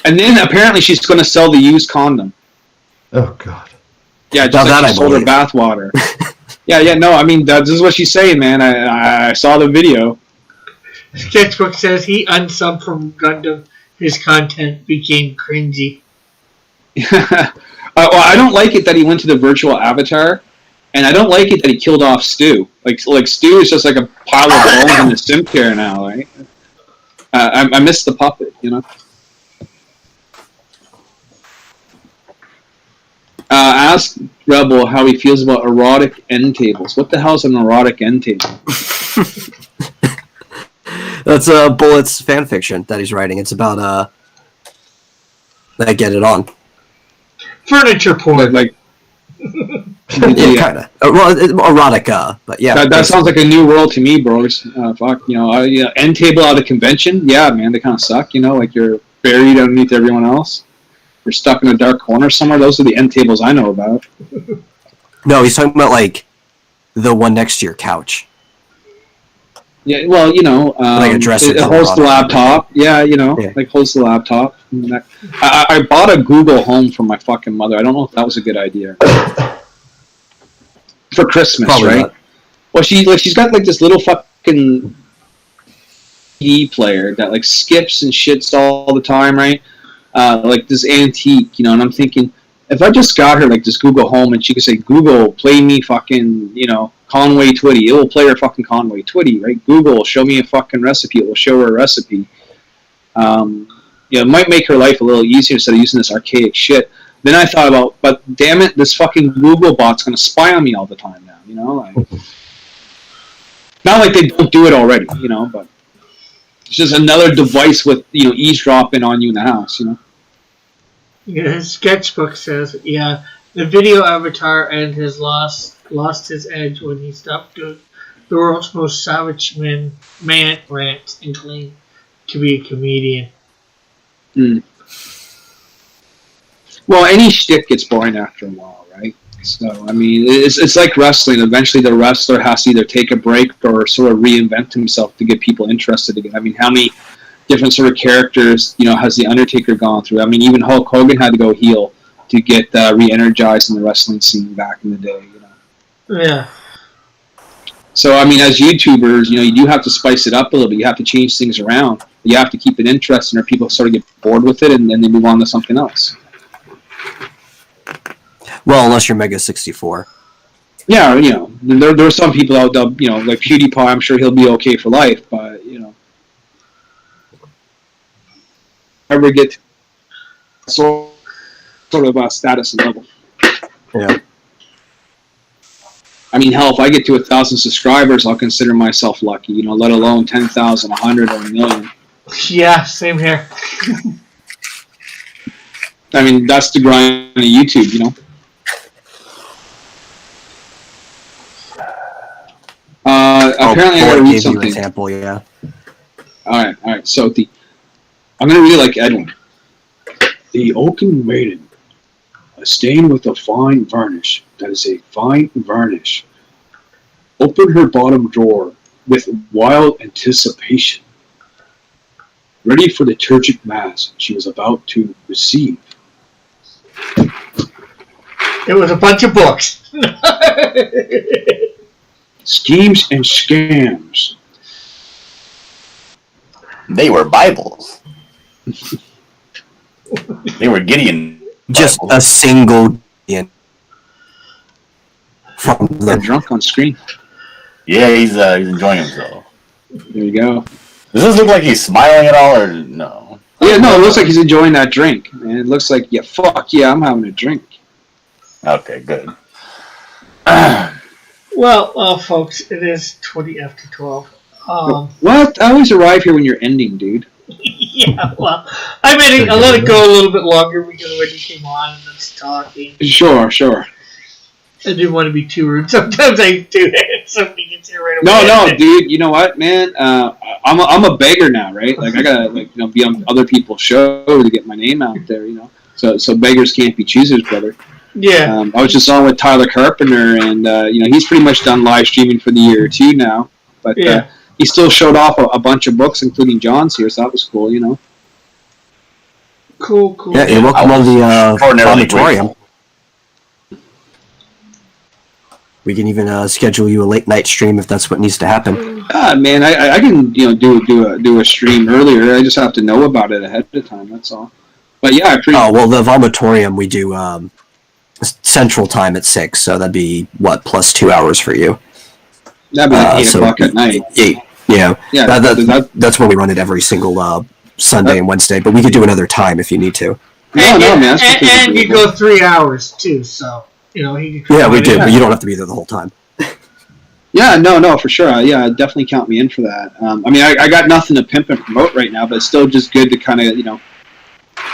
And then apparently she's going to sell the used condom. Oh God. Yeah, Now just that like I she sold her believe. bathwater. Yeah. No, I mean this is what she's saying, man. I saw the video. Sketchbook says he unsubbed from Gundam. His content became cringy. Well, I don't like it that he went to the virtual avatar, and I don't like it that he killed off Stu. Like Stu is just like a pile of bones in the sim chair now, right? I miss the puppet, you know. Ask Rebel how he feels about erotic end tables. What the hell's an erotic end table? That's Bullet's fan fiction that he's writing. It's about that get it on. Furniture porn. Like Yeah, kind of. Well, erotica, but yeah. that sounds like a new world to me, bros. Fuck, you know, end table at a convention. Yeah, man, they kind of suck. You know, like you're buried underneath everyone else. You're stuck in a dark corner somewhere. Those are the end tables I know about. No, he's talking about like the one next to your couch. Yeah, well, you know, Like a dresser it drawer holds on the it. laptop. Yeah, you know, Yeah. like holds the laptop. I bought a Google Home for my fucking mother. I don't know if that was a good idea for Christmas, Probably right? not. Well, she's got like this little fucking CD player that like skips and shits all the time, right? Like this antique, you know. And I'm thinking, if I just got her like this Google Home and she could say, "Google, play me fucking, you know, Conway Twitty," it will play her fucking Conway Twitty, right? Google, show me a fucking recipe. It will show her a recipe. You know, it might make her life a little easier instead of using this archaic shit. Then I thought about, but damn it, this fucking Google bot's gonna spy on me all the time now. You know, like not like they don't do it already, you know, but it's just another device with, you know, eavesdropping on you in the house, you know. Yeah, his sketchbook says, yeah, the video avatar and his lost his edge when he stopped doing the world's most savage man rants and claimed to be a comedian. Well, any shtick gets boring after a while, right? So, I mean, it's like wrestling. Eventually, the wrestler has to either take a break or sort of reinvent himself to get people interested again. I mean, how many different sort of characters, you know, has The Undertaker gone through? I mean, even Hulk Hogan had to go heel to get re-energized in the wrestling scene back in the day, you know. Yeah. So, I mean, as YouTubers, you know, you do have to spice it up a little bit. You have to change things around. You have to keep it interesting or people sort of get bored with it and then they move on to something else. Well, unless you're Mega 64. Yeah, you know, there are some people out there, you know, like PewDiePie, I'm sure he'll be okay for life, but, you know. Ever get sort of status and level. Yeah. I mean, hell, if I get to 1,000 subscribers, I'll consider myself lucky, you know, let alone 10,000, 100, or 1,000,000. Yeah, same here. I mean, that's the grind of YouTube, you know. Apparently, I gotta read gave you an something. example, yeah. All right. So I'm gonna read it like Edwin. The oaken maiden, a stain with a fine varnish. That is a fine varnish. Opened her bottom drawer with wild anticipation, ready for the liturgic mass she was about to receive. It was a bunch of books. Schemes and scams. They were Bibles. They were Gideon. Just Bibles. a single from They're the drunk on screen. Yeah, he's enjoying himself. There you go. Does this look like he's smiling at all, or no? Yeah, no, it looks like he's enjoying that drink. And it looks like, yeah, fuck yeah, I'm having a drink. Okay, good. Well, folks, it is 20 after 12. What? I always arrive here when you're ending, dude. Yeah, well, I let it go a little bit longer because when you came on and was talking. Sure. I didn't want to be too rude. Sometimes I do it. Somebody gets here right away. No, dude. You know what, man? I'm a beggar now, right? Like I gotta be on other people's show to get my name out there, So beggars can't be choosers, brother. Yeah. I was just on with Tyler Carpenter, and he's pretty much done live streaming for the year or two now. But he still showed off a bunch of books, including John's here, so that was cool, Cool. Yeah, you're welcome on the auditorium. We can even schedule you a late night stream if that's what needs to happen. Man, I can do a stream earlier. I just have to know about it ahead of time. That's all. But yeah, the vomitorium we do Central Time at 6, so that'd be plus 2 hours for you. That'd be like 8 o'clock at night. 8. Yeah. That's when we run it every single Sunday and Wednesday. But we could do another time if you need to. No, man. And you go 3 hours too, so. He we do, but you don't have to be there the whole time. Yeah, no, for sure. Definitely count me in for that. I got nothing to pimp and promote right now, but it's still just good to kind of,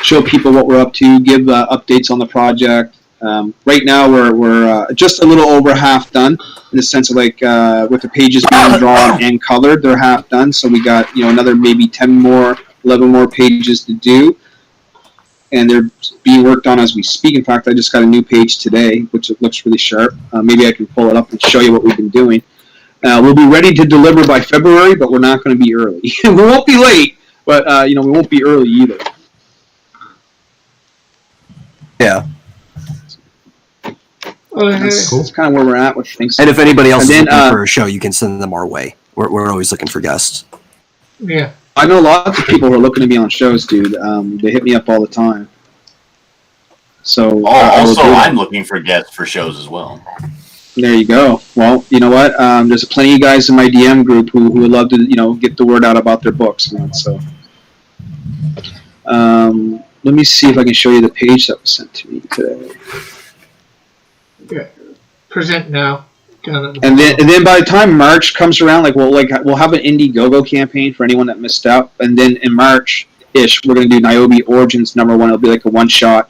show people what we're up to, give updates on the project. Right now, we're just a little over half done, in the sense of with the pages being drawn and colored, they're half done. So we got another maybe 11 more pages to do. And they're being worked on as we speak. In fact, I just got a new page today, which looks really sharp. Maybe I can pull it up and show you what we've been doing. We'll be ready to deliver by February, but we're not going to be early. We won't be late, but we won't be early either. Yeah. That's kind of where we're at with things. And if anybody else is looking for a show, you can send them our way. We're always looking for guests. Yeah. I know lots of people who are looking to be on shows, dude. They hit me up all the time. So I'm looking for guests for shows as well. There you go. Well, you know what? There's plenty of guys in my DM group who would love to, get the word out about their books, man. So, let me see if I can show you the page that was sent to me today. Yeah. Present now. And then by the time March comes around, we'll have an Indiegogo campaign for anyone that missed out, and then in March-ish we're going to do Niobe Origins #1. It'll be like a one-shot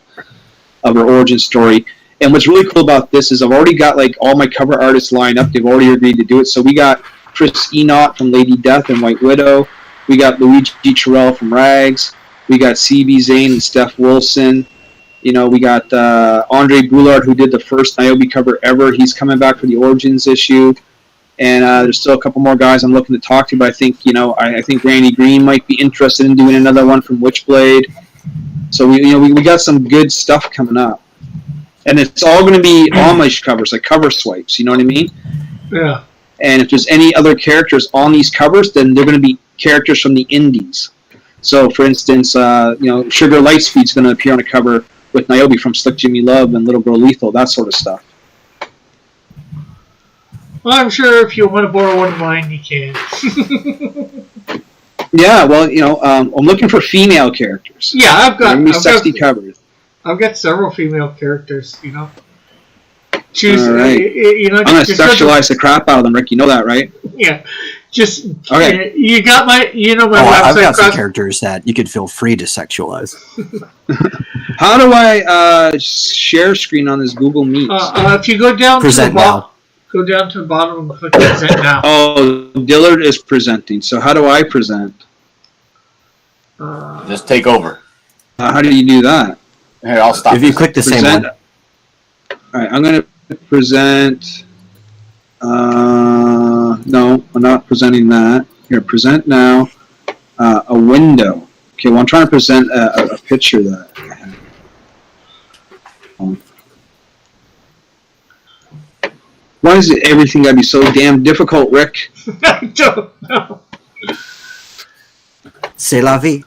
of her origin story. And what's really cool about this is I've already got all my cover artists lined up. They've already agreed to do it. So we got Chris Enoch from Lady Death and White Widow. We got Luigi Terrell from Rags. We got CB Zane and Steph Wilson. We got Andre Boulard, who did the first Niobe cover ever. He's coming back for the Origins issue. And there's still a couple more guys I'm looking to talk to, but I think, I think Randy Green might be interested in doing another one from Witchblade. So, we got some good stuff coming up. And it's all going to be homage covers, like cover swipes, you know what I mean? Yeah. And if there's any other characters on these covers, then they're going to be characters from the indies. So, for instance, Sugar Lightspeed's going to appear on a cover with Niobe from Slick Jimmy Love and Little Girl Lethal, that sort of stuff. Well, I'm sure if you want to borrow one of mine, you can. Yeah, well, I'm looking for female characters. Yeah, I've got covers. I've got several female characters. Choose. All right. I'm gonna sexualize the crap out of them, Rick. You know that, right? Yeah. Just okay. You got my. I've got some characters that you could feel free to sexualize. How do I share screen on this Google Meet? If you go down present to the now. Go down to the bottom and click present now. Oh, Dillard is presenting. So how do I present? Just take over. How do you do that? Here, I'll stop. If you click the same one. All right, I'm going to present. No, I'm not presenting that. Here, present now. A window. Okay, well, I'm trying to present a picture that I have. Why is everything got to be so damn difficult, Rick? I don't know. C'est la vie.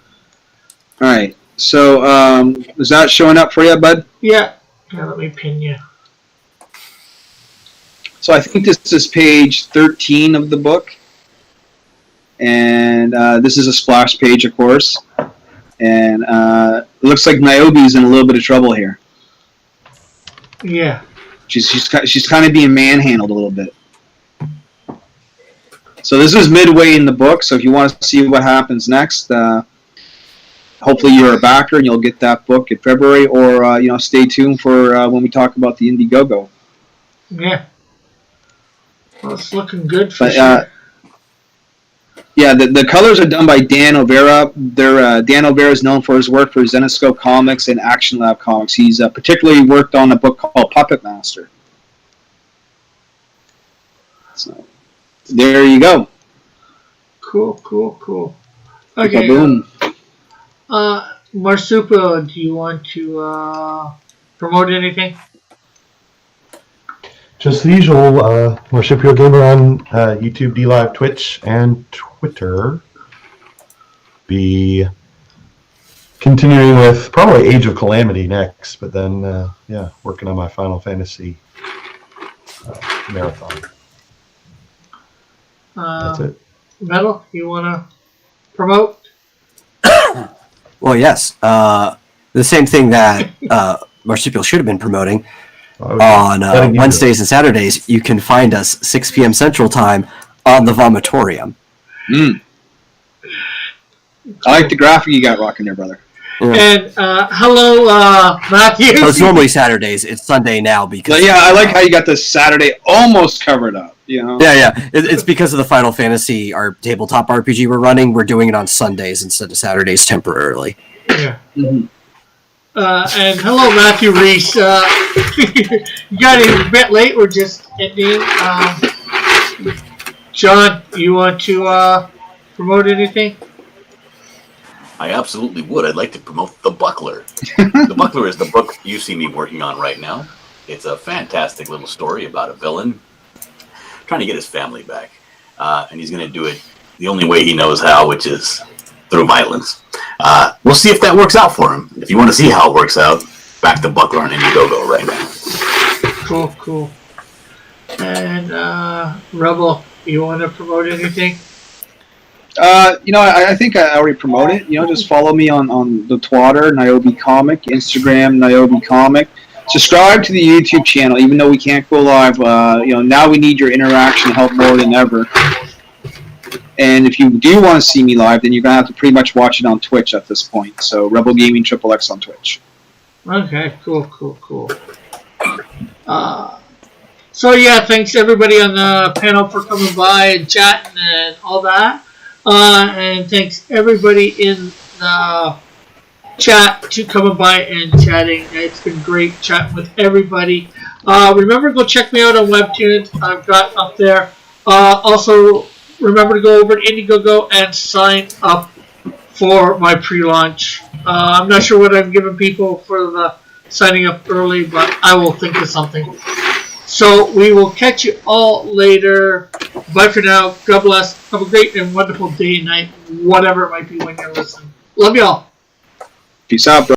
All right. So, is that showing up for you, bud? Yeah. Yeah, let me pin you. So I think this is page 13 of the book. And this is a splash page, of course. And it looks like Niobe's in a little bit of trouble here. Yeah. She's kind of being manhandled a little bit. So this is midway in the book. So if you want to see what happens next, hopefully you're a backer and you'll get that book in February, or stay tuned for when we talk about the Indiegogo. Yeah. Well, it's looking good for sure. Yeah, the colors are done by Dan O'Vera. Dan O'Vera is known for his work for Zenescope Comics and Action Lab Comics. He's particularly worked on a book called Puppet Master. So, there you go. Cool. Okay. Boom. Marsupial, do you want to promote anything? Just the usual, Marsupial Gamer on YouTube, DLive, Twitch, and Twitter. Be continuing with probably Age of Calamity next, but then, working on my Final Fantasy marathon. That's it. Metal, you want to promote? Well, yes. The same thing that Marsupial should have been promoting. On Wednesdays and Saturdays, you can find us 6 p.m. Central Time on the Vomitorium. I like the graphic you got rocking there, brother. Yeah. And hello, Matthew. So it's normally Saturdays. It's Sunday now because. Yeah, I like how you got this Saturday almost covered up. You know? Yeah. It's because of the Final Fantasy, our tabletop RPG we're running. We're doing it on Sundays instead of Saturdays temporarily. Yeah. Mm-hmm. And hello, Matthew Reese. You got it a bit late. We're just ending. John, you want to promote anything? I absolutely would. I'd like to promote The Buckler. The Buckler is the book you see me working on right now. It's a fantastic little story about a villain trying to get his family back. And he's going to do it the only way he knows how, which is through violence. We'll see if that works out for him. If you want to see how it works out, back to Buckler on Indiegogo right now. Cool. And Rebel, you want to promote anything? I think I already promoted it. Just follow me on the Twitter, Niobe Comic, Instagram, Niobe Comic. Subscribe to the YouTube channel, even though we can't go live. Now we need your interaction help more than ever. And if you do want to see me live, then you're going to have to pretty much watch it on Twitch at this point. So, Rebel Gaming XXX on Twitch. Okay, cool. Thanks everybody on the panel for coming by and chatting and all that. And thanks everybody in the chat to coming by and chatting. It's been great chatting with everybody. Remember, go check me out on Webtoons. I've got up there. Also, remember to go over to Indiegogo and sign up for my pre-launch. I'm not sure what I'm giving people for the signing up early, but I will think of something. So we will catch you all later. Bye for now. God bless. Have a great and wonderful day, night, whatever it might be when you're listening. Love y'all. Peace out, bro.